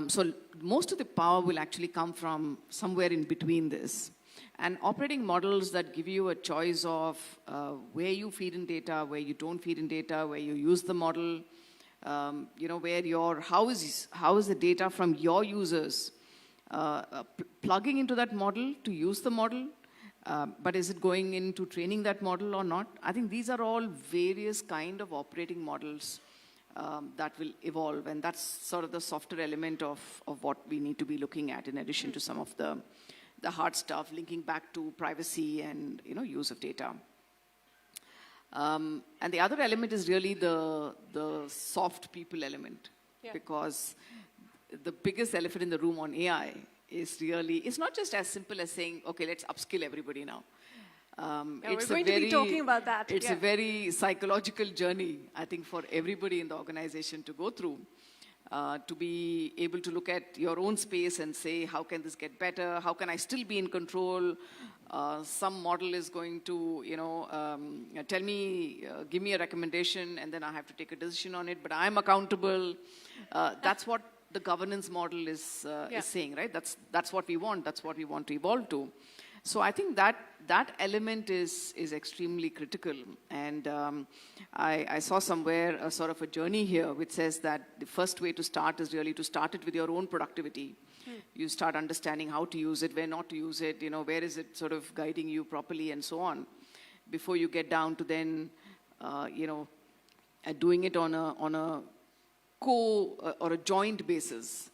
[SPEAKER 14] So most of the power will actually come from somewhere in between this. And operating models that give you a choice of where you feed in data, where you don't feed in data, where you use the model, how is the data from your users plugging into that model to use the model, but is it going into training that model or not? I think these are all various kind of operating models that will evolve, and that's sort of the softer element of what we need to be looking at in addition to some of the hard stuff linking back to privacy and use of data. And the other element is really the soft people element, because the biggest elephant in the room on AI is really, it's not just as simple as saying, okay, let's upskill everybody now.
[SPEAKER 10] We're going to be talking about that.
[SPEAKER 14] It's a very psychological journey, I think, for everybody in the organization to go through, to be able to look at your own space and say, how can this get better? How can I still be in control? Some model is going to, tell me, give me a recommendation, and then I have to take a decision on it, but I'm accountable. That's what the governance model is saying, right? That's what we want. That's what we want to evolve to. So I think that element is extremely critical. And I saw somewhere a sort of a journey here which says that the first way to start is really to start it with your own productivity. You start understanding how to use it, where not to use it, where is it sort of guiding you properly and so on, before you get down to then, doing it on a or a joint basis.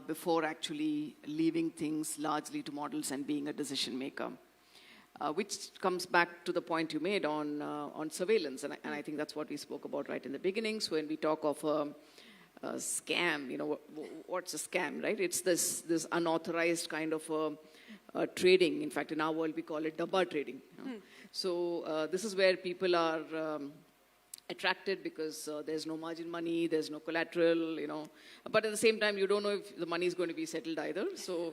[SPEAKER 14] Before actually leaving things largely to models and being a decision maker, which comes back to the point you made on surveillance, and I think that's what we spoke about right in the beginning. So when we talk of scam. You know, what's a scam, right? It's this unauthorized kind of trading. In fact, in our world, we call it dabba trading. You know? So this is where people are attracted because there's no margin money, there's no collateral, you know. But at the same time, you don't know if the money is going to be settled either. So,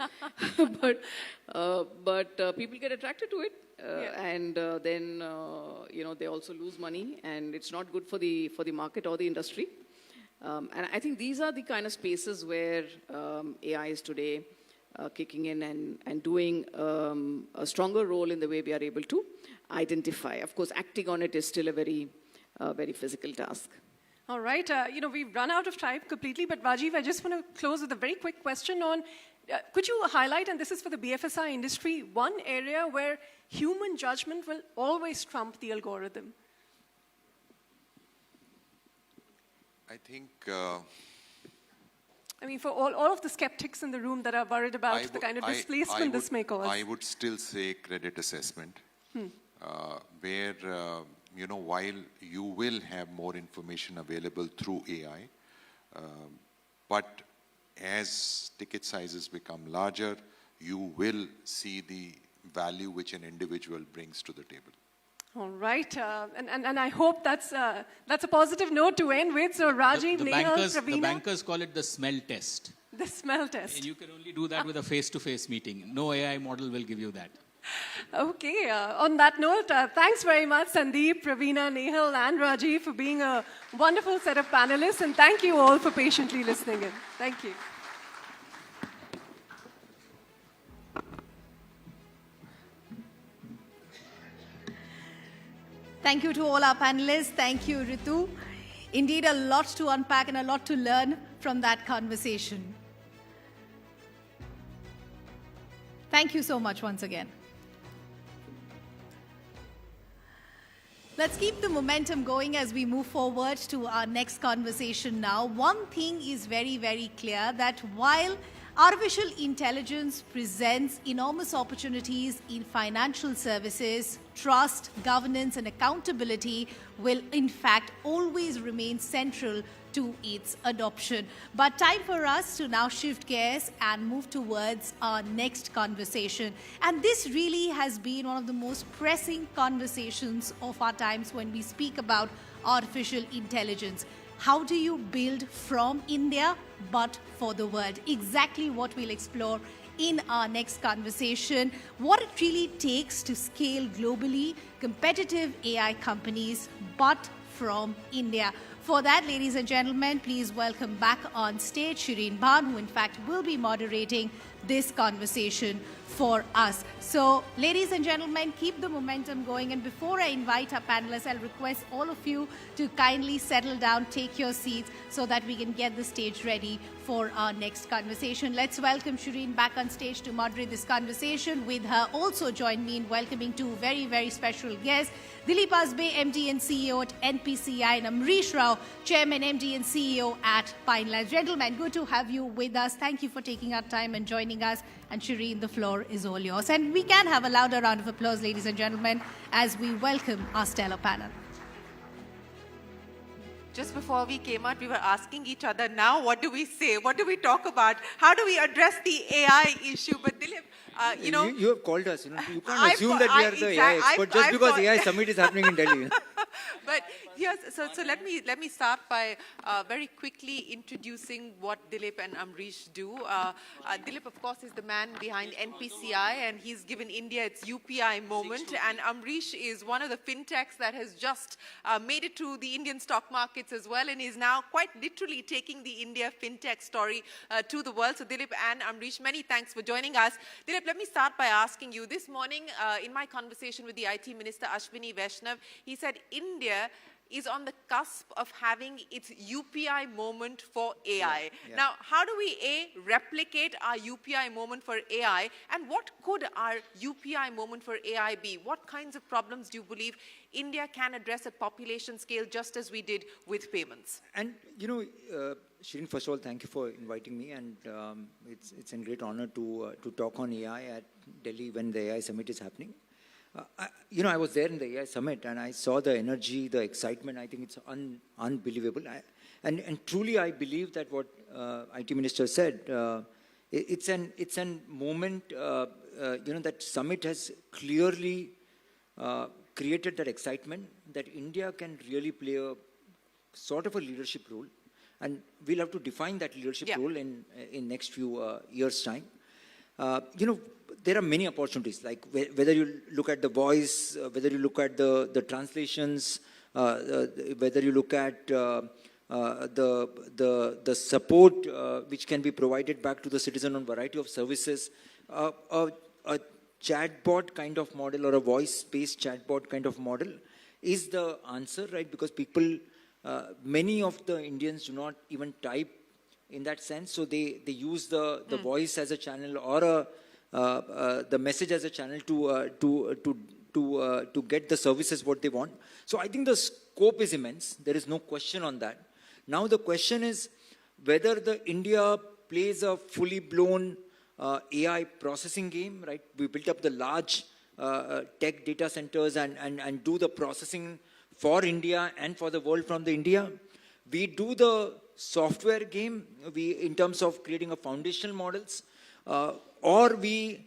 [SPEAKER 14] but people get attracted to it, and then you know, they also lose money, and it's not good for the market or the industry. And I think these are the kind of spaces where AI is today kicking in and doing a stronger role in the way we are able to identify. Of course, acting on it is still a very physical task.
[SPEAKER 10] All right. You know, we've run out of time completely, but Rajiv, I just want to close with a very quick question on, could you highlight, and this is for the BFSI industry, one area where human judgment will always trump the algorithm?
[SPEAKER 11] I think...
[SPEAKER 10] I mean, for all of the skeptics in the room that are worried about the kind of displacement this may cause.
[SPEAKER 11] I would still say credit assessment, where, you know, while you will have more information available through AI, but as ticket sizes become larger, you will see the value which an individual brings to the table.
[SPEAKER 10] All right, and I hope that's a positive note to end with. So Rajiv, Nehal, Pravina.
[SPEAKER 13] The bankers call it the smell test.
[SPEAKER 10] The smell test.
[SPEAKER 13] And you can only do that with a face-to-face meeting. No AI model will give you that.
[SPEAKER 10] Okay, on that note, thanks very much, Sandeep, Pravina, Nehal, and Rajiv for being a wonderful set of panelists, and thank you all for patiently listening in. Thank you.
[SPEAKER 1] Thank you to all our panelists. Thank you, Ritu. Indeed, a lot to unpack and a lot to learn from that conversation. Thank you so much once again. Let's keep the momentum going as we move forward to our next conversation now. One thing is very, very clear, that while artificial intelligence presents enormous opportunities in financial services, trust, governance, and accountability will in fact always remain central to its adoption. But time for us to now shift gears and move towards our next conversation. And this really has been one of the most pressing conversations of our times when we speak about artificial intelligence. How do you build from India but for the world? Exactly what we'll explore in our next conversation. What it really takes to scale globally competitive AI companies but from India. For that, ladies and gentlemen, please welcome back on stage Shireen Bhan, who in fact will be moderating this conversation for us. So, ladies and gentlemen, keep the momentum going. And before I invite our panelists, I'll request all of you to kindly settle down, take your seats, so that we can get the stage ready for our next conversation. Let's welcome Shireen back on stage to moderate this conversation. With her, also join me in welcoming two very, very special guests. Dilip Asbe, MD and CEO at NPCI, and Amrish Rao, Chairman, MD and CEO at Pinelands. Gentlemen, good to have you with us. Thank you for taking our time and joining us. And Shireen, the floor is all yours. And we can have a louder round of applause, ladies and gentlemen, as we welcome our stellar panel.
[SPEAKER 6] Just before we came out, we were asking each other, now what do we say? What do we talk about? How do we address the AI issue? But Dilip, you know...
[SPEAKER 16] You have called us. You know, you can't assume that we are the AI expert just because AI Summit is happening in Delhi.
[SPEAKER 6] But yes, so let me start by very quickly introducing what Dilip and Amrish do. Dilip, of course, is the man behind NPCI, and he's given India its UPI moment. And Amrish is one of the fintechs that has just made it to the Indian stock markets as well, and is now quite literally taking the India fintech story to the world. So Dilip and Amrish, many thanks for joining us. Dilip, let me start by asking you, this morning in my conversation with the IT Minister Ashwini Vaishnav, he said India is on the cusp of having its UPI moment for AI.
[SPEAKER 16] Yeah.
[SPEAKER 6] Now, how do we, A, replicate our UPI moment for AI, and what could our UPI moment for AI be? What kinds of problems do you believe India can address at population scale, just as we did with payments?
[SPEAKER 16] And, you know, Shireen, first of all, thank you for inviting me, and it's a great honor to talk on AI at Delhi when the AI Summit is happening. I was there in the AI summit and I saw the energy, the excitement. I think it's unbelievable. And truly, I believe that what IT Minister said, it's an moment, that summit has clearly created that excitement that India can really play a sort of a leadership role. And we'll have to define that leadership role in next few years' time. There are many opportunities, like whether you look at the voice, whether you look at the translations, whether you look at the support which can be provided back to the citizen on variety of services, a chatbot kind of model or a voice-based chatbot kind of model is the answer, right? Because people, many of the Indians do not even type in that sense, so they use the voice as a channel or the message as a channel to get the services what they want. So I think the scope is immense. There is no question on that. Now the question is whether the India plays a fully blown AI processing game, right? We built up the large tech data centers and do the processing for India and for the world from the India. We do the software game, in terms of creating a foundational models, or we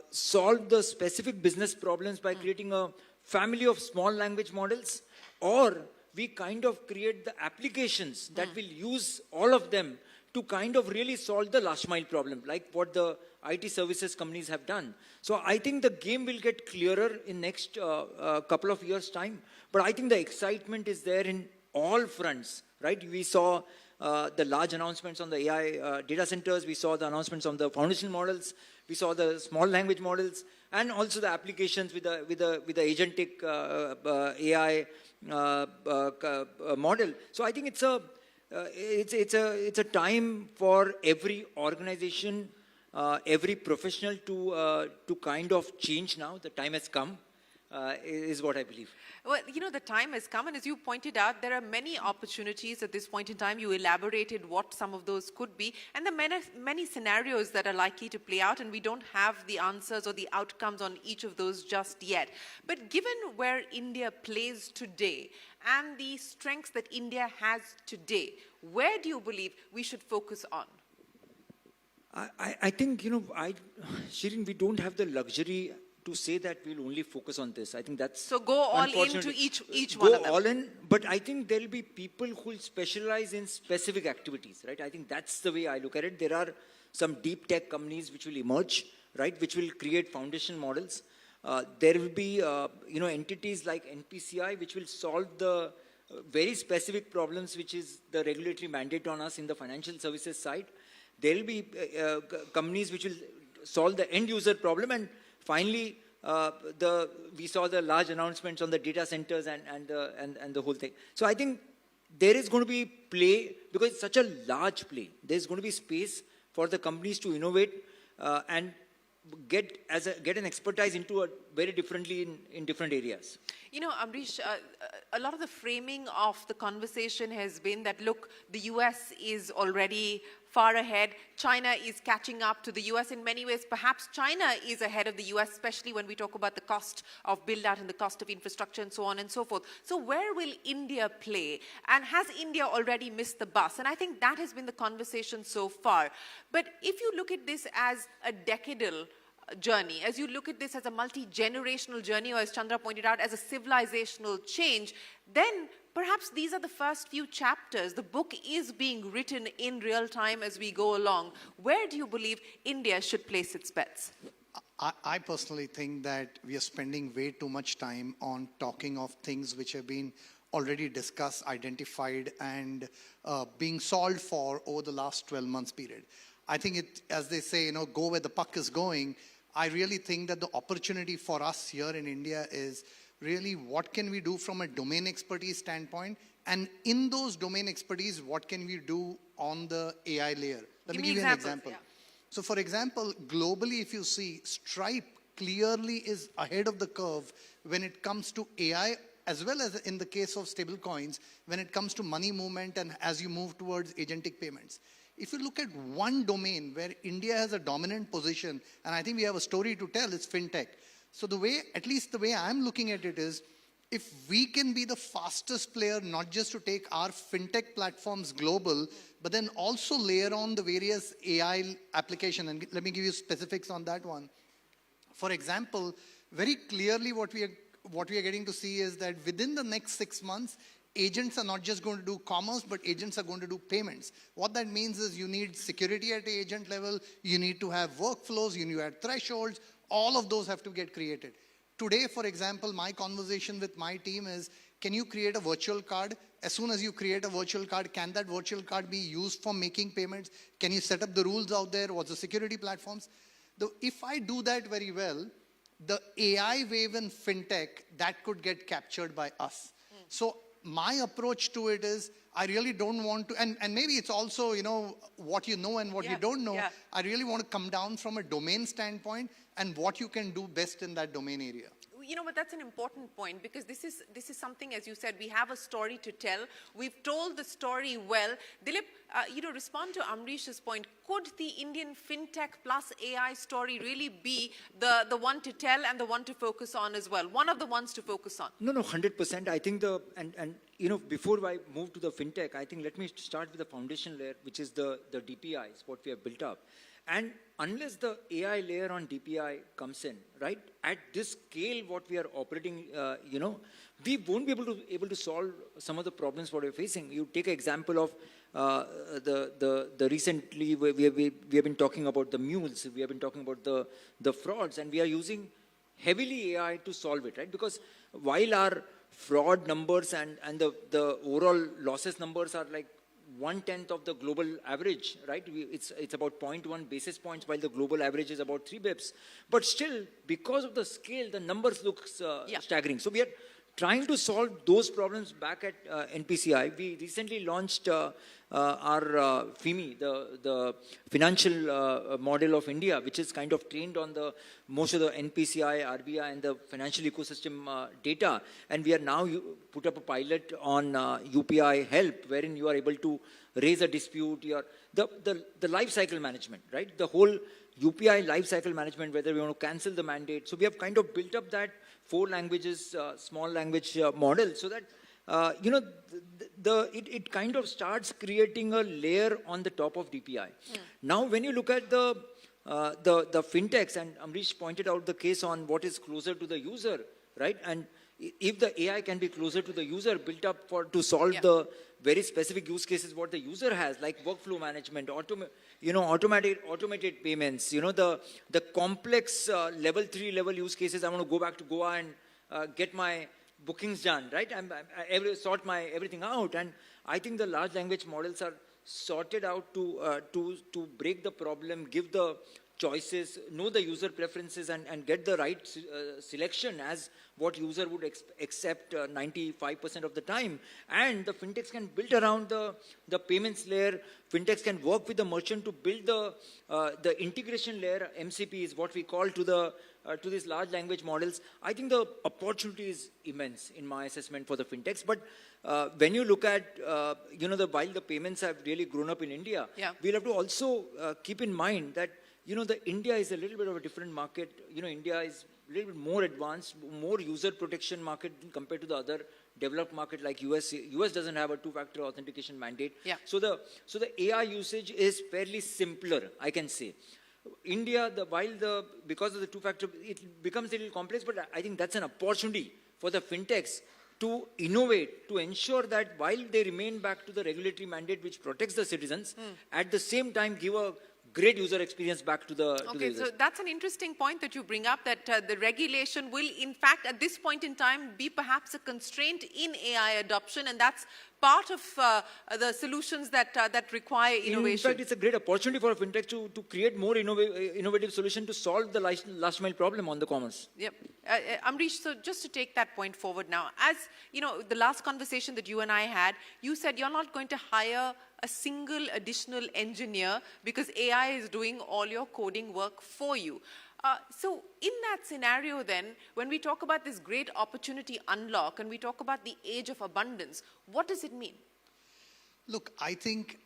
[SPEAKER 16] solve the specific business problems by creating a family of small language models, or we kind of create the applications that will use all of them to kind of really solve the last mile problem, like what the IT services companies have done. So I think the game will get clearer in next couple of years' time. But I think the excitement is there in all fronts, right? We saw the large announcements on the AI data centers. We saw the announcements on the foundational models. We saw the small language models, and also the applications with the agentic AI model. So I think it's a time for every organization, every professional to kind of change now. The time has come, is what I believe.
[SPEAKER 6] Well, the time has come, and as you pointed out, there are many opportunities at this point in time. You elaborated what some of those could be, and there are many scenarios that are likely to play out, and we don't have the answers or the outcomes on each of those just yet. But given where India plays today and the strengths that India has today, where do you believe we should focus on?
[SPEAKER 16] I think, Shirin, we don't have the luxury to say that we'll only focus on this. I think that's...
[SPEAKER 6] So go all into each one of them.
[SPEAKER 16] Go all in, but I think there'll be people who will specialize in specific activities, right? I think that's the way I look at it. There are some deep tech companies which will emerge, right, which will create foundation models. There will be, entities like NPCI which will solve the very specific problems which is the regulatory mandate on us in the financial services side. There will be companies which will solve the end user problem, and finally, we saw the large announcements on the data centers and the whole thing. So I think there is going to be play, because it's such a large play. There's going to be space for the companies to innovate and get an expertise into very differently in different areas.
[SPEAKER 6] Amrish, a lot of the framing of the conversation has been that, look, the US is already far ahead. China is catching up to the US in many ways. Perhaps China is ahead of the US, especially when we talk about the cost of build-out and the cost of infrastructure and so on and so forth. So where will India play? And has India already missed the bus? And I think that has been the conversation so far. But if you look at this as a decadal journey, as you look at this as a multi-generational journey, or as Chandra pointed out, as a civilizational change, then perhaps these are the first few chapters. The book is being written in real time as we go along. Where do you believe India should place its bets?
[SPEAKER 17] I personally think that we are spending way too much time on talking of things which have been already discussed, identified, and being solved for over the last 12 months period. I think as they say, go where the puck is going. I really think that the opportunity for us here in India is really what can we do from a domain expertise standpoint, and in those domain expertise, what can we do on the AI layer? Let me give you an example. Yeah. So for example, globally, if you see, Stripe clearly is ahead of the curve when it comes to AI, as well as in the case of stable coins, when it comes to money movement and as you move towards agentic payments. If you look at one domain where India has a dominant position, and I think we have a story to tell, it's fintech. So the way, at least the way I'm looking at it is, if we can be the fastest player, not just to take our fintech platforms global, but then also layer on the various AI application, and let me give you specifics on that one. For example, very clearly what we are getting to see is that within the next 6 months, agents are not just going to do commerce, but agents are going to do payments. What that means is you need security at the agent level, you need to have workflows, you need to have thresholds, all of those have to get created. Today, for example, my conversation with my team is, can you create a virtual card? As soon as you create a virtual card, can that virtual card be used for making payments? Can you set up the rules out there? What's the security platforms? If I do that very well, the AI wave in fintech, that could get captured by us. So my approach to it is, I really don't want to, and maybe it's also, you know, what you know and what you don't know. I really want to come down from a domain standpoint and what you can do best in that domain area.
[SPEAKER 6] You know, but that's an important point, because this is something, as you said, we have a story to tell. We've told the story well. Dilip, respond to Amrish's point. Could the Indian fintech plus AI story really be the one to tell and the one to focus on as well? One of the ones to focus on.
[SPEAKER 16] No, 100%. I think before I move to the fintech, I think let me start with the foundation layer, which is the DPIs, what we have built up. And unless the AI layer on DPI comes in, right, at this scale what we are operating, we won't be able to solve some of the problems what we're facing. You take an example of the recently we have been talking about the mules, we have been talking about the frauds, and we are using heavily AI to solve it, right? Because while our fraud numbers and the overall losses numbers are like 1/10 of the global average, right? It's about 0.1 basis points, while the global average is about 3 bips. But still, because of the scale, the numbers look staggering. So we are trying to solve those problems back at NPCI. We recently launched our FIMI, the financial model of India, which is kind of trained on most of the NPCI, RBI, and the financial ecosystem data. And we are now put up a pilot on UPI help, wherein you are able to raise a dispute, the life cycle management, right? The whole UPI life cycle management, whether we want to cancel the mandate. So we have kind of built up that 4 languages, small language model, so that it kind of starts creating a layer on the top of DPI. Now, when you look at the fintechs, and Amrish pointed out the case on what is closer to the user, right? And if the AI can be closer to the user, built up to solve the very specific use cases what the user has, like workflow management, automated payments, the complex level 3 use cases. I want to go back to Goa and get my bookings done, right? Sort my everything out, and I think the large language models are sorted out to break the problem, give the choices, know the user preferences, and get the right selection as what user would accept 95% of the time. And the fintechs can build around the payments layer. Fintechs can work with the merchant to build the integration layer. MCP is what we call to these large language models. I think the opportunity is immense in my assessment for the fintechs. But when you look at, while the payments have really grown up in India, we'll have to also keep in mind that the India is a little bit of a different market. India is a little bit more advanced, more user protection market compared to the other developed market like US. US doesn't have a 2-factor authentication mandate. So the AI usage is fairly simpler, I can say. India, because of the 2-factor, it becomes a little complex, but I think that's an opportunity for the fintechs to innovate, to ensure that while they remain back to the regulatory mandate which protects the citizens, at the same time give a great user experience back to the users.
[SPEAKER 6] So that's an interesting point that you bring up, that the regulation will, in fact, at this point in time, be perhaps a constraint in AI adoption, and that's part of the solutions that require innovation.
[SPEAKER 16] In fact, it's a great opportunity for a fintech to create more innovative solution to solve the last mile problem on the commerce.
[SPEAKER 6] Yep. Amrish, so just to take that point forward now, as the last conversation that you and I had, you said you're not going to hire a single additional engineer because AI is doing all your coding work for you. So in that scenario then, when we talk about this great opportunity unlock and we talk about the age of abundance, what does it mean?
[SPEAKER 17] Look, I think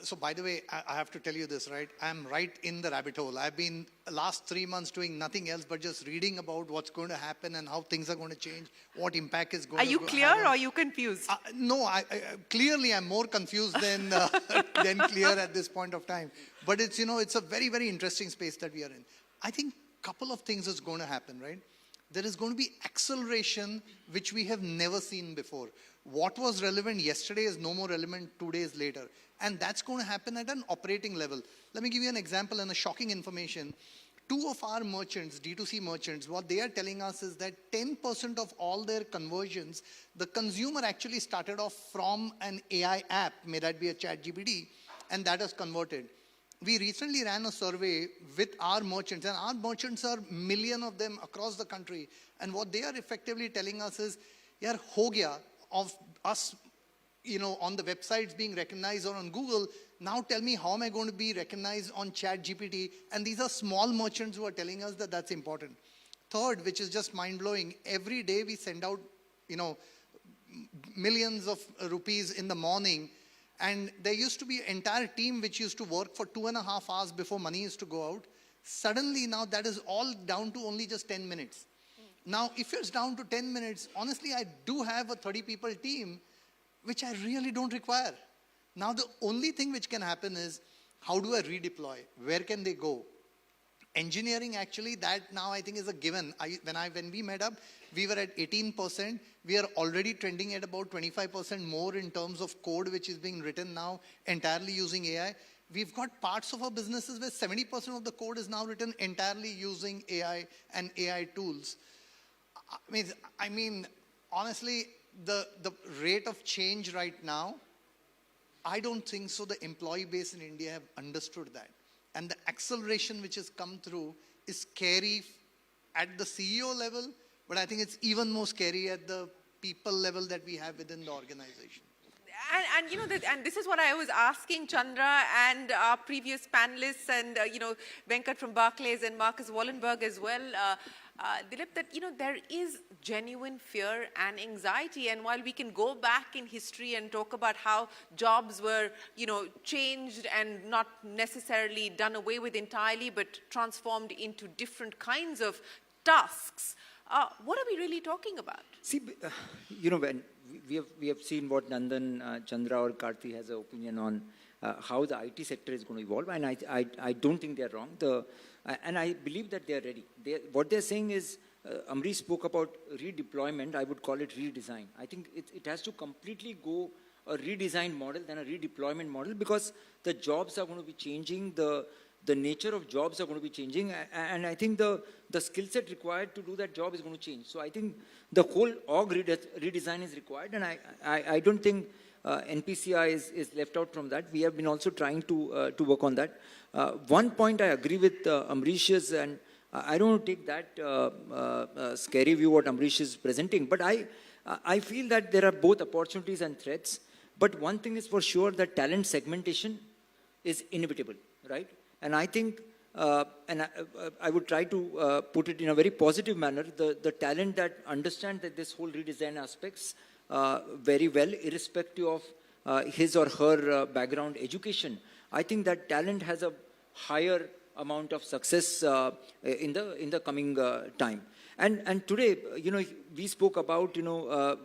[SPEAKER 17] So by the way, I have to tell you this, right? I'm right in the rabbit hole. I've been last 3 months doing nothing else but just reading about what's going to happen and how things are going to change, what impact is going to
[SPEAKER 6] Are you clear or are you confused?
[SPEAKER 17] No, clearly I'm more confused than, than clear at this point of time. But it's, it's a very, very interesting space that we are in. I think a couple of things is going to happen, right? There is going to be acceleration which we have never seen before. What was relevant yesterday is no more relevant 2 days later. And that's going to happen at an operating level. Let me give you an example and a shocking information. 2 of our merchants, D2C merchants, what they are telling us is that 10% of all their conversions, the consumer actually started off from an AI app, may that be a ChatGPT, and that has converted. We recently ran a survey with our merchants, and our merchants are million of them across the country. And what they are effectively telling us is, yaar, ho gaya, of us, on the websites being recognized or on Google, now tell me how am I going to be recognized on ChatGPT? And these are small merchants who are telling us that that's important. Third, which is just mind-blowing, every day we send out, millions of rupees in the morning. And there used to be an entire team which used to work for 2.5 hours before money used to go out. Suddenly now that is all down to only just 10 minutes. Now, if it's down to 10 minutes, honestly, I do have a 30-people team, which I really don't require. Now, the only thing which can happen is, how do I redeploy? Where can they go? Engineering, actually, that now I think is a given. When we met up, we were at 18%. We are already trending at about 25% more in terms of code which is being written now entirely using AI. We've got parts of our businesses where 70% of the code is now written entirely using AI and AI tools. I mean, honestly, the rate of change right now, I don't think so the employee base in India have understood that. And the acceleration which has come through is scary at the CEO level, but I think it's even more scary at the people level that we have within the organization.
[SPEAKER 6] And this is what I was asking Chandra and our previous panelists and, Venkat from Barclays and Marcus Wallenberg as well. Dilip, that, there is genuine fear and anxiety. And while we can go back in history and talk about how jobs were, changed and not necessarily done away with entirely, but transformed into different kinds of tasks, what are we really talking about?
[SPEAKER 16] See, when we have seen what Nandan, Chandra or Karthi has an opinion on how the IT sector is going to evolve, and I don't think they're wrong. And I believe that they're ready. What they're saying is, Amrish spoke about redeployment, I would call it redesign. I think it has to completely go a redesigned model than a redeployment model, because the jobs are going to be changing, the nature of jobs are going to be changing, and I think the skill set required to do that job is going to change. So I think the whole org redesign is required, and I don't think NPCI is left out from that. We have been also trying to work on that. One point I agree with Amrish's, and I don't want to take that scary view what Amrish is presenting, but I feel that there are both opportunities and threats. But one thing is for sure, that talent segmentation is inevitable, right? And I think, and I would try to put it in a very positive manner, the talent that understand that this whole redesign aspects very well, irrespective of his or her background education, I think that talent has a higher amount of success in the coming time. And today, we spoke about,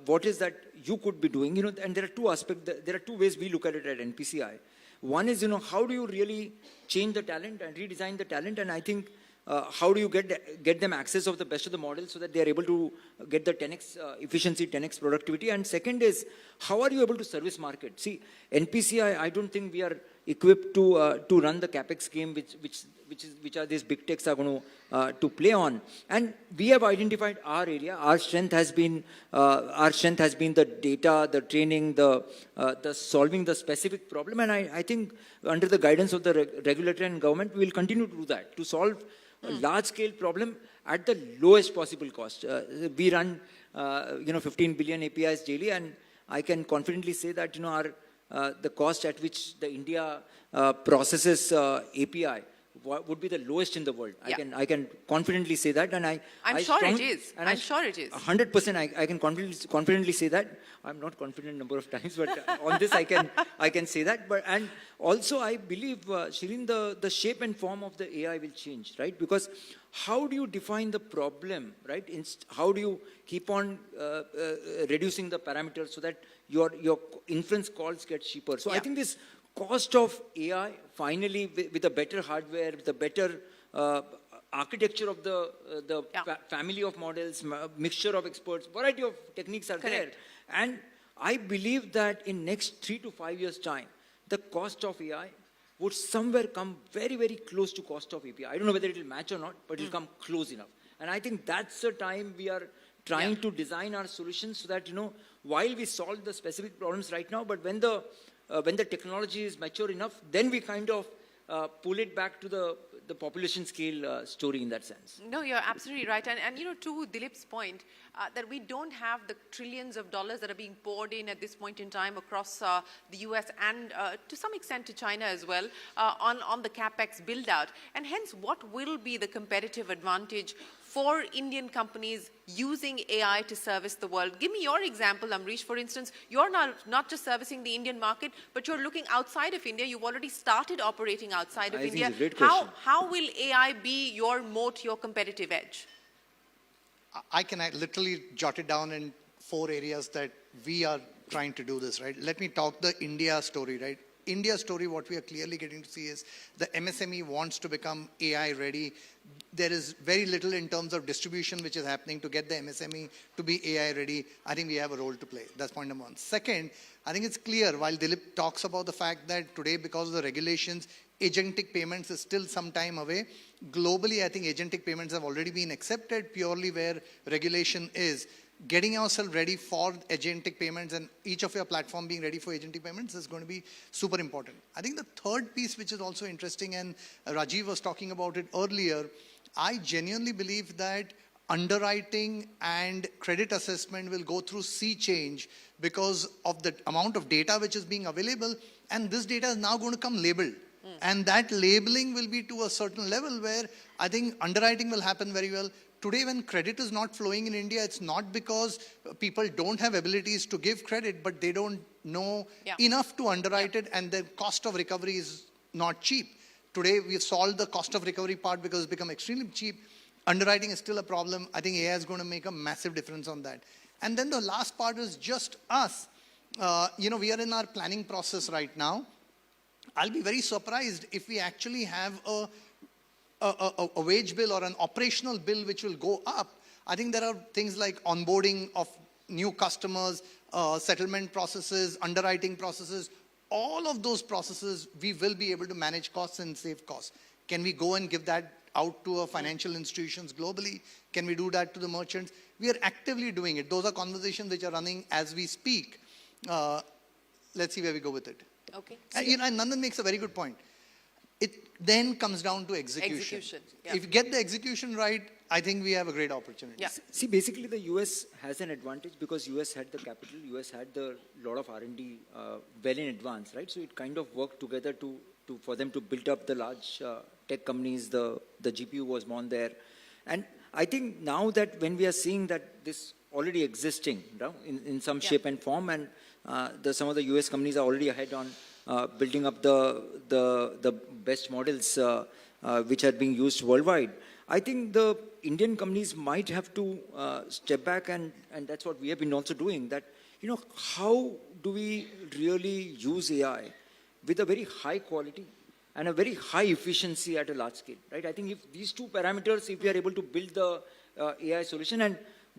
[SPEAKER 16] what is that you could be doing, and there are two aspects, there are two ways we look at it at NPCI. One is, how do you really change the talent and redesign the talent? And I think, how do you get them access of the best of the models so that they are able to get the 10x efficiency, 10x productivity? And second is, how are you able to service market? See, NPCI, I don't think we are equipped to run the capex game, which are these big techs are going to play on. And we have identified our area. Our strength has been the data, the training, the solving the specific problem. And I think under the guidance of the regulator and government, we will continue to do that, to solve a large-scale problem at the lowest possible cost. We run, 15 billion APIs daily, and I can confidently say that, the cost at which the India processes API would be the lowest in the world. I can confidently say that, and
[SPEAKER 6] I'm sure it is. I'm sure it is.
[SPEAKER 16] 100%, I can confidently say that. I'm not confident a number of times, but on this I can say that. But and also I believe, Shirin, the shape and form of the AI will change, right? Because how do you define the problem, right? How do you keep on reducing the parameters so that your inference calls get cheaper? So I think this cost of AI, finally, with a better hardware, with a better architecture of the family of models, mixture of experts, variety of techniques are there. And I believe that in next 3 to 5 years' time, the cost of AI would somewhere come very, very close to cost of API. I don't know whether it will match or not, but it will come close enough. And I think that's the time we are trying to design our solutions so that, while we solve the specific problems right now, but when the technology is mature enough, then we kind of pull it back to the population scale story in that sense.
[SPEAKER 6] No, you're absolutely right. And to Dilip's point, that we don't have the trillions of dollars that are being poured in at this point in time across the US and to some extent to China as well on the CapEx build out. And hence, what will be the competitive advantage for Indian companies using AI to service the world? Give me your example, Amrish. For instance, you're not just servicing the Indian market, but you're looking outside of India. You've already started operating outside of India. How will AI be your moat, your competitive edge?
[SPEAKER 17] I can literally jot it down in 4 areas that we are trying to do this, right? Let me talk the India story, right? India story, what we are clearly getting to see is the MSME wants to become AI ready. There is very little in terms of distribution which is happening to get the MSME to be AI ready. I think we have a role to play. That's point number 1. Second, I think it's clear while Dilip talks about the fact that today, because of the regulations, agentic payments is still some time away. Globally, I think agentic payments have already been accepted purely where regulation is. Getting ourselves ready for agentic payments and each of your platform being ready for agentic payments is going to be super important. I think the third piece, which is also interesting, and Rajiv was talking about it earlier, I genuinely believe that underwriting and credit assessment will go through sea change because of the amount of data which is being available, and this data is now going to come labeled. And that labeling will be to a certain level where I think underwriting will happen very well. Today, when credit is not flowing in India, it's not because people don't have abilities to give credit, but they don't know enough to underwrite it, and the cost of recovery is not cheap. Today, we've solved the cost of recovery part because it's become extremely cheap. Underwriting is still a problem. I think AI is going to make a massive difference on that. And then the last part is just us. We are in our planning process right now. I'll be very surprised if we actually have a wage bill or an operational bill which will go up. I think there are things like onboarding of new customers, settlement processes, underwriting processes. All of those processes, we will be able to manage costs and save costs. Can we go and give that out to financial institutions globally? Can we do that to the merchants? We are actively doing it. Those are conversations which are running as we speak. Let's see where we go with it.
[SPEAKER 6] Okay.
[SPEAKER 17] And Nandan makes a very good point. It then comes down to execution. If you get the execution right, I think we have a great opportunity.
[SPEAKER 16] See, basically the US has an advantage because US had the capital, US had the lot of R&D well in advance, right? So it kind of worked together for them to build up the large tech companies. The GPU was born there. And I think now that when we are seeing that this already existing in some shape and form, and some of the US companies are already ahead on building up the best models which are being used worldwide. I think the Indian companies might have to step back, and that's what we have been also doing, that, how do we really use AI with a very high quality and a very high efficiency at a large scale, right? I think if these 2 parameters, if we are able to build the AI solution, and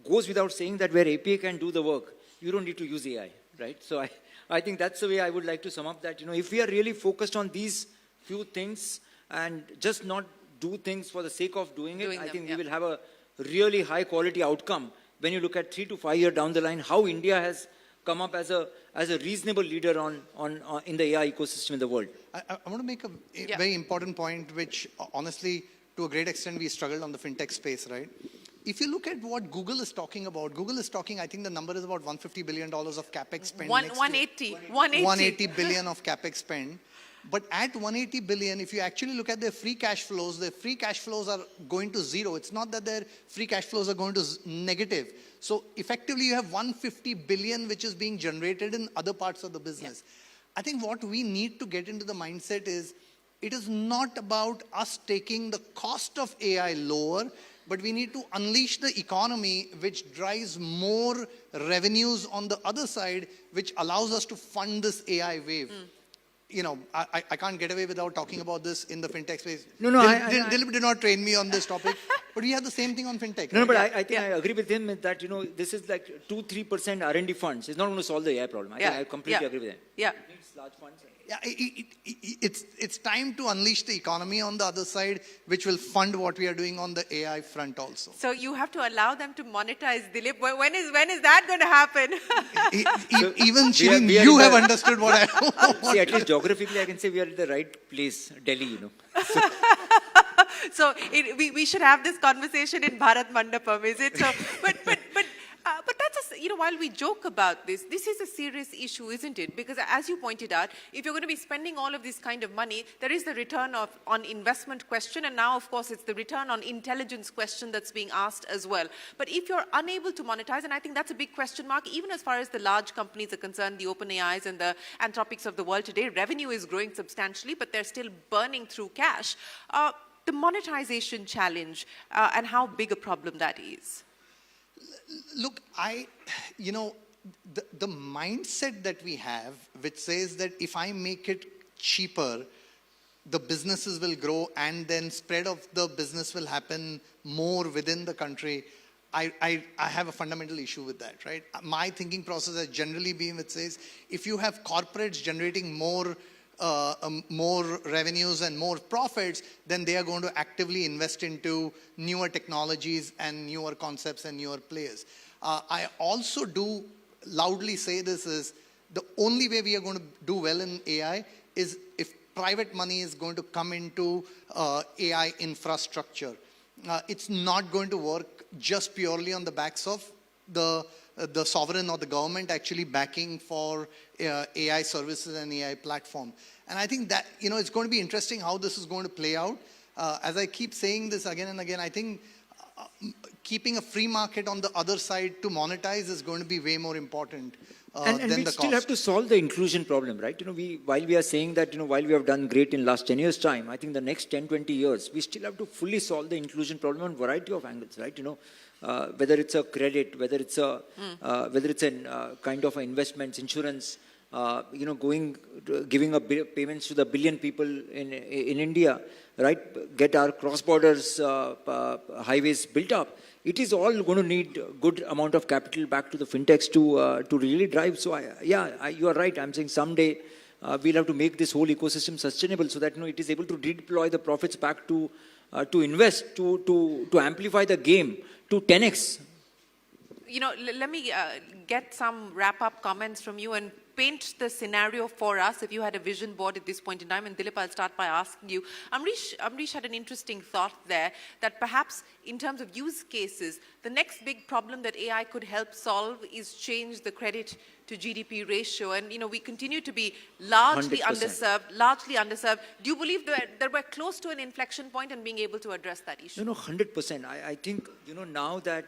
[SPEAKER 16] goes without saying that where API can do the work, you don't need to use AI, right? So I think that's the way I would like to sum up that, if we are really focused on these few things and just not do things for the sake of doing it, I think we will have a really high quality outcome when you look at 3 to 5 years down the line, how India has come up as a reasonable leader in the AI ecosystem in the world.
[SPEAKER 17] I want to make a very important point, which honestly, to a great extent, we struggled on the fintech space, right? If you look at what Google is talking about, Google is talking, I think the number is about $150 billion of capex spend.
[SPEAKER 6] 180
[SPEAKER 17] billion of capex spend. But at 180 billion, if you actually look at their free cash flows are going to zero. It's not that their free cash flows are going to negative. So effectively, you have 150 billion which is being generated in other parts of the business. I think what we need to get into the mindset is, it is not about us taking the cost of AI lower, but we need to unleash the economy which drives more revenues on the other side, which allows us to fund this AI wave. You know, I can't get away without talking about this in the fintech space.
[SPEAKER 16] No,
[SPEAKER 17] Dilip did not train me on this topic, but we have the same thing on fintech.
[SPEAKER 16] No,
[SPEAKER 17] right?
[SPEAKER 16] but I think I agree with him that, this is like 2-3% R&D funds. It's not going to solve the AI problem. I completely agree with him.
[SPEAKER 6] Yeah.
[SPEAKER 16] It needs large funds.
[SPEAKER 17] Yeah, it's time to unleash the economy on the other side, which will fund what we are doing on the AI front also.
[SPEAKER 6] So you have to allow them to monetize, Dilip. When is that going to happen?
[SPEAKER 17] Even Shirin, you have understood what I want.
[SPEAKER 16] See, at least geographically, I can say we are at the right place, Delhi,
[SPEAKER 6] So we should have this conversation in Bharat Mandapam, is it? So, but that's while we joke about this is a serious issue, isn't it? Because as you pointed out, if you're going to be spending all of this kind of money, there is the return on investment question, and now, of course, it's the return on intelligence question that's being asked as well. But if you're unable to monetize, and I think that's a big question mark, even as far as the large companies are concerned, the OpenAIs and the Anthropics of the world today, revenue is growing substantially, but they're still burning through cash. The monetization challenge and how big a problem that is.
[SPEAKER 17] Look, the mindset that we have, which says that if I make it cheaper, the businesses will grow and then spread of the business will happen more within the country. I have a fundamental issue with that, right? My thinking process has generally been, which says, if you have corporates generating more revenues and more profits, then they are going to actively invest into newer technologies and newer concepts and newer players. I also do loudly say this is the only way we are going to do well in AI is if private money is going to come into AI infrastructure. It's not going to work just purely on the backs of the sovereign or the government actually backing for AI services and AI platform. And I think that, it's going to be interesting how this is going to play out. As I keep saying this again and again, I think keeping a free market on the other side to monetize is going to be way more important
[SPEAKER 16] and
[SPEAKER 17] than the
[SPEAKER 16] we
[SPEAKER 17] cost.
[SPEAKER 16] still have to solve the inclusion problem, right? While we are saying that, while we have done great in last 10 years' time, I think the next 10, 20 years, we still have to fully solve the inclusion problem on a variety of angles, right? Whether it's a credit, whether it's a kind of investments, insurance, giving payments to the billion people in India, right? Get our cross borders highways built up. It is all going to need a good amount of capital back to the fintechs to really drive. So you are right. I'm saying someday we'll have to make this whole ecosystem sustainable so that it is able to redeploy the profits back to invest, to amplify the game to 10x.
[SPEAKER 6] Let me get some wrap-up comments from you and paint the scenario for us if you had a vision board at this point in time. And Dilip, I'll start by asking you. Amrish had an interesting thought there that perhaps in terms of use cases, the next big problem that AI could help solve is change the credit to GDP ratio. And, we continue to be largely
[SPEAKER 16] 100%.
[SPEAKER 6] underserved. Do you believe that we're close to an inflection point in being able to address that issue?
[SPEAKER 16] No, 100%. I think, now that,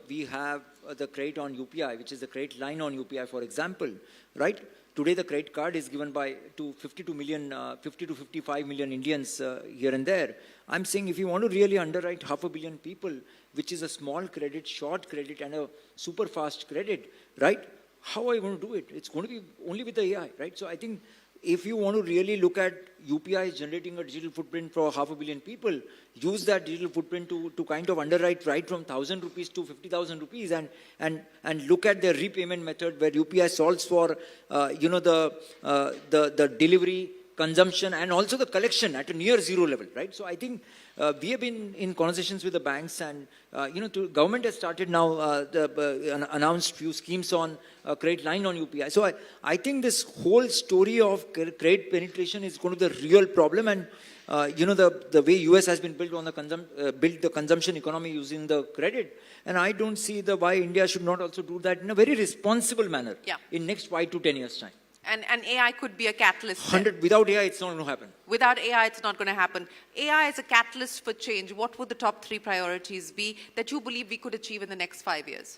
[SPEAKER 16] we have the credit on UPI, which is the credit line on UPI, for example, right? Today, the credit card is given to 50 to 55 million Indians here and there. I'm saying if you want to really underwrite 500 million people, which is a small credit, short credit, and a super fast credit, right? How are you going to do it? It's going to be only with the AI, right? So I think if you want to really look at UPI generating a digital footprint for 500 million people, use that digital footprint to kind of underwrite right from 1,000 rupees to 50,000 rupees and look at the repayment method where UPI solves for, the delivery, consumption, and also the collection at a near zero level, right? So I think we have been in conversations with the banks and, government has started now, announced few schemes on credit line on UPI. So I think this whole story of credit penetration is going to be the real problem. And, the way US has been built on built the consumption economy using the credit. And I don't see why India should not also do that in a very responsible manner in next 5 to 10 years' time.
[SPEAKER 6] And AI could be a catalyst.
[SPEAKER 16] 100, without AI, it's not going to happen.
[SPEAKER 6] Without AI, it's not going to happen. AI is a catalyst for change. What would the top 3 priorities be that you believe we could achieve in the next 5 years?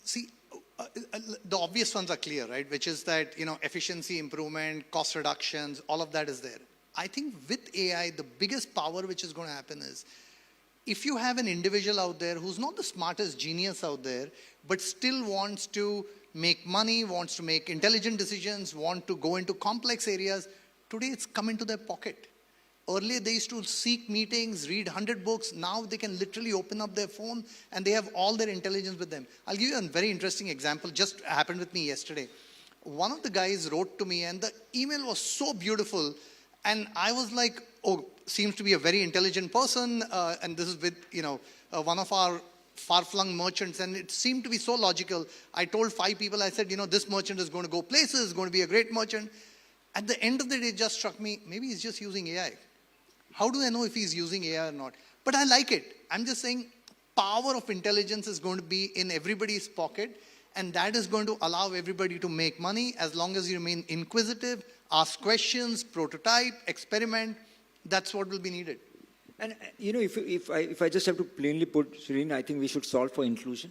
[SPEAKER 17] See, the obvious ones are clear, right? Which is that, efficiency improvement, cost reductions, all of that is there. I think with AI, the biggest power which is going to happen is, if you have an individual out there who's not the smartest genius out there, but still wants to make money, wants to make intelligent decisions, want to go into complex areas, today it's come into their pocket. Earlier they used to seek meetings, read 100 books. Now they can literally open up their phone and they have all their intelligence with them. I'll give you a very interesting example. Just happened with me yesterday. One of the guys wrote to me and the email was so beautiful. And I was like, oh, seems to be a very intelligent person. And this is with, one of our far-flung merchants, and it seemed to be so logical. I told 5 people, I said, this merchant is going to go places, going to be a great merchant. At the end of the day, it just struck me, maybe he's just using AI. How do I know if he's using AI or not? But I like it. I'm just saying, power of intelligence is going to be in everybody's pocket, and that is going to allow everybody to make money as long as you remain inquisitive, ask questions, prototype, experiment. That's what will be needed.
[SPEAKER 16] And if I just have to plainly put, Shireen, I think we should solve for inclusion,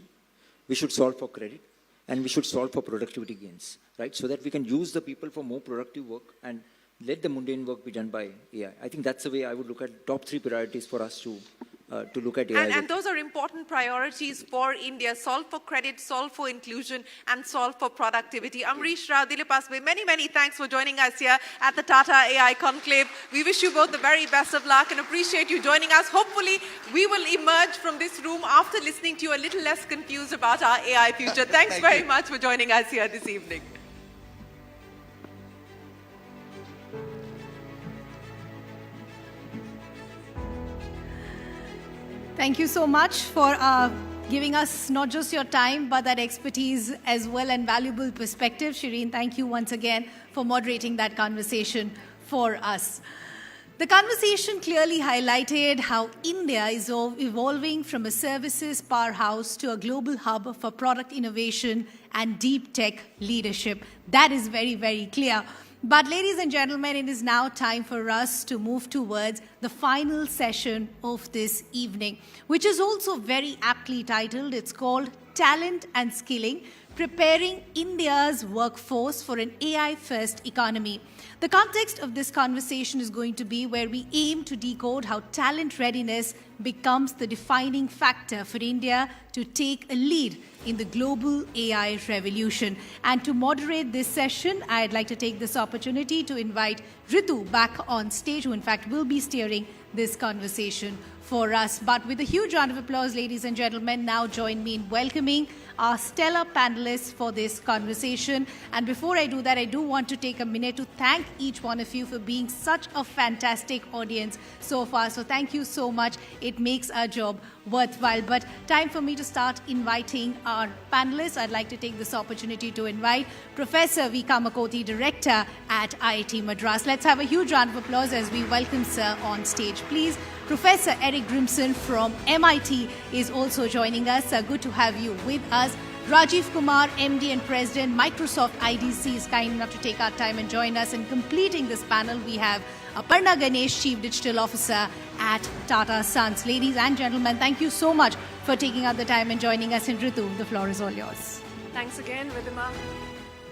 [SPEAKER 16] we should solve for credit, and we should solve for productivity gains, right? So that we can use the people for more productive work and let the mundane work be done by AI. I think that's the way I would look at top 3 priorities for us to look at AI.
[SPEAKER 6] And those are important priorities for India. Solve for credit, solve for inclusion, and solve for productivity. Amrish Rao, Dilip Asbe, many thanks for joining us here at the Tata AI Conclave. We wish you both the very best of luck and appreciate you joining us. Hopefully, we will emerge from this room after listening to you a little less confused about our AI future. Thanks very much for joining us here this evening.
[SPEAKER 1] Thank you so much for giving us not just your time, but that expertise as well and valuable perspective. Shireen, thank you once again for moderating that conversation for us. The conversation clearly highlighted how India is evolving from a services powerhouse to a global hub for product innovation and deep tech leadership. That is very, very clear. But ladies and gentlemen, it is now time for us to move towards the final session of this evening, which is also very aptly titled. It's called Talent and Skilling, Preparing India's Workforce for an AI-first Economy. The context of this conversation is going to be where we aim to decode how talent readiness becomes the defining factor for India to take a lead in the global AI revolution. And to moderate this session, I'd like to take this opportunity to invite Ritu back on stage, who in fact will be steering this conversation for us. But with a huge round of applause, ladies and gentlemen, now join me in welcoming our stellar panelists for this conversation. And before I do that, I do want to take a minute to thank each one of you for being such a fantastic audience so far. So thank you so much. It makes our job worthwhile. But time for me to start inviting our panelists. I'd like to take this opportunity to invite Professor V. Kamakoti, Director at IIT Madras. Let's have a huge round of applause as we welcome Sir on stage, please. Professor Eric Grimson from MIT is also joining us. Good to have you with us. Rajiv Kumar, MD and President, Microsoft IDC, is kind enough to take our time and join us. And completing this panel, we have Aparna Ganesh, Chief Digital Officer at Tata Sons. Ladies and gentlemen, thank you so much for taking out the time and joining us. In Ritu, the floor is all yours.
[SPEAKER 10] Thanks again, Vidima.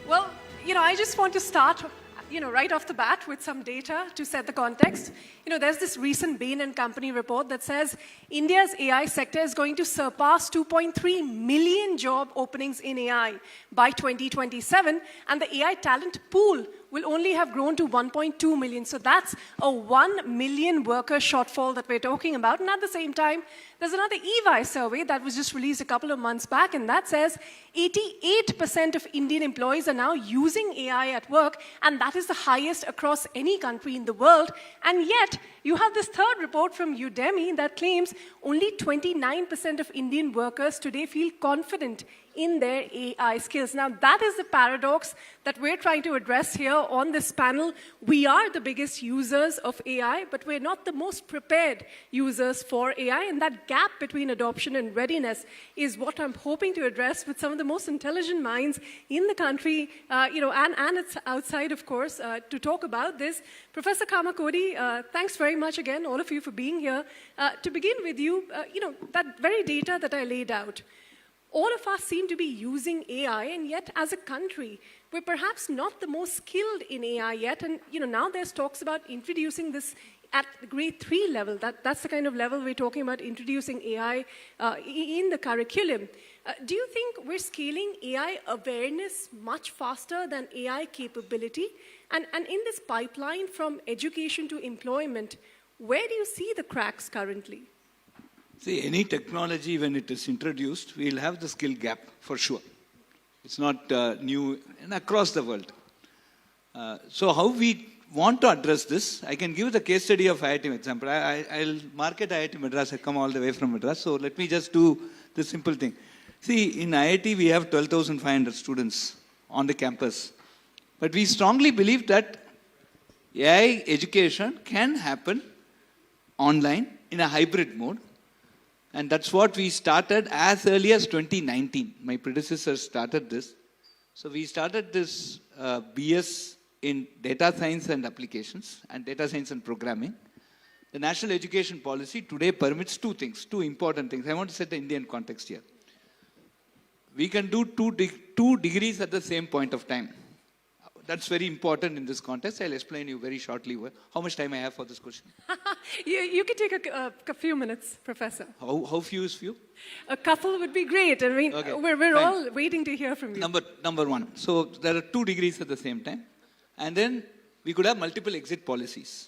[SPEAKER 10] Well, I just want to start right off the bat with some data to set the context. There's this recent Bain & Company report that says India's AI sector is going to surpass 2.3 million job openings in AI by 2027, and the AI talent pool will only have grown to 1.2 million. So that's a 1 million worker shortfall that we're talking about. And at the same time, there's another EY survey that was just released a couple of months back, and that says 88% of Indian employees are now using AI at work, and that is the highest across any country in the world. And yet, you have this third report from Udemy that claims only 29% of Indian workers today feel confident in their AI skills. Now, that is the paradox that we're trying to address here on this panel. We are the biggest users of AI, but we're not the most prepared users for AI, and that gap between adoption and readiness is what I'm hoping to address with some of the most intelligent minds in the country, and it's outside, of course, to talk about this. Professor Kamakodi, thanks very much again, all of you, for being here. To begin with you, that very data that I laid out, all of us seem to be using AI, and yet as a country, we're perhaps not the most skilled in AI yet. And now there's talks about introducing this at the grade 3 level. That's the kind of level we're talking about, introducing AI in the curriculum. Do you think we're scaling AI awareness much faster than AI capability? And in this pipeline from education to employment, where do you see the cracks currently?
[SPEAKER 18] See, any technology, when it is introduced, we'll have the skill gap for sure. It's not new and across the world. So how we want to address this, I can give the case study of IIT example. I'll market IIT Madras. I come all the way from Madras. So let me just do the simple thing. See, in IIT, we have 12,500 students on the campus. But we strongly believe that AI education can happen online in a hybrid mode. And that's what we started as early as 2019. My predecessor started this. So we started this BS in data science and applications and data science and programming. The national education policy today permits two things, two important things. I want to set the Indian context here. We can do two degrees at the same point of time. That's very important in this context. I'll explain you very shortly how much time I have for this question.
[SPEAKER 10] You can take a few minutes, Professor.
[SPEAKER 18] How few is few?
[SPEAKER 10] A couple would be great. I mean, okay, we're all waiting to hear from you.
[SPEAKER 18] Number one. So there are 2 degrees at the same time. And then we could have multiple exit policies.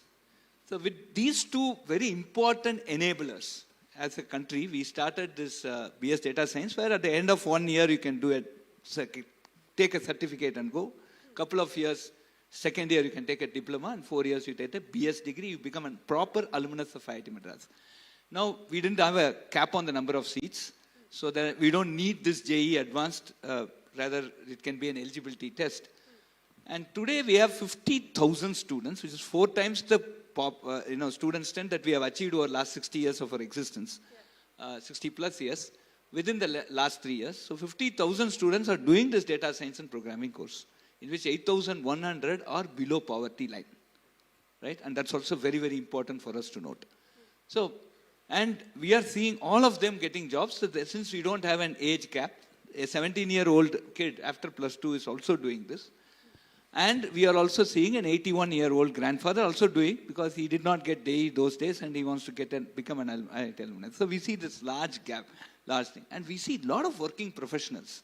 [SPEAKER 18] So with these two very important enablers, as a country, we started this BS Data Science, where at the end of 1 year, you can do it, take a certificate and go. Couple of years, second year, you can take a diploma, and 4 years, you take a BS degree, you become a proper alumnus of IIT Madras. Now, we didn't have a cap on the number of seats, so that we don't need this JEE advanced, rather it can be an eligibility test. And today we have 50,000 students, which is 4 times the student strength that we have achieved over the last 60 years of our existence, 60 plus years, within the last 3 years. So 50,000 students are doing this data science and programming course, in which 8,100 are below poverty line, right? And that's also very, very important for us to note. So, and we are seeing all of them getting jobs. So since we don't have an age cap, a 17-year-old kid after +2 is also doing this. And we are also seeing an 81-year-old grandfather also doing, because he did not get DAE those days and he wants to become an IIT alumnus. So we see this large gap, large thing. And we see a lot of working professionals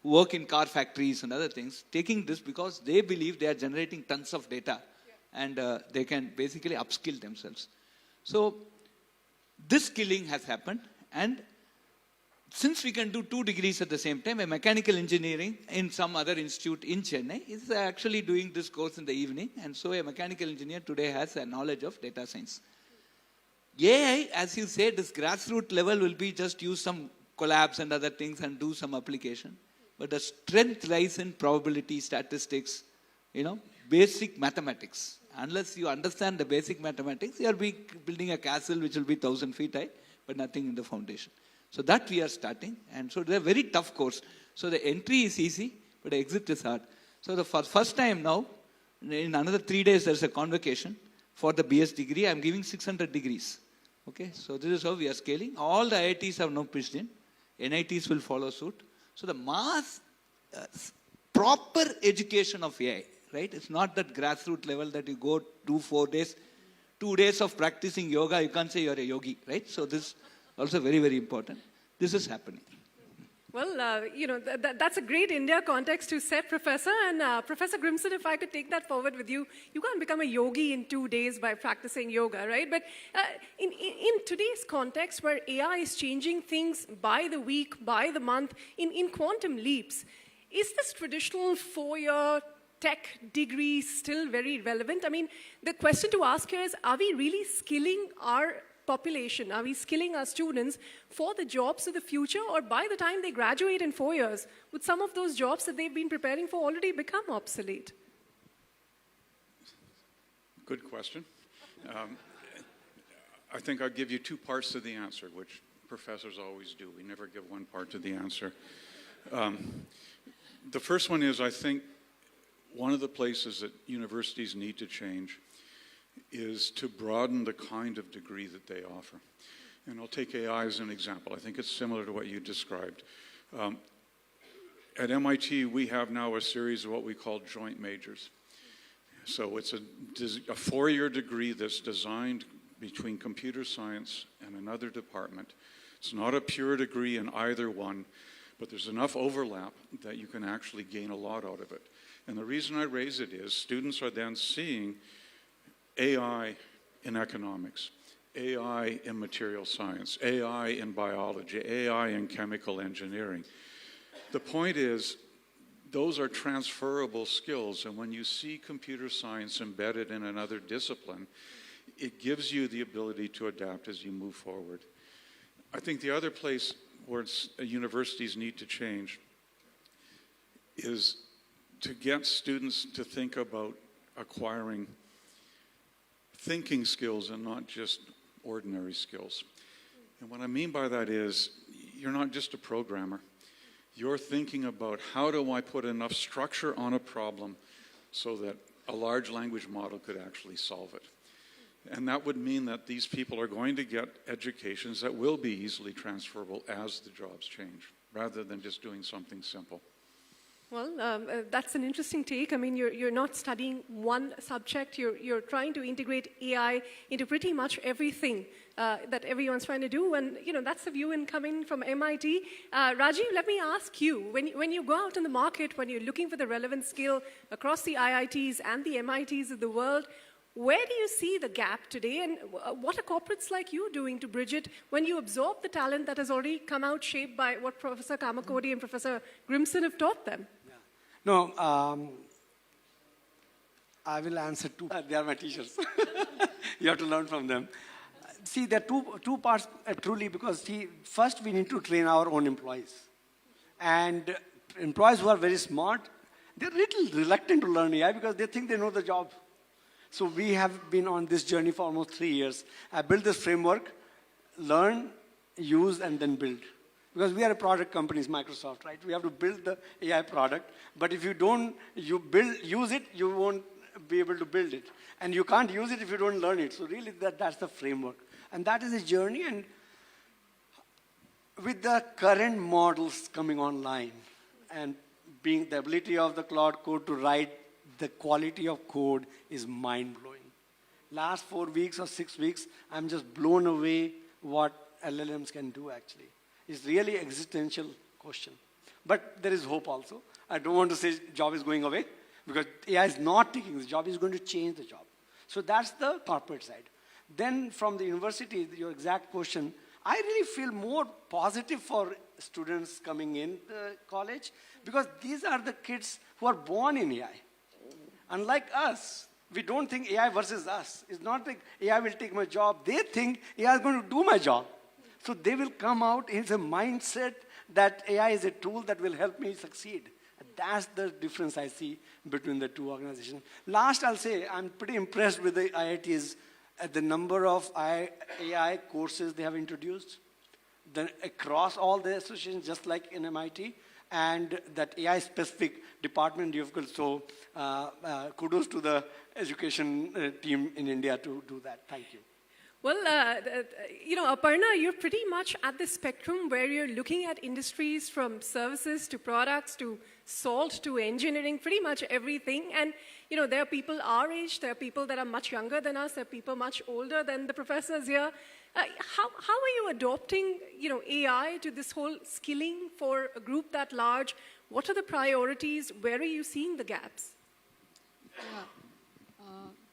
[SPEAKER 18] who work in car factories and other things, taking this because they believe they are generating tons of data and they can basically upskill themselves. So this skilling has happened, and since we can do 2 degrees at the same time, a mechanical engineering in some other institute in Chennai is actually doing this course in the evening, and so a mechanical engineer today has a knowledge of data science. AI, as you said, this grassroots level will be just use some collabs and other things and do some application. But the strength lies in probability, statistics, basic mathematics. Unless you understand the basic mathematics, you are building a castle which will be 1,000 feet high, but nothing in the foundation. So that we are starting, and so they're a very tough course. So the entry is easy, but the exit is hard. So the first time now, in another 3 days, there's a convocation for the BS degree. I'm giving 600 degrees. Okay, so this is how we are scaling. All the IITs have now pitched in. NITs will follow suit. So the mass, proper education of AI, right? It's not that grassroots level that you go do 4 days, 2 days of practicing yoga. You can't say you're a yogi, right? So this also very, very important. This is happening.
[SPEAKER 10] Well, that's a great India context to set, Professor. And Professor Grimson, if I could take that forward with you, you can't become a yogi in 2 days by practicing yoga, right? But in today's context, where AI is changing things by the week, by the month, in quantum leaps, is this traditional 4-year tech degree still very relevant? I mean, the question to ask here is, are we really skilling our population? Are we skilling our students for the jobs of the future, or by the time they graduate in 4 years, would some of those jobs that they've been preparing for already become obsolete?
[SPEAKER 19] Good question. I think I'll give you two parts to the answer, which professors always do. We never give one part to the answer. The first one is, I think one of the places that universities need to change is to broaden the kind of degree that they offer. And I'll take AI as an example. I think it's similar to what you described. At MIT, we have now a series of what we call joint majors. So it's a 4-year degree that's designed between computer science and another department. It's not a pure degree in either one, but there's enough overlap that you can actually gain a lot out of it. And the reason I raise it is students are then seeing AI in economics, AI in material science, AI in biology, AI in chemical engineering. The point is, those are transferable skills, and when you see computer science embedded in another discipline, it gives you the ability to adapt as you move forward. I think the other place where universities need to change is to get students to think about acquiring thinking skills and not just ordinary skills. And what I mean by that is, you're not just a programmer. You're thinking about, how do I put enough structure on a problem so that a large language model could actually solve it? And that would mean that these people are going to get educations that will be easily transferable as the jobs change, rather than just doing something simple.
[SPEAKER 10] Well, that's an interesting take. I mean, you're not studying one subject. You're trying to integrate AI into pretty much everything that everyone's trying to do. And, you know, that's the view coming from MIT. Rajiv, let me ask you, when you go out in the market, when you're looking for the relevant skill across the IITs and the MITs of the world, where do you see the gap today, and what are corporates like you doing to bridge it when you absorb the talent that has already come out shaped by what Professor Kamakodi and Professor Grimson have taught them?
[SPEAKER 20] No, I will answer two. They are my teachers. You have to learn from them. See, there are two parts truly, because first we need to train our own employees. And employees who are very smart, they're a little reluctant to learn AI because they think they know the job. So we have been on this journey for almost 3 years. I built this framework, learn, use, and then build. Because we are a product company, Microsoft, right? We have to build the AI product. But if you don't use it, you won't be able to build it. And you can't use it if you don't learn it. So really, that's the framework. And that is a journey. And with the current models coming online, and being the ability of the Cloud Code to write, the quality of code is mind-blowing. Last 4 weeks or 6 weeks, I'm just blown away what LLMs can do, actually. It's really an existential question. But there is hope also. I don't want to say job is going away, because AI is not taking the job, it's going to change the job. So that's the corporate side. Then from the university, your exact question, I really feel more positive for students coming in the college, because these are the kids who are born in AI. Unlike us, we don't think AI versus us. It's not like AI will take my job. They think AI is going to do my job. So they will come out in a mindset that AI is a tool that will help me succeed. That's the difference I see between the two organizations. Last, I'll say, I'm pretty impressed with the IITs at the number of AI courses they have introduced across all the associations, just like in MIT. And that AI-specific department you've got. So kudos to the education team in India to do that. Thank you.
[SPEAKER 10] Well, you know, Aparna, you're pretty much at the spectrum where you're looking at industries from services to products to salt to engineering, pretty much everything. And, you know, there are people our age, there are people that are much younger than us, there are people much older than the professors here. How are you adopting, you know, AI to this whole skilling for a group that large? What are the priorities? Where are you seeing the gaps?
[SPEAKER 21] Yeah.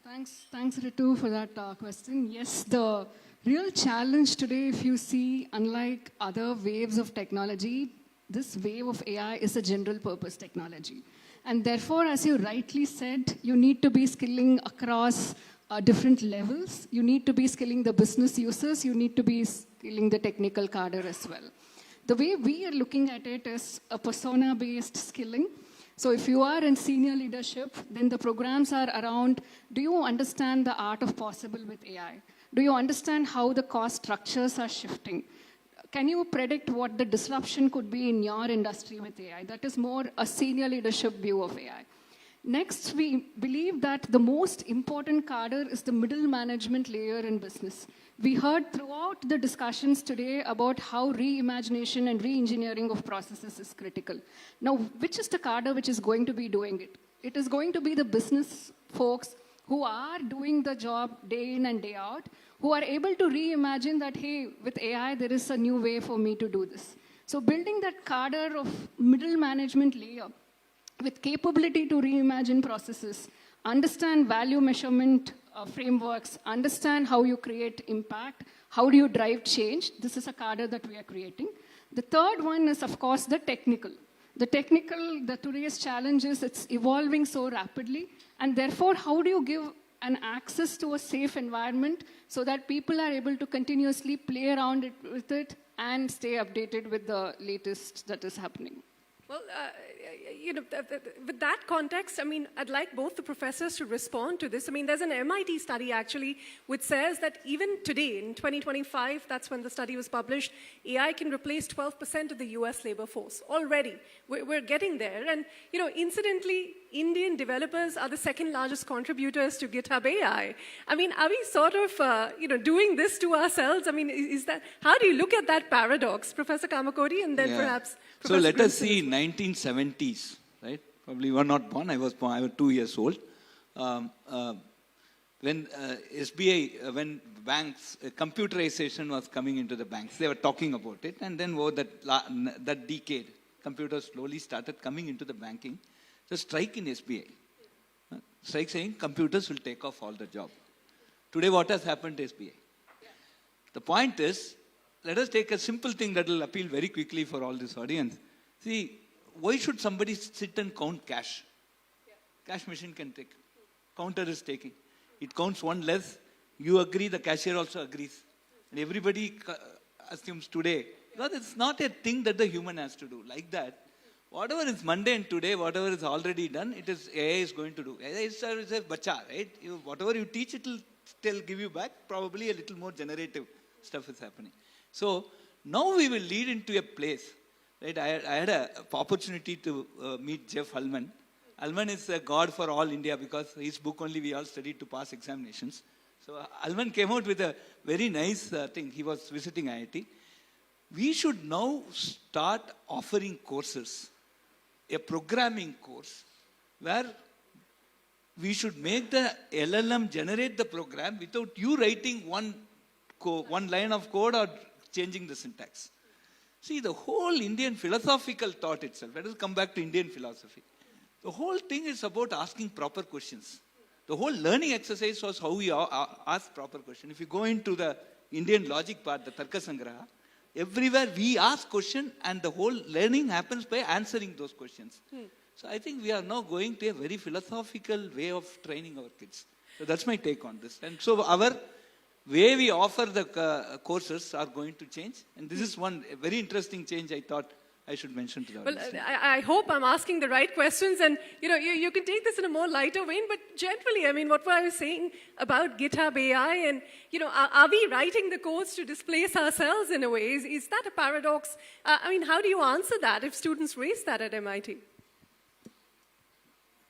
[SPEAKER 21] Thanks, Ritu, for that question. Yes, the real challenge today, if you see, unlike other waves of technology, this wave of AI is a general purpose technology. And therefore, as you rightly said, you need to be skilling across different levels. You need to be skilling the business users, you need to be skilling the technical cadre as well. The way we are looking at it is a persona-based skilling. So if you are in senior leadership, then the programs are around, do you understand the art of possible with AI? Do you understand how the cost structures are shifting? Can you predict what the disruption could be in your industry with AI? That is more a senior leadership view of AI. Next, we believe that the most important cadre is the middle management layer in business. We heard throughout the discussions today about how reimagination and re-engineering of processes is critical. Now, which is the cadre which is going to be doing it? It is going to be the business folks who are doing the job day in and day out, who are able to reimagine that, hey, with AI, there is a new way for me to do this. So building that cadre of middle management layer with capability to reimagine processes, understand value measurement frameworks, understand how you create impact, how do you drive change. This is a cadre that we are creating. The third one is, of course, the technical. The today's challenge is it's evolving so rapidly, and therefore, how do you give an access to a safe environment so that people are able to continuously play around with it and stay updated with the latest that is happening?
[SPEAKER 10] Well, with that context, I mean, I'd like both the professors to respond to this. I mean, there's an MIT study actually which says that even today, in 2025, that's when the study was published, AI can replace 12% of the US labor force already. We're getting there. And, incidentally, Indian developers are the second largest contributors to GitHub AI. I mean, are we sort of, doing this to ourselves? I mean, how do you look at that paradox, Professor Kamakodi, and then perhaps Professor
[SPEAKER 18] So let us
[SPEAKER 10] Grimson
[SPEAKER 18] see 1970s, right? Probably you were not born, I was born, I was 2 years old. When SBI, when banks, computerization was coming into the banks, they were talking about it, and then over that decade, computers slowly started coming into the banking. The strike in SBI, strike saying computers will take off all the job. Today what has happened to SBI? The point is, let us take a simple thing that will appeal very quickly for all this audience. See, why should somebody sit and count cash? Cash machine can take. Counter is taking. It counts one less. You agree, the cashier also agrees. And everybody assumes today, because it's not a thing that the human has to do. Like that, whatever is mundane today, whatever is already done, AI is going to do. AI is a bacha, right? Whatever you teach, it will still give you back. Probably a little more generative stuff is happening. So now we will lead into a place, right? I had an opportunity to meet Jeff Hallman. Hallman is a god for all India because his book only we all studied to pass examinations. So Hallman came out with a very nice thing. He was visiting IIT. We should now start offering courses, a programming course, where we should make the LLM generate the program without you writing one line of code or changing the syntax. See, the whole Indian philosophical thought itself, let us come back to Indian philosophy. The whole thing is about asking proper questions. The whole learning exercise was how we ask proper questions. If you go into the Indian logic part, the Tarka Sangraha, everywhere we ask questions and the whole learning happens by answering those questions. So I think we are now going to a very philosophical way of training our kids. So that's my take on this. And so our way we offer the courses are going to change. And this is one very interesting change I thought I should mention to the audience.
[SPEAKER 10] Well, I hope I'm asking the right questions, and you can take this in a more lighter vein, but generally, I mean, what I was saying about GitHub AI, and are we writing the codes to displace ourselves in a way? Is that a paradox? I mean, how do you answer that if students raise that at MIT?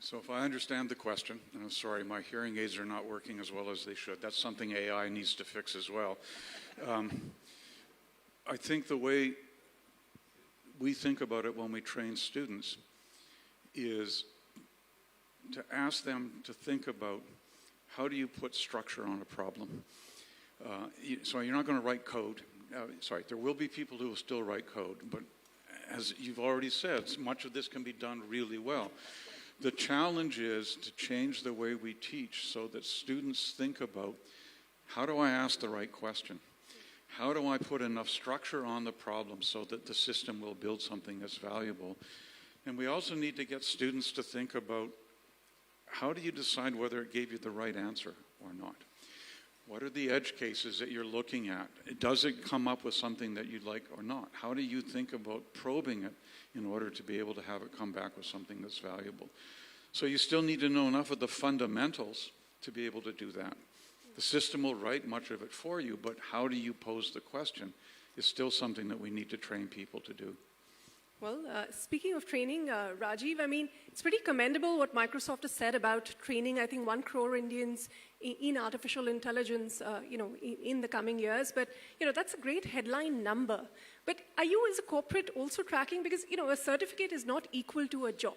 [SPEAKER 19] So if I understand the question, and I'm sorry, my hearing aids are not working as well as they should. That's something AI needs to fix as well. I think the way we think about it when we train students is to ask them to think about how do you put structure on a problem. So you're not going to write code. There will be people who will still write code, but as you've already said, much of this can be done really well. The challenge is to change the way we teach so that students think about, how do I ask the right question? How do I put enough structure on the problem so that the system will build something that's valuable? And we also need to get students to think about, how do you decide whether it gave you the right answer or not? What are the edge cases that you're looking at? Does it come up with something that you'd like or not? How do you think about probing it in order to be able to have it come back with something that's valuable? So you still need to know enough of the fundamentals to be able to do that. The system will write much of it for you, but how do you pose the question is still something that we need to train people to do.
[SPEAKER 10] Well, speaking of training, Rajiv, I mean, it's pretty commendable what Microsoft has said about training, I think, 1 crore Indians in artificial intelligence, in the coming years. But, that's a great headline number. But are you as a corporate also tracking? Because, a certificate is not equal to a job.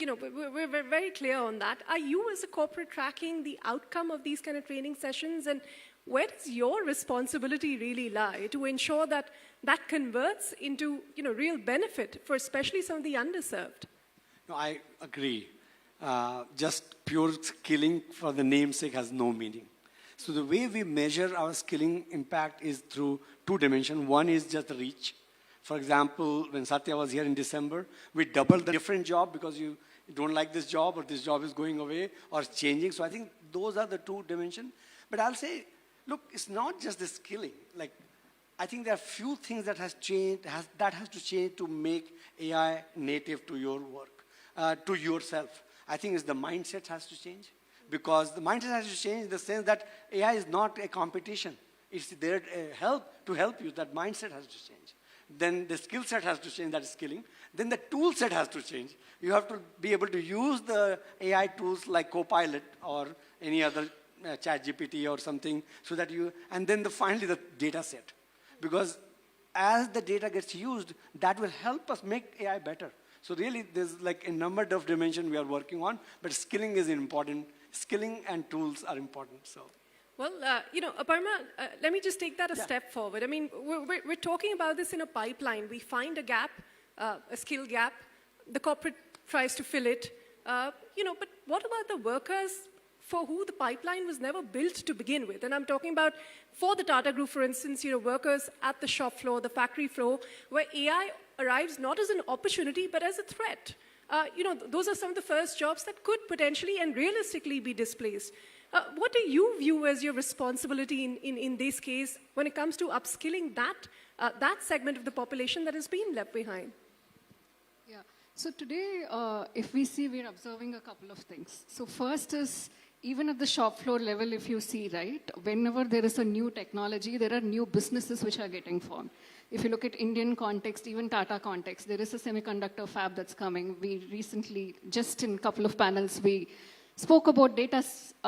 [SPEAKER 10] We're very clear on that. Are you as a corporate tracking the outcome of these kind of training sessions? And where does your responsibility really lie to ensure that that converts into, real benefit for especially some of the underserved?
[SPEAKER 20] No, I agree. Just pure skilling for the namesake has no meaning. So the way we measure our skilling impact is through 2 dimensions. One is just the reach. For example, when Satya was here in December, we doubled the different job because you don't like this job or this job is going away or changing. So I think those are the 2 dimensions. But I'll say, look, it's not just the skilling. Like, I think there are few things that has changed, that has to change to make AI native to your work, to yourself. I think it's the mindset has to change, because the mindset has to change in the sense that AI is not a competition. It's there to help you. That mindset has to change. Then the skill set has to change, that is skilling. Then the tool set has to change. You have to be able to use the AI tools like Copilot or any other ChatGPT or something, so that and then finally the data set. Because as the data gets used, that will help us make AI better. So really, there's like a number of dimensions we are working on, but skilling is important. Skilling and tools are important, so.
[SPEAKER 10] Well, Aparna, let me just take that a step forward. I mean, we're talking about this in a pipeline. We find a gap, a skill gap. The corporate tries to fill it. But what about the workers for who the pipeline was never built to begin with? And I'm talking about, for the Tata Group, for instance, workers at the shop floor, the factory floor, where AI arrives not as an opportunity, but as a threat. Those are some of the first jobs that could potentially and realistically be displaced. What do you view as your responsibility in this case when it comes to upskilling that segment of the population that has been left behind?
[SPEAKER 21] Yeah. So today, if we see, we're observing a couple of things. So first is, even at the shop floor level, if you see, right, whenever there is a new technology, there are new businesses which are getting formed. If you look at Indian context, even Tata context, there is a semiconductor fab that's coming. We recently, just in a couple of panels, we spoke about data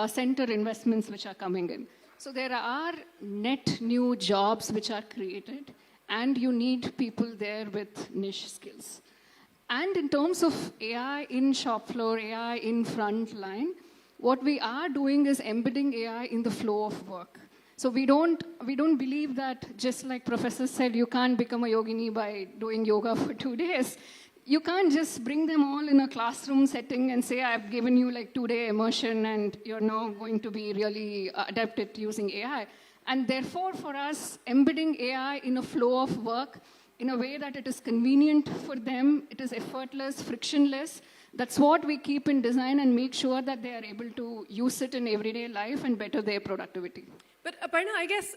[SPEAKER 21] center investments which are coming in. So there are net new jobs which are created, and you need people there with niche skills. And in terms of AI in shop floor, AI in front line, what we are doing is embedding AI in the flow of work. So we don't believe that, just like Professor said, you can't become a yogini by doing yoga for 2 days. You can't just bring them all in a classroom setting and say, I've given you like 2-day immersion and you're now going to be really adept at using AI. And therefore, for us, embedding AI in a flow of work in a way that it is convenient for them, it is effortless, frictionless. That's what we keep in design and make sure that they are able to use it in everyday life and better their productivity.
[SPEAKER 10] But Aparna, I guess,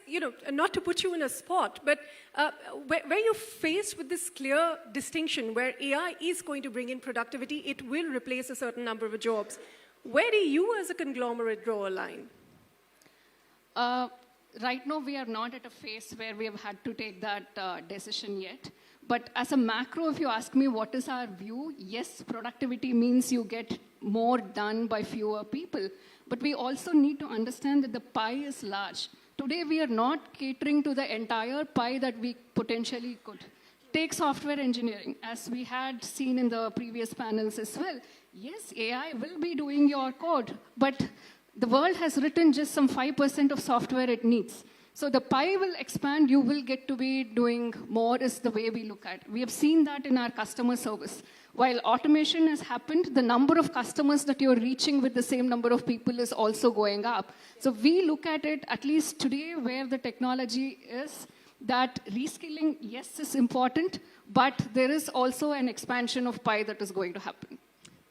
[SPEAKER 10] not to put you in a spot, but where you're faced with this clear distinction where AI is going to bring in productivity, it will replace a certain number of jobs. Where do you as a conglomerate draw a line?
[SPEAKER 21] Right now, we are not at a phase where we have had to take that decision yet. But as a macro, if you ask me what is our view, yes, productivity means you get more done by fewer people. But we also need to understand that the pie is large. Today, we are not catering to the entire pie that we potentially could. Take software engineering, as we had seen in the previous panels as well. Yes, AI will be doing your code, but the world has written just some 5% of software it needs. So the pie will expand, you will get to be doing more is the way we look at it. We have seen that in our customer service. While automation has happened, the number of customers that you're reaching with the same number of people is also going up. So we look at it, at least today, where the technology is, that reskilling, yes, is important, but there is also an expansion of pie that is going to happen.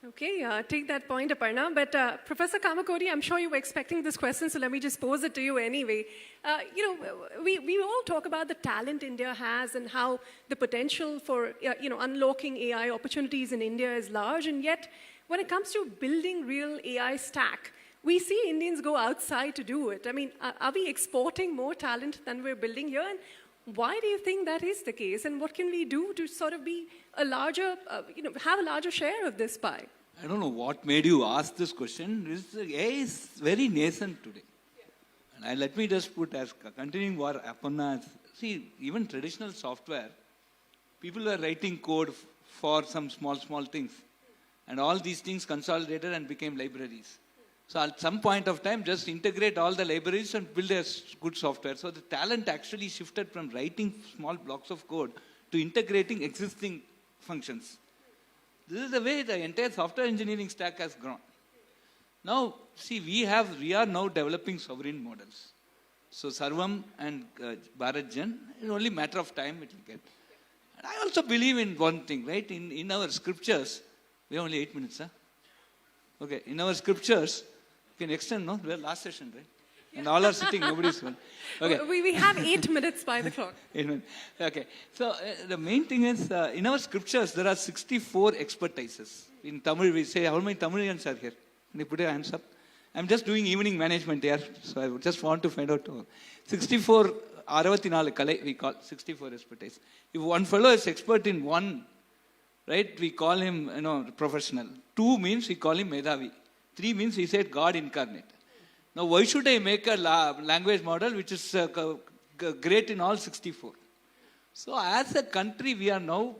[SPEAKER 10] Okay, take that point, Aparna. But Professor Kamakodi, I'm sure you were expecting this question, so let me just pose it to you anyway. We all talk about the talent India has and how the potential for unlocking AI opportunities in India is large, and yet when it comes to building real AI stack, we see Indians go outside to do it. I mean, are we exporting more talent than we're building here? And why do you think that is the case? And what can we do to sort of be a larger, have a larger share of this pie?
[SPEAKER 18] I don't know what made you ask this question. AI is very nascent today. Yeah. And let me just put as continuing what Aparna, see, even traditional software, people were writing code for some small things. And all these things consolidated and became libraries. So at some point of time, just integrate all the libraries and build a good software. So the talent actually shifted from writing small blocks of code to integrating existing functions. This is the way the entire software engineering stack has grown. Now, see, we are now developing sovereign models. So Sarvam and Bharatjan, it's only a matter of time it will get. And I also believe in one thing, right? In our scriptures, we have only 8 minutes, huh? Okay, in our scriptures, you can extend, no? We're last session, right? Yeah. And all are sitting, nobody's one. Okay.
[SPEAKER 10] We have 8 minutes by the clock.
[SPEAKER 18] 8 minutes. Okay, so the main thing is, in our scriptures, there are 64 expertises. In Tamil, we say, how many Tamilians are here? Can you put your hands up? I'm just doing evening management here, so I just want to find out. 64, 64 Kalai, we call 64 expertise. If one fellow is expert in one, right, we call him, professional. 2 means we call him Medhavi. 3 means he said God incarnate. Now, why should I make a language model which is great in all 64? So, as a country, we are now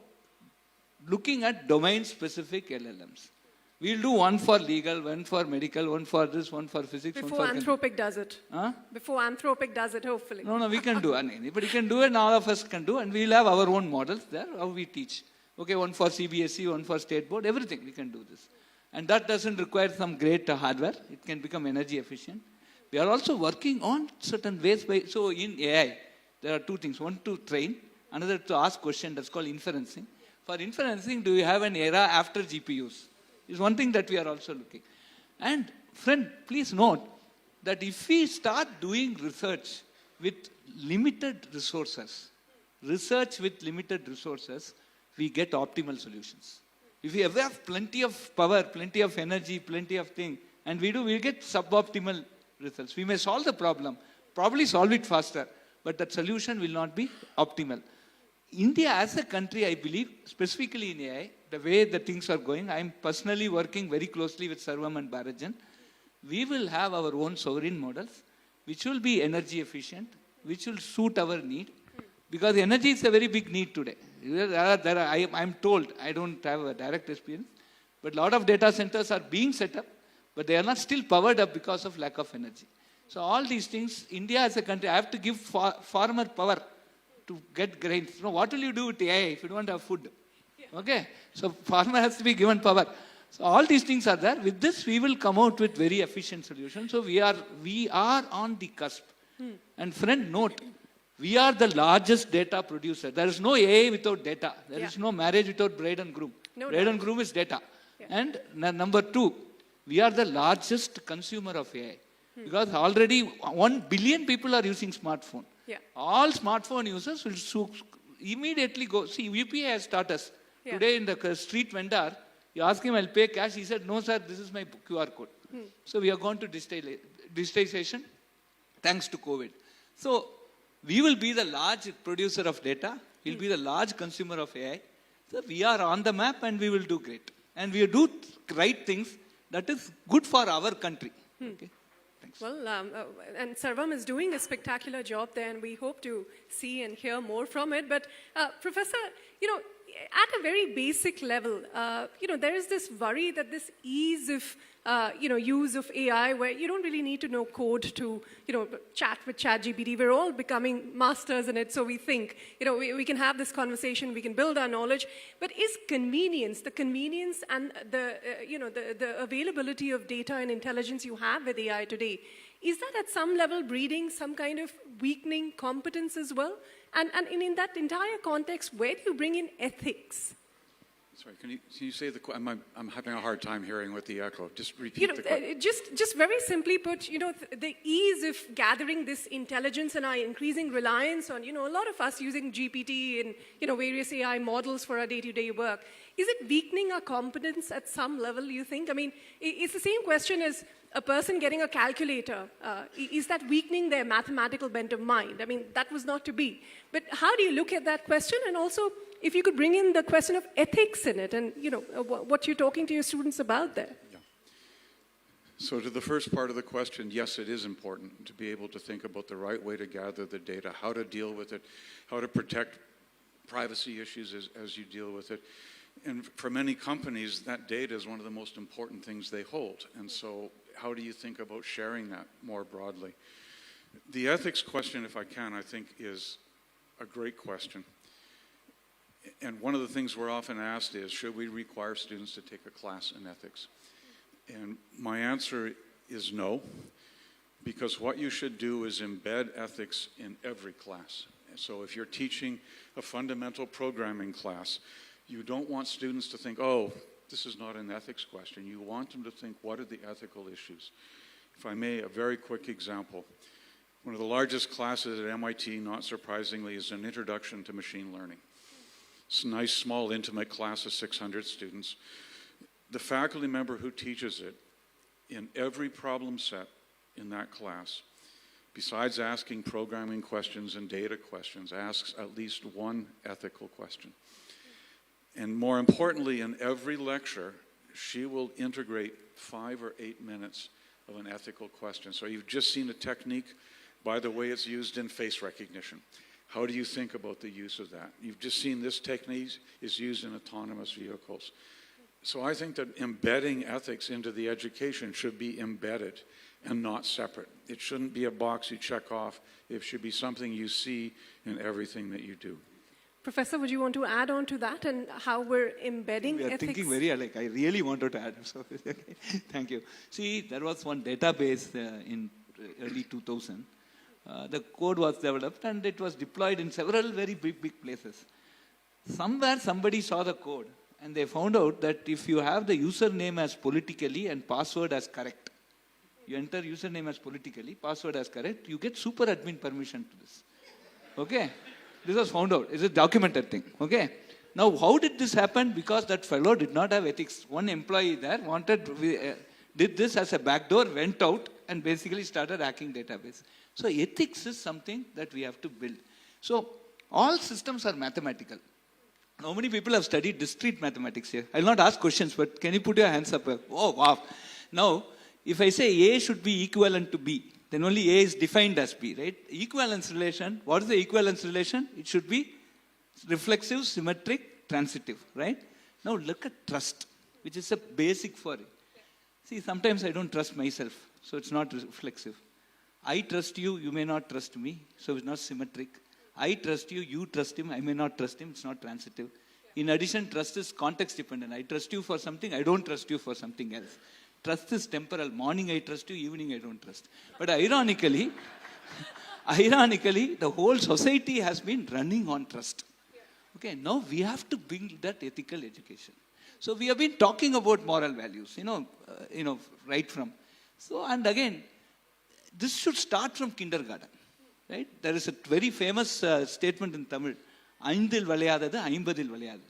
[SPEAKER 18] looking at domain-specific LLMs. We'll do one for legal, one for medical, one for this, one for physics.
[SPEAKER 10] Before Anthropic does it.
[SPEAKER 18] Huh?
[SPEAKER 10] Before Anthropic does it, hopefully.
[SPEAKER 18] No, we can do. Anybody can do it, and all of us can do. And we'll have our own models there, how we teach. Okay, one for CBSE, one for state board, everything, we can do this. And that doesn't require some great hardware. It can become energy efficient. We are also working on certain ways. So in AI, there are 2 things. One to train, another to ask questions. That's called inferencing. For inferencing, do you have an era after GPUs? Is one thing that we are also looking. And friend, please note that if we start doing research with limited resources, we get optimal solutions. If we ever have plenty of power, plenty of energy, plenty of things, and we'll get suboptimal results. We may solve the problem, probably solve it faster, but that solution will not be optimal. India as a country, I believe, specifically in AI, the way the things are going, I'm personally working very closely with Sarvam and Bharatjan. We will have our own sovereign models, which will be energy efficient, which will suit our need, because energy is a very big need today. I'm told, I don't have a direct experience, but a lot of data centers are being set up, but they are not still powered up because of lack of energy. So all these things, India as a country, I have to give farmer power to get grains. What will you do with AI if you don't have food? Yeah. Okay, so farmer has to be given power. So all these things are there. With this, we will come out with very efficient solutions. So we are on the cusp. And friend, note, we are the largest data producer. There is no AI without data. There is no marriage without bride and groom. Bride and groom is data. Yeah. And number 2, we are the largest consumer of AI. Because already 1 billion people are using smartphone. Yeah. All smartphone users will immediately go. See, UPI has taught us. Yeah. Today in the street vendor, you ask him, I'll pay cash. He said, no, sir, this is my QR code. So we are going to digitization thanks to COVID. So we will be the large producer of data. We'll be the large consumer of AI. So we are on the map and we will do great. And we will do right things that is good for our country. Okay. Thanks.
[SPEAKER 10] Well, and Sarvam is doing a spectacular job there, and we hope to see and hear more from it. But Professor, at a very basic level, there is this worry that this ease of, use of AI, where you don't really need to know code to, chat with ChatGPT. We're all becoming masters in it, so we think, we can have this conversation, we can build our knowledge. But is the convenience and the availability of data and intelligence you have with AI today, is that at some level breeding some kind of weakening competence as well? And in that entire context, where do you bring in ethics?
[SPEAKER 19] Sorry, can you say the question? I'm having a hard time hearing with the echo. Just repeat the question.
[SPEAKER 10] Just very simply put, the ease of gathering this intelligence and our increasing reliance on, a lot of us using GPT and, various AI models for our day-to-day work. Is it weakening our competence at some level, you think? I mean, it's the same question as a person getting a calculator. Is that weakening their mathematical bent of mind? I mean, that was not to be. But how do you look at that question? And also, if you could bring in the question of ethics in it and, what you're talking to your students about there.
[SPEAKER 19] Yeah. So to the first part of the question, yes, it is important to be able to think about the right way to gather the data, how to deal with it, how to protect privacy issues as you deal with it. And for many companies, that data is one of the most important things they hold. And so how do you think about sharing that more broadly? The ethics question, if I can, I think is a great question. And one of the things we're often asked is, should we require students to take a class in ethics? And my answer is no, because what you should do is embed ethics in every class. So if you're teaching a fundamental programming class, you don't want students to think, oh, this is not an ethics question. You want them to think, what are the ethical issues? If I may, a very quick example. One of the largest classes at MIT, not surprisingly, is an introduction to machine learning. It's a nice, small, intimate class of 600 students. The faculty member who teaches it, in every problem set in that class, besides asking programming questions and data questions, asks at least one ethical question. And more importantly, in every lecture, she will integrate 5 or 8 minutes of an ethical question. So you've just seen a technique, by the way it's used in face recognition. How do you think about the use of that? You've just seen this technique is used in autonomous vehicles. So I think that embedding ethics into the education should be embedded and not separate. It shouldn't be a box you check off. It should be something you see in everything that you do.
[SPEAKER 10] Professor, would you want to add on to that and how we're embedding ethics?
[SPEAKER 18] We are thinking very alike. I really wanted to add. So, okay. Thank you. See, there was one database in early 2000. The code was developed and it was deployed in several very big places. Somewhere somebody saw the code and they found out that if you have the username as politically and password as correct, you enter username as politically, password as correct, you get super admin permission to this. Okay? This was found out. It's a documented thing. Okay? Now, how did this happen? Because that fellow did not have ethics. One employee there did this as a backdoor, went out and basically started hacking database. So ethics is something that we have to build. So all systems are mathematical. How many people have studied discrete mathematics here? I'll not ask questions, but can you put your hands up? Oh, wow. Now, if I say A should be equivalent to B, then only A is defined as B, right? Equivalence relation, what is the equivalence relation? It should be reflexive, symmetric, transitive, right? Now look at trust, which is a basic for it. See, sometimes I don't trust myself, so it's not reflexive. I trust you, you may not trust me, so it's not symmetric. I trust you, you trust him, I may not trust him, it's not transitive. In addition, trust is context dependent. I trust you for something, I don't trust you for something else. Trust is temporal. Morning I trust you, evening I don't trust. But ironically, the whole society has been running on trust. Okay, now we have to build that ethical education. So we have been talking about moral values, right from. So, and again, this should start from kindergarten, right? There is a very famous statement in Tamil, "Aindil valayadadu, aimbadil valayadu."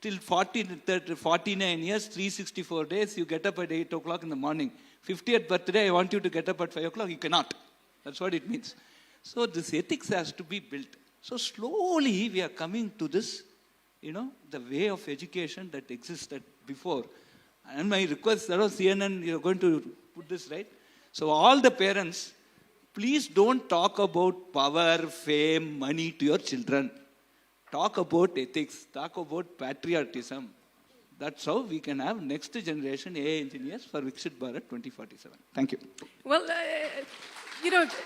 [SPEAKER 18] Till 49 years, 364 days, you get up at 8 o'clock in the morning. 50th birthday, I want you to get up at 5 o'clock. You cannot. That's what it means. So this ethics has to be built. So slowly we are coming to this, the way of education that existed before. And my request, that was CNN, you're going to put this, right? So all the parents, please don't talk about power, fame, money to your children. Talk about ethics, talk about patriotism. That's how we can have next generation AI engineers for Viksit Bharat 2047. Thank you.
[SPEAKER 10] Well,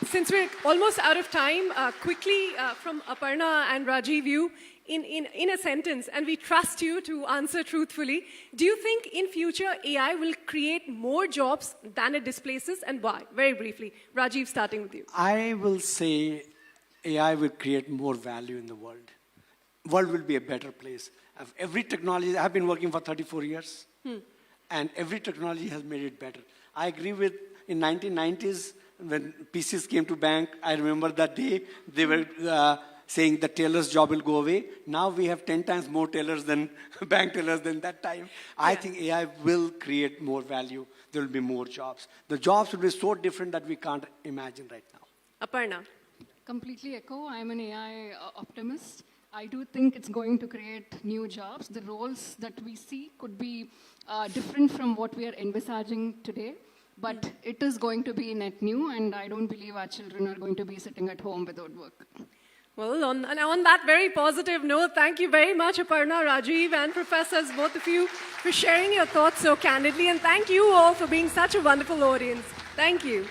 [SPEAKER 10] since we're almost out of time, quickly from Aparna and Rajiv, you, in a sentence, and we trust you to answer truthfully, do you think in future AI will create more jobs than it displaces, and why? Very briefly. Rajiv, starting with you.
[SPEAKER 20] I will say AI will create more value in the world. World will be a better place. Every technology, I've been working for 34 years, and every technology has made it better. I agree with, in 1990s, when PCs came to bank, I remember that day, they were saying the teller's job will go away. Now we have 10 times more tellers than bank tellers than that time. I think AI will create more value. There will be more jobs. The jobs will be so different that we can't imagine right now.
[SPEAKER 10] Aparna.
[SPEAKER 21] Completely echo. I'm an AI optimist. I do think it's going to create new jobs. The roles that we see could be different from what we are envisaging today, but it is going to be net new, and I don't believe our children are going to be sitting at home without work.
[SPEAKER 10] Well, on that very positive note, thank you very much, Aparna, Rajiv, and professors, both of you, for sharing your thoughts so candidly. And thank you all for being such a wonderful audience. Thank you.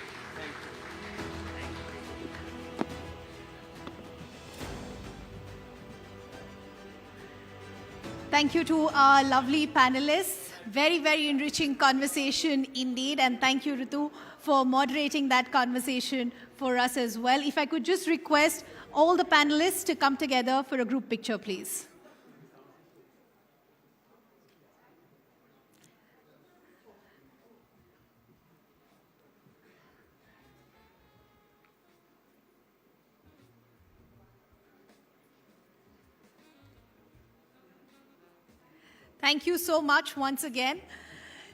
[SPEAKER 1] Thank you to our lovely panelists. Very, very enriching conversation indeed. And thank you, Ritu, for moderating that conversation for us as well. If I could just request all the panelists to come together for a group picture, please. Thank you so much once again.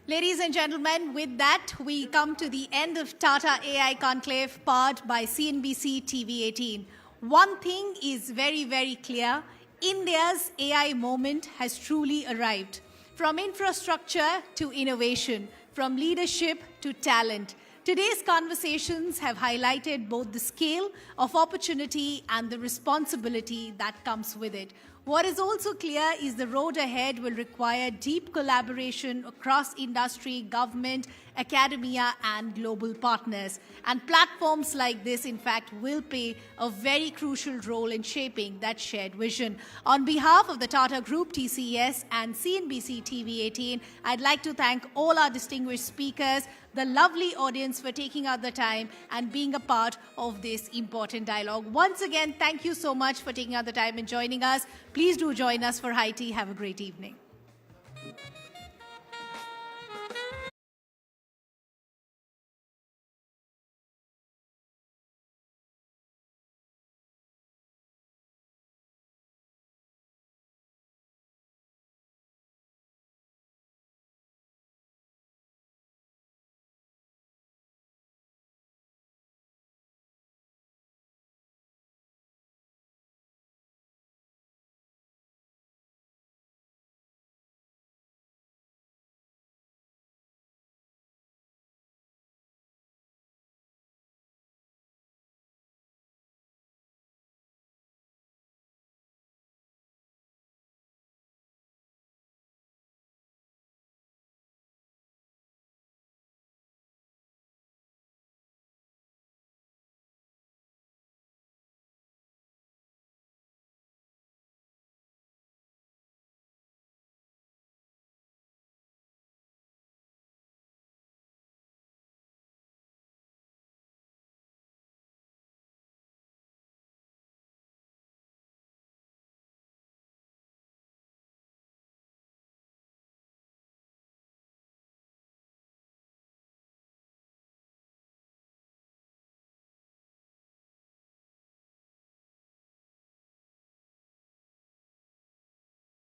[SPEAKER 1] Ladies and gentlemen, with that, we come to the end of Tata AI Conclave powered by CNBC-TV18. One thing is very, very clear. India's AI moment has truly arrived. From infrastructure to innovation, from leadership to talent. Today's conversations have highlighted both the scale of opportunity and the responsibility that comes with it. What is also clear is the road ahead will require deep collaboration across industry, government, academia, and global partners. And platforms like this, in fact, will play a very crucial role in shaping that shared vision. On behalf of the Tata Group, TCS, and CNBC-TV18, I'd like to thank all our distinguished speakers, the lovely audience for taking out the time and being a part of this important dialogue. Once again, thank you so much for taking out the time and joining us. Please do join us for high tea. Have a great evening.